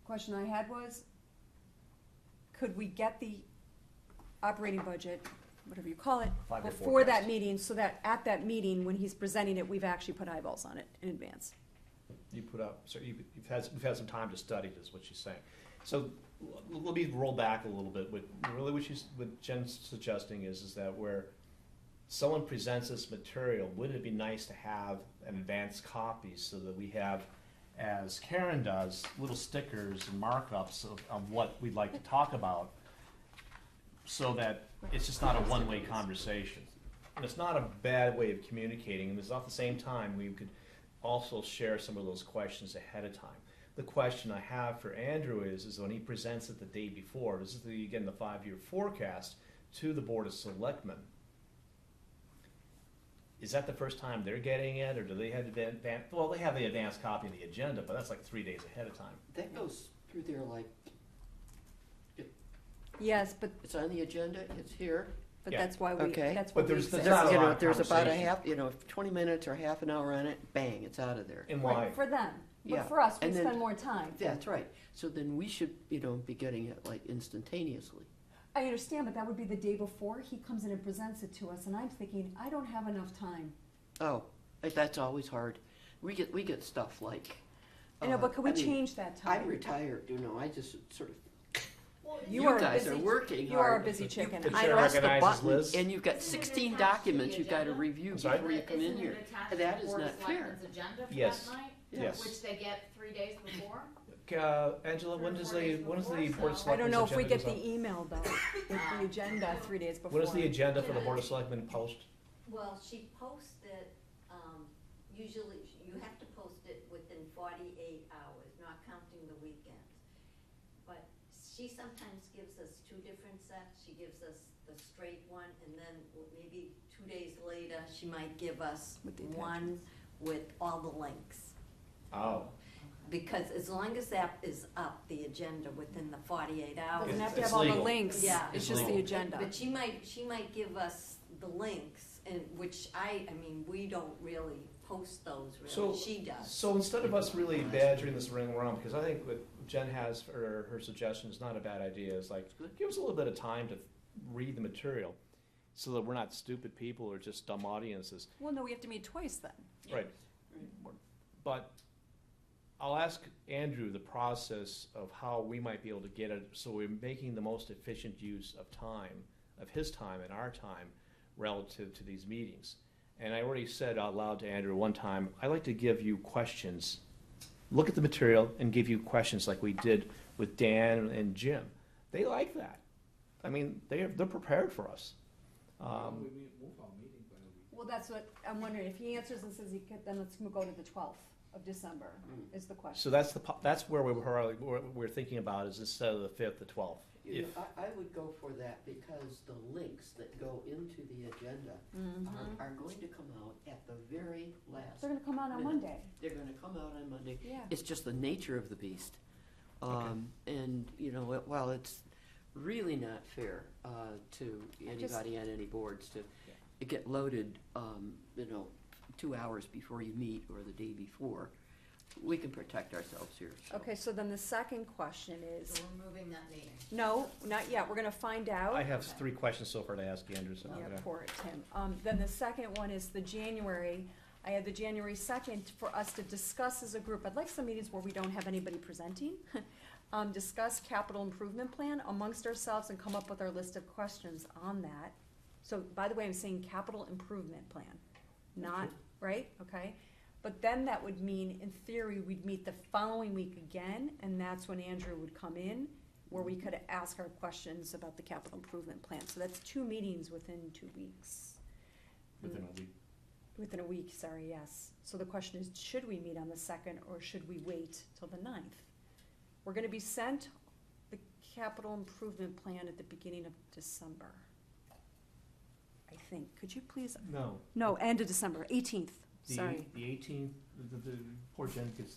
question I had was, could we get the operating budget, whatever you call it, 5-year before that forecast. meeting, so that at that meeting, when he's presenting it, we've actually put eyeballs on it in advance? You put up, so we've had some time to study this, what she's saying. So let me roll back a little bit. What Jen's suggesting is that where someone presents this material, wouldn't it be nice to have an advanced copy so that we have, as Karen does, little stickers and markups of what we'd like to talk about, so that it's just not a one-way conversation. And it's not a bad way of communicating, and it's at the same time, we could also share some of those questions ahead of time. The question I have for Andrew is when he presents it the day before, this is the 5-year forecast to the Board of Selectmen. Is that the first time they're getting it, or do they have well, they have the advanced copy of the agenda, but that's like 3 days ahead of time. That goes through there like, Yes, but, it's on the agenda, it's here. but Yeah. that's why we, Okay. that's why But we there's exist. not a lot of There's about a conversation. half, 20 minutes or half an hour on it, bang, it's out of there. And why? Right, for them. Yeah. But for us, we And then- spend more time. That's right. So then we should, be getting it like instantaneously. I understand, but that would be the day before he comes in and presents it to us, and I'm thinking, I don't have enough time. Oh, that's always hard. We get stuff like. I know, but could we I mean, change that time? I'm retired, I just sort of. You are guys busy- are working You are a hard. busy chicken. The I chair don't- Press the recognizes button, Liz. and you've got Isn't it 16 attached to the documents you've got to agenda? review I'm sorry? before you come in Isn't here. it attached to That the is Board of not fair. Selectmen's agenda for Yes. that night? Yes. Which they get 3 days before? Angela, when does the Board of I Selectmen's I don't know if we agenda get goes the out? email though, with the agenda 3 days before. When is the agenda for the Board of Selectmen post? Well, she posted, usually, you have to post it within 48 hours, not counting the weekends. But she sometimes gives us 2 different sets. She gives us the straight one, and then maybe 2 days later, she might give us With the one with all the links. Oh. Because as long as that is up, the agenda within the 48 hours. Doesn't have to It's have all the legal. links. Yeah. It's just the legal. agenda. But she might give us the links, and which I mean, we don't really post those, So- really, she does. So instead of us really badgering this ring around, because I think what Jen has, or her suggestion is not a bad idea, is like, give us a little bit of time to read the material, so that we're not stupid people or just dumb audiences. Well, no, we have to meet twice then. Right. But I'll ask Andrew the process of how we might be able to get it, so we're making the most efficient use of time, of his time and our time, relative to these meetings. And I already said out loud to Andrew one time, I like to give you questions. Look at the material and give you questions like we did with Dan and Jim. They like that. I mean, they're prepared for us. We move our meeting by a week. Well, that's what, I'm wondering, if he answers and says he could, then let's go to the 12th of December, is the question. So that's where we're thinking about is instead of the 5th, the 12th. If- I would go for that because the links that go into the agenda are going to come out at the very last. They're gonna come out on minute. Monday. They're going to come out on Monday. Yeah. It's just the nature of the beast. And, while it's really not fair to anybody on any boards to get loaded, 2 hours before you meet or the day before, we can protect ourselves here. So. Okay, so then the second question is, So we're moving that meeting. no, not yet, we're gonna find out. I have 3 questions so far to ask Andrew, so. Yeah, yeah. poor Tim. Then the second one is the January, I had the January 2nd for us to discuss as a group. I'd like some meetings where we don't have anybody presenting. Discuss capital improvement plan amongst ourselves and come up with our list of questions on that. So, by the way, I'm saying capital improvement plan, not, right, okay? But then that would mean, in theory, we'd meet the following week again, and that's when Andrew would come in, where we could ask our questions about the capital improvement plan. So that's 2 meetings within 2 weeks. Within a week. Within a week, sorry, yes. So the question is, should we meet on the 2nd, or should we wait till the 9th? We're gonna be sent the capital improvement plan at the beginning of December, I think. Could you please, No. no, end of December, 18th, The sorry. The 18th, the poor Jen gets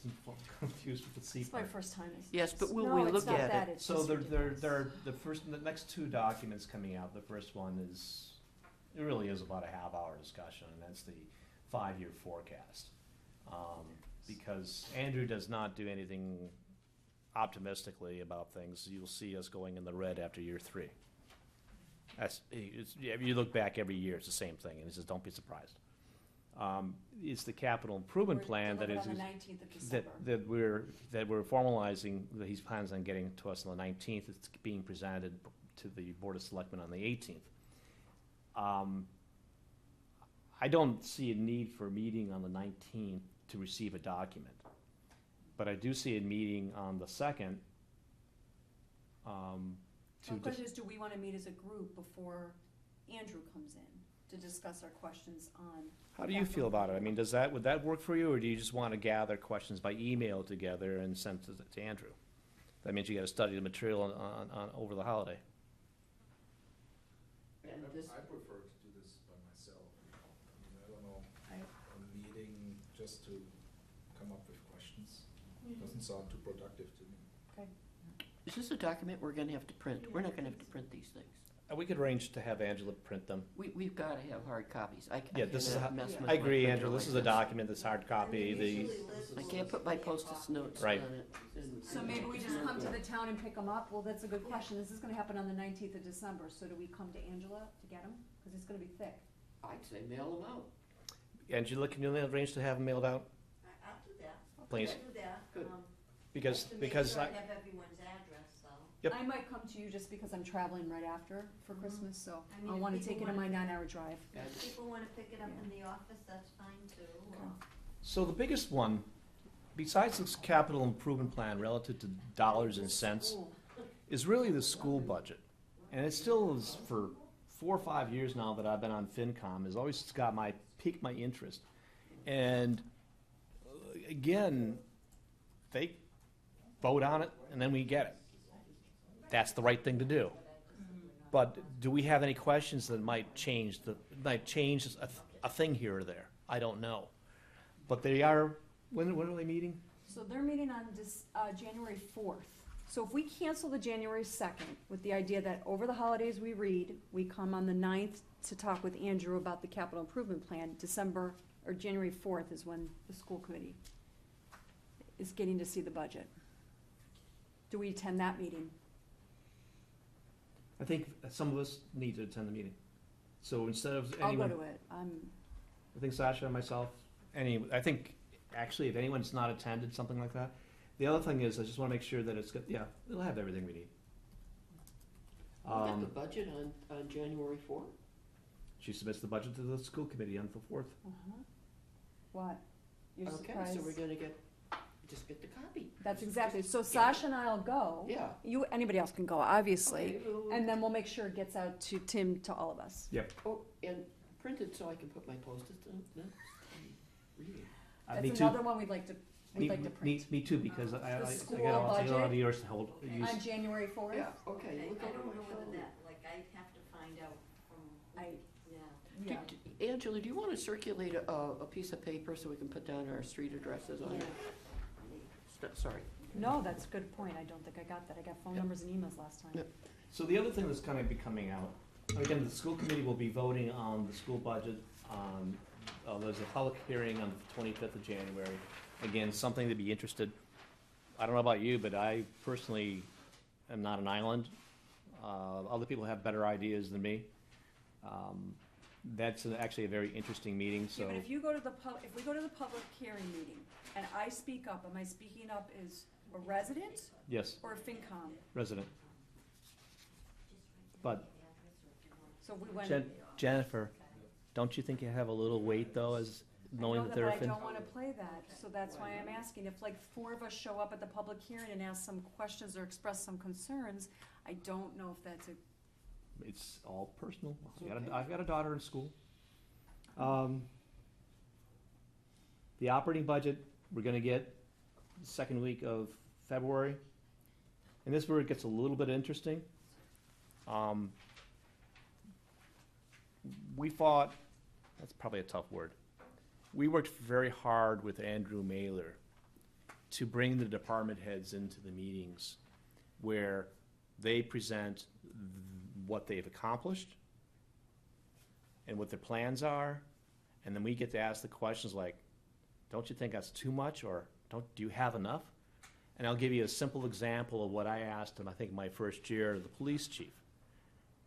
confused with the C It's my part. first time. Yes, but will No, we it's look not at that, it? it's So just the ridiculous. next 2 documents coming out, the first one is, it really is about a half-hour discussion, and that's the 5-year forecast. Because Andrew does not do anything optimistically about things. You'll see us going in the red after year 3. You look back every year, it's the same thing, and he says, don't be surprised. It's the capital improvement plan that is, On the 19th of December. that we're formalizing, that he plans on getting to us on the 19th. It's being presented to the Board of Selectmen on the 18th. I don't see a need for a meeting on the 19th to receive a document. But I do see a meeting on the 2nd. The question is, do we wanna meet as a group before Andrew comes in to discuss our questions on? How do you feel about it? I mean, would that work for you, or do you just want to gather questions by email together and send to Andrew? That means you got to study the material on over the holiday. And this, I prefer to do this by myself. I don't know, a meeting just to come up with questions, doesn't sound too productive to me. Okay, is this a document we're going to have to print? We're not going to have to print these things. We could arrange to have Angela print them. We've got to have hard copies. Yeah, this is, cannot mess with I my agree, printer Angela, this like is a document, this hard copy, the, I can't put my post-it notes on Right. it. and- So maybe we just come to the town and pick them up? Well, that's a good question. This is gonna happen on the 19th of December, so do we come to Angela to get them? Cause it's gonna be thick. I'd say mail them out. Angela, can you arrange to have them mailed out? I'll do that. Please. I'll do that. Good. Because, To make because sure I, I have everyone's address, so. Yep. I might come to you just because I'm traveling right after for Christmas, so I mean, I if wanna people take it in my wanna- 9-hour drive. If people wanna pick it up in the office, that's fine too. or- so the biggest one, besides this capital improvement plan relative to dollars and cents, is really the school budget. And it still is, for 4 or 5 years now that I've been on FinCom, has always piqued my interest. And again, they vote on it and then we get it. That's the right thing to do. But do we have any questions that might change a thing here or there? I don't know. But they are, when are they meeting? So they're meeting on January 4th. So if we cancel the January 2nd with the idea that over the holidays we read, we come on the 9th to talk with Andrew about the capital improvement plan, January 4th is when the school committee is getting to see the budget. Do we attend that meeting? I think some of us need to attend the meeting. So instead of I'll go anyone, to it. I think Sasha and myself, I think actually if anyone's not attended, something like that. The other thing is, I just wanna make sure that it's good, yeah, it'll have everything we need. We got the budget on January 4th? She submits the budget to the school committee on the 4th. What? You're Okay, surprised? so we're gonna just get the copy. That's exactly, so Sasha and I'll go. Yeah. Anybody else can go, obviously. Okay, well, And then we'll make sure it gets out to Tim, to all of us. Yep. Oh, and printed so I can put my post-its in, no? Reading. That's Me too. another one we'd like to print. Me too, because I The got school a lot of budget yours to hold, use. On January 4th? Yeah, okay. Okay, look I over don't my know whether calendar. that, like, I have to find out from, I, yeah. yeah. Angela, do you want to circulate a piece of paper so we can put down our street addresses on it? Sorry. No, that's a good point. I don't think I got that. I got phone Yep. numbers and emails last time. Yep. So the other thing that's gonna be coming out, again, the school committee will be voting on the school budget on, there's a public hearing on the 25th of January. Again, something to be interested. I don't know about you, but I personally am not an island. Other people have better ideas than me. That's actually a very interesting meeting, Yeah, so. but if you go to if we go to the public hearing meeting and I speak up, am I speaking up as a resident Yes, or a FinCom? resident. But So we went. Jennifer, don't you think you have a little weight though, as knowing that I they're know a that, fin? but I don't wanna play that, so that's why I'm asking. If like 4 of us show up at the public hearing and ask some questions or express some concerns, I don't know if that's a, It's all personal. Okay. I've got a daughter in school. The operating budget, we're gonna get the second week of February. And this is where it gets a little bit interesting. We fought, that's probably a tough word. We worked very hard with Andrew Mailer to bring the department heads into the meetings where they present what they've accomplished and what their plans are, and then we get to ask the questions like, don't you think that's too much, or do you have enough? And I'll give you a simple example of what I asked him, I think my first year, the police chief.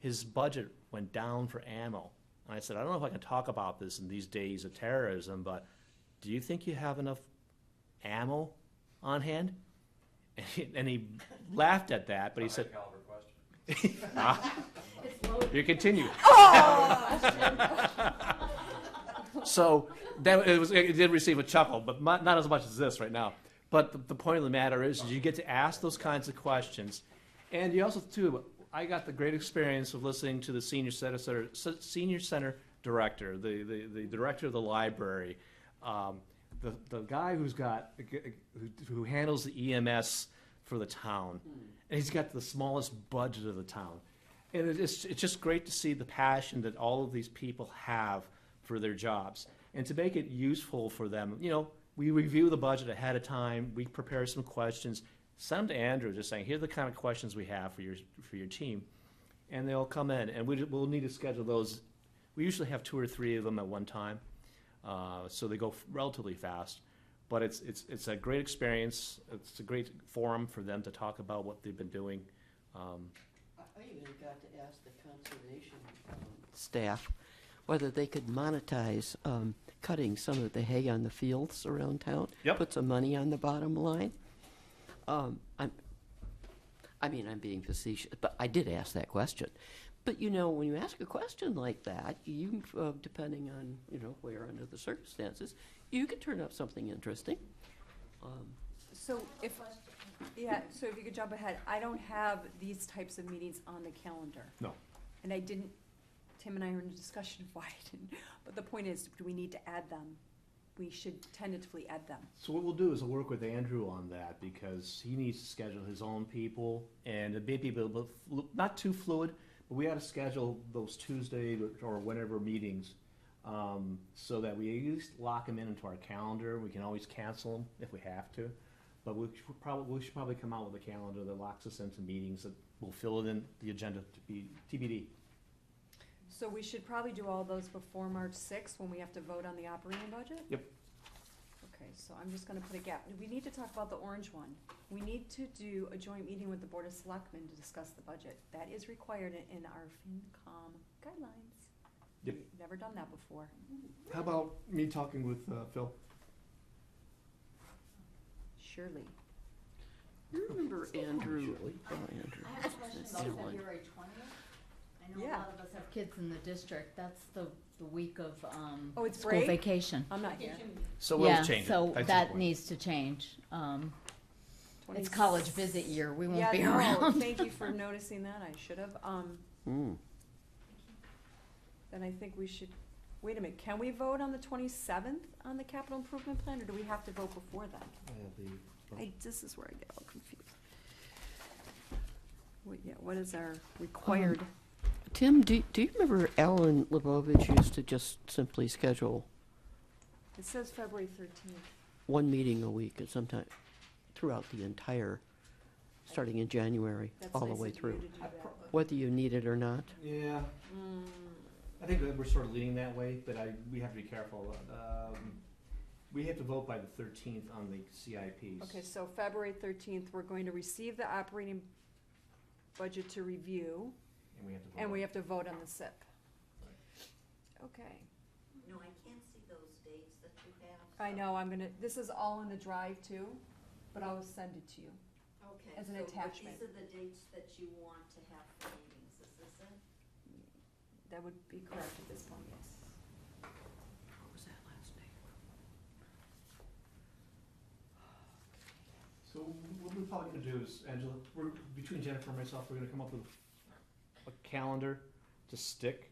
His budget went down for ammo. And I said, I don't know if I can talk about this in these days of terrorism, but do you think you have enough ammo on hand? And he laughed at that, but he said, you continue. So it did receive a chuckle, but not as much as this right now. But the point of the matter is you get to ask those kinds of questions. And you also, too, I got the great experience of listening to the senior center director, the director of the library, the guy who handles the EMS for the town. And he's got the smallest budget of the town. And it's just great to see the passion that all of these people have for their jobs. And to make it useful for them, we review the budget ahead of time, we prepare some questions, send them to Andrew just saying, here are the kind of questions we have for your team. and they'll come in, and we'll need to schedule those. We usually have 2 or 3 of them at one time, so they go relatively fast. But it's a great experience. It's a great forum for them to talk about what they've been doing. I even got to ask the conservation staff whether they could monetize cutting some of the hay on the fields around town. Yep. Put some money on the bottom line. I'm being facetious, but I did ask that question. But when you ask a question like that, you, depending on where under the circumstances, you could turn up something interesting. So if you could jump ahead, I don't have these types of meetings on the calendar. No. And Tim and I were in a discussion of why I didn't, but the point is, do we need to add them? We should tentatively add them. So what we'll do is we'll work with Andrew on that, because he needs to schedule his own people, and it may be not too fluid, but we ought to schedule those Tuesday or whenever meetings, so that we at least lock them into our calendar. We can always cancel them if we have to, but we should probably come out with a calendar that locks us into meetings that will fill it in the agenda to be TBD. So we should probably do all those before March 6th when we have to vote on the operating budget? Yep. Okay, so I'm just gonna put a gap. We need to talk about the orange one. We need to do a joint meeting with the Board of Selectmen to discuss the budget. That is required in our FinCom guidelines. Yep. We've never done that before. How about me talking with Phil? Surely. You remember Andrew? Oh, Andrew. I have a question about Yeah, one. February 20th. I know a Yeah. lot of us have kids in the district. That's the week of Oh, it's school break? vacation. I'm not here. So we'll Yeah, change it. so That's the that point. needs to change. It's 20 college visit year. We won't Yeah, be no, around. thank you for noticing that. I should have. Then I think we should, wait a minute, can we vote on the 27th on the capital improvement plan, or do we have to vote before then? This is where I get all confused. What is our required? Tim, do you remember Alan Lebovich used to just simply schedule It says February 13th. one meeting a week at some time throughout the entire, starting in January, That's all the nice way of you through, to do that. whether you need it or not? Yeah, Mm, I think that we're sort of leaning that way, but we have to be careful. We have to vote by the 13th on the CIPs. Okay, so February 13th, we're going to receive the operating budget to review, And we have to vote. and we have to vote on the SIP. Right. Okay. No, I can't see those dates that you have. I know, this is all in the drive too, but I'll send it to you. Okay. As an so attachment. These are the dates that you want to have for meetings, is this it? That would be correct at this point, yes. What was that last name? So what we're probably gonna do is, Angela, between Jennifer and myself, we're gonna come up with a calendar to stick,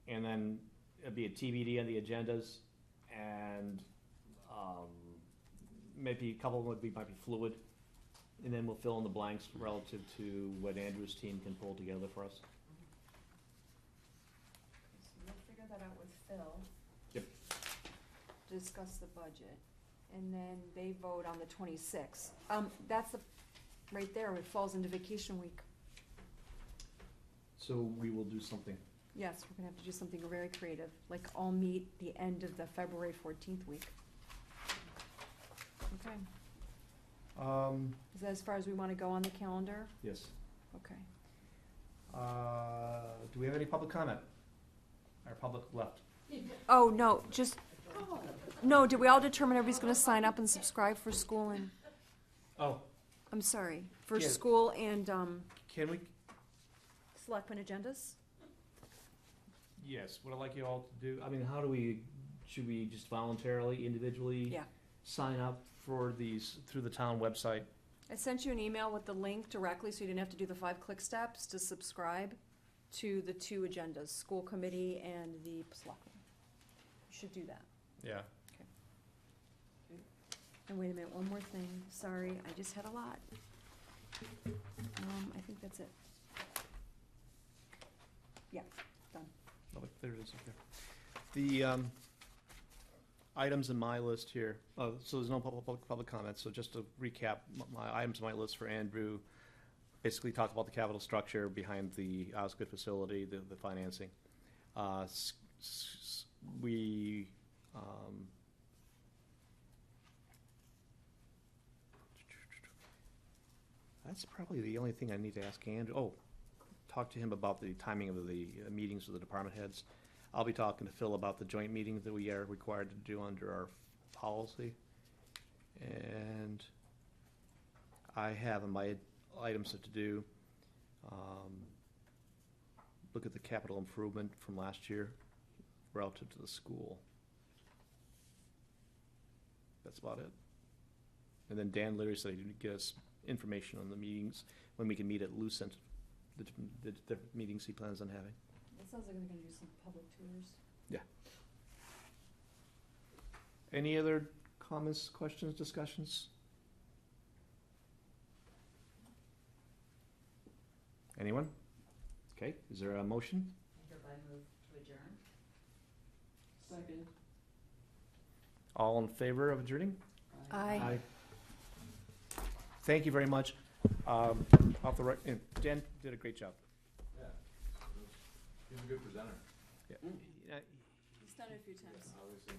and then it'll be a TBD on the agendas, and maybe a couple of them might be fluid, and then we'll fill in the blanks relative to what Andrew's team can pull together for us. So we'll figure that out with Phil. Yep. Discuss the budget, and then they vote on the 26th. That's right there, it falls into vacation week. So we will do something. Yes, we're gonna have to do something very creative, like all meet the end of the February 14th week. Okay, is that as far as we wanna go on the calendar? Yes. Okay. Do we have any public comment? Our public left. Oh, no, no, did we all determine everybody's gonna sign up and subscribe for school and, Oh, I'm sorry, for Yeah. school and, can we? selectmen agendas? Yes, what I'd like you all to do, I mean, should we just voluntarily, individually? Yeah. Sign up for these through the town website? I sent you an email with the link directly, so you didn't have to do the 5 click steps to subscribe to the 2 agendas, school committee and the selectmen. You should do that. Yeah. And wait a minute, one more thing, sorry, I just had a lot. I think that's it. Yeah, done. Oh, there it is, okay. The items in my list here, so there's no public comments, so just to recap, my items on my list for Andrew, basically talked about the capital structure behind the Osgood facility, the financing. We, that's probably the only thing I need to ask Andrew. Oh, talk to him about the timing of the meetings with the department heads. I'll be talking to Phil about the joint meetings that we are required to do under our policy. And I have in my items to do, look at the capital improvement from last year relative to the school. That's about it. And then Dan Leary said he'd get us information on the meetings when we can meet at Lucent, the meetings he plans on having. It sounds like they're gonna do some public tours. Yeah. Any other comments, questions, discussions? Anyone? Okay, is there a motion? I hereby move to adjourn. Second. All in favor of adjourning? Aye. Thank you very much. Off the right, Dan did a great job. Yeah. He's a good presenter. Yeah. He's done it a few times. Obviously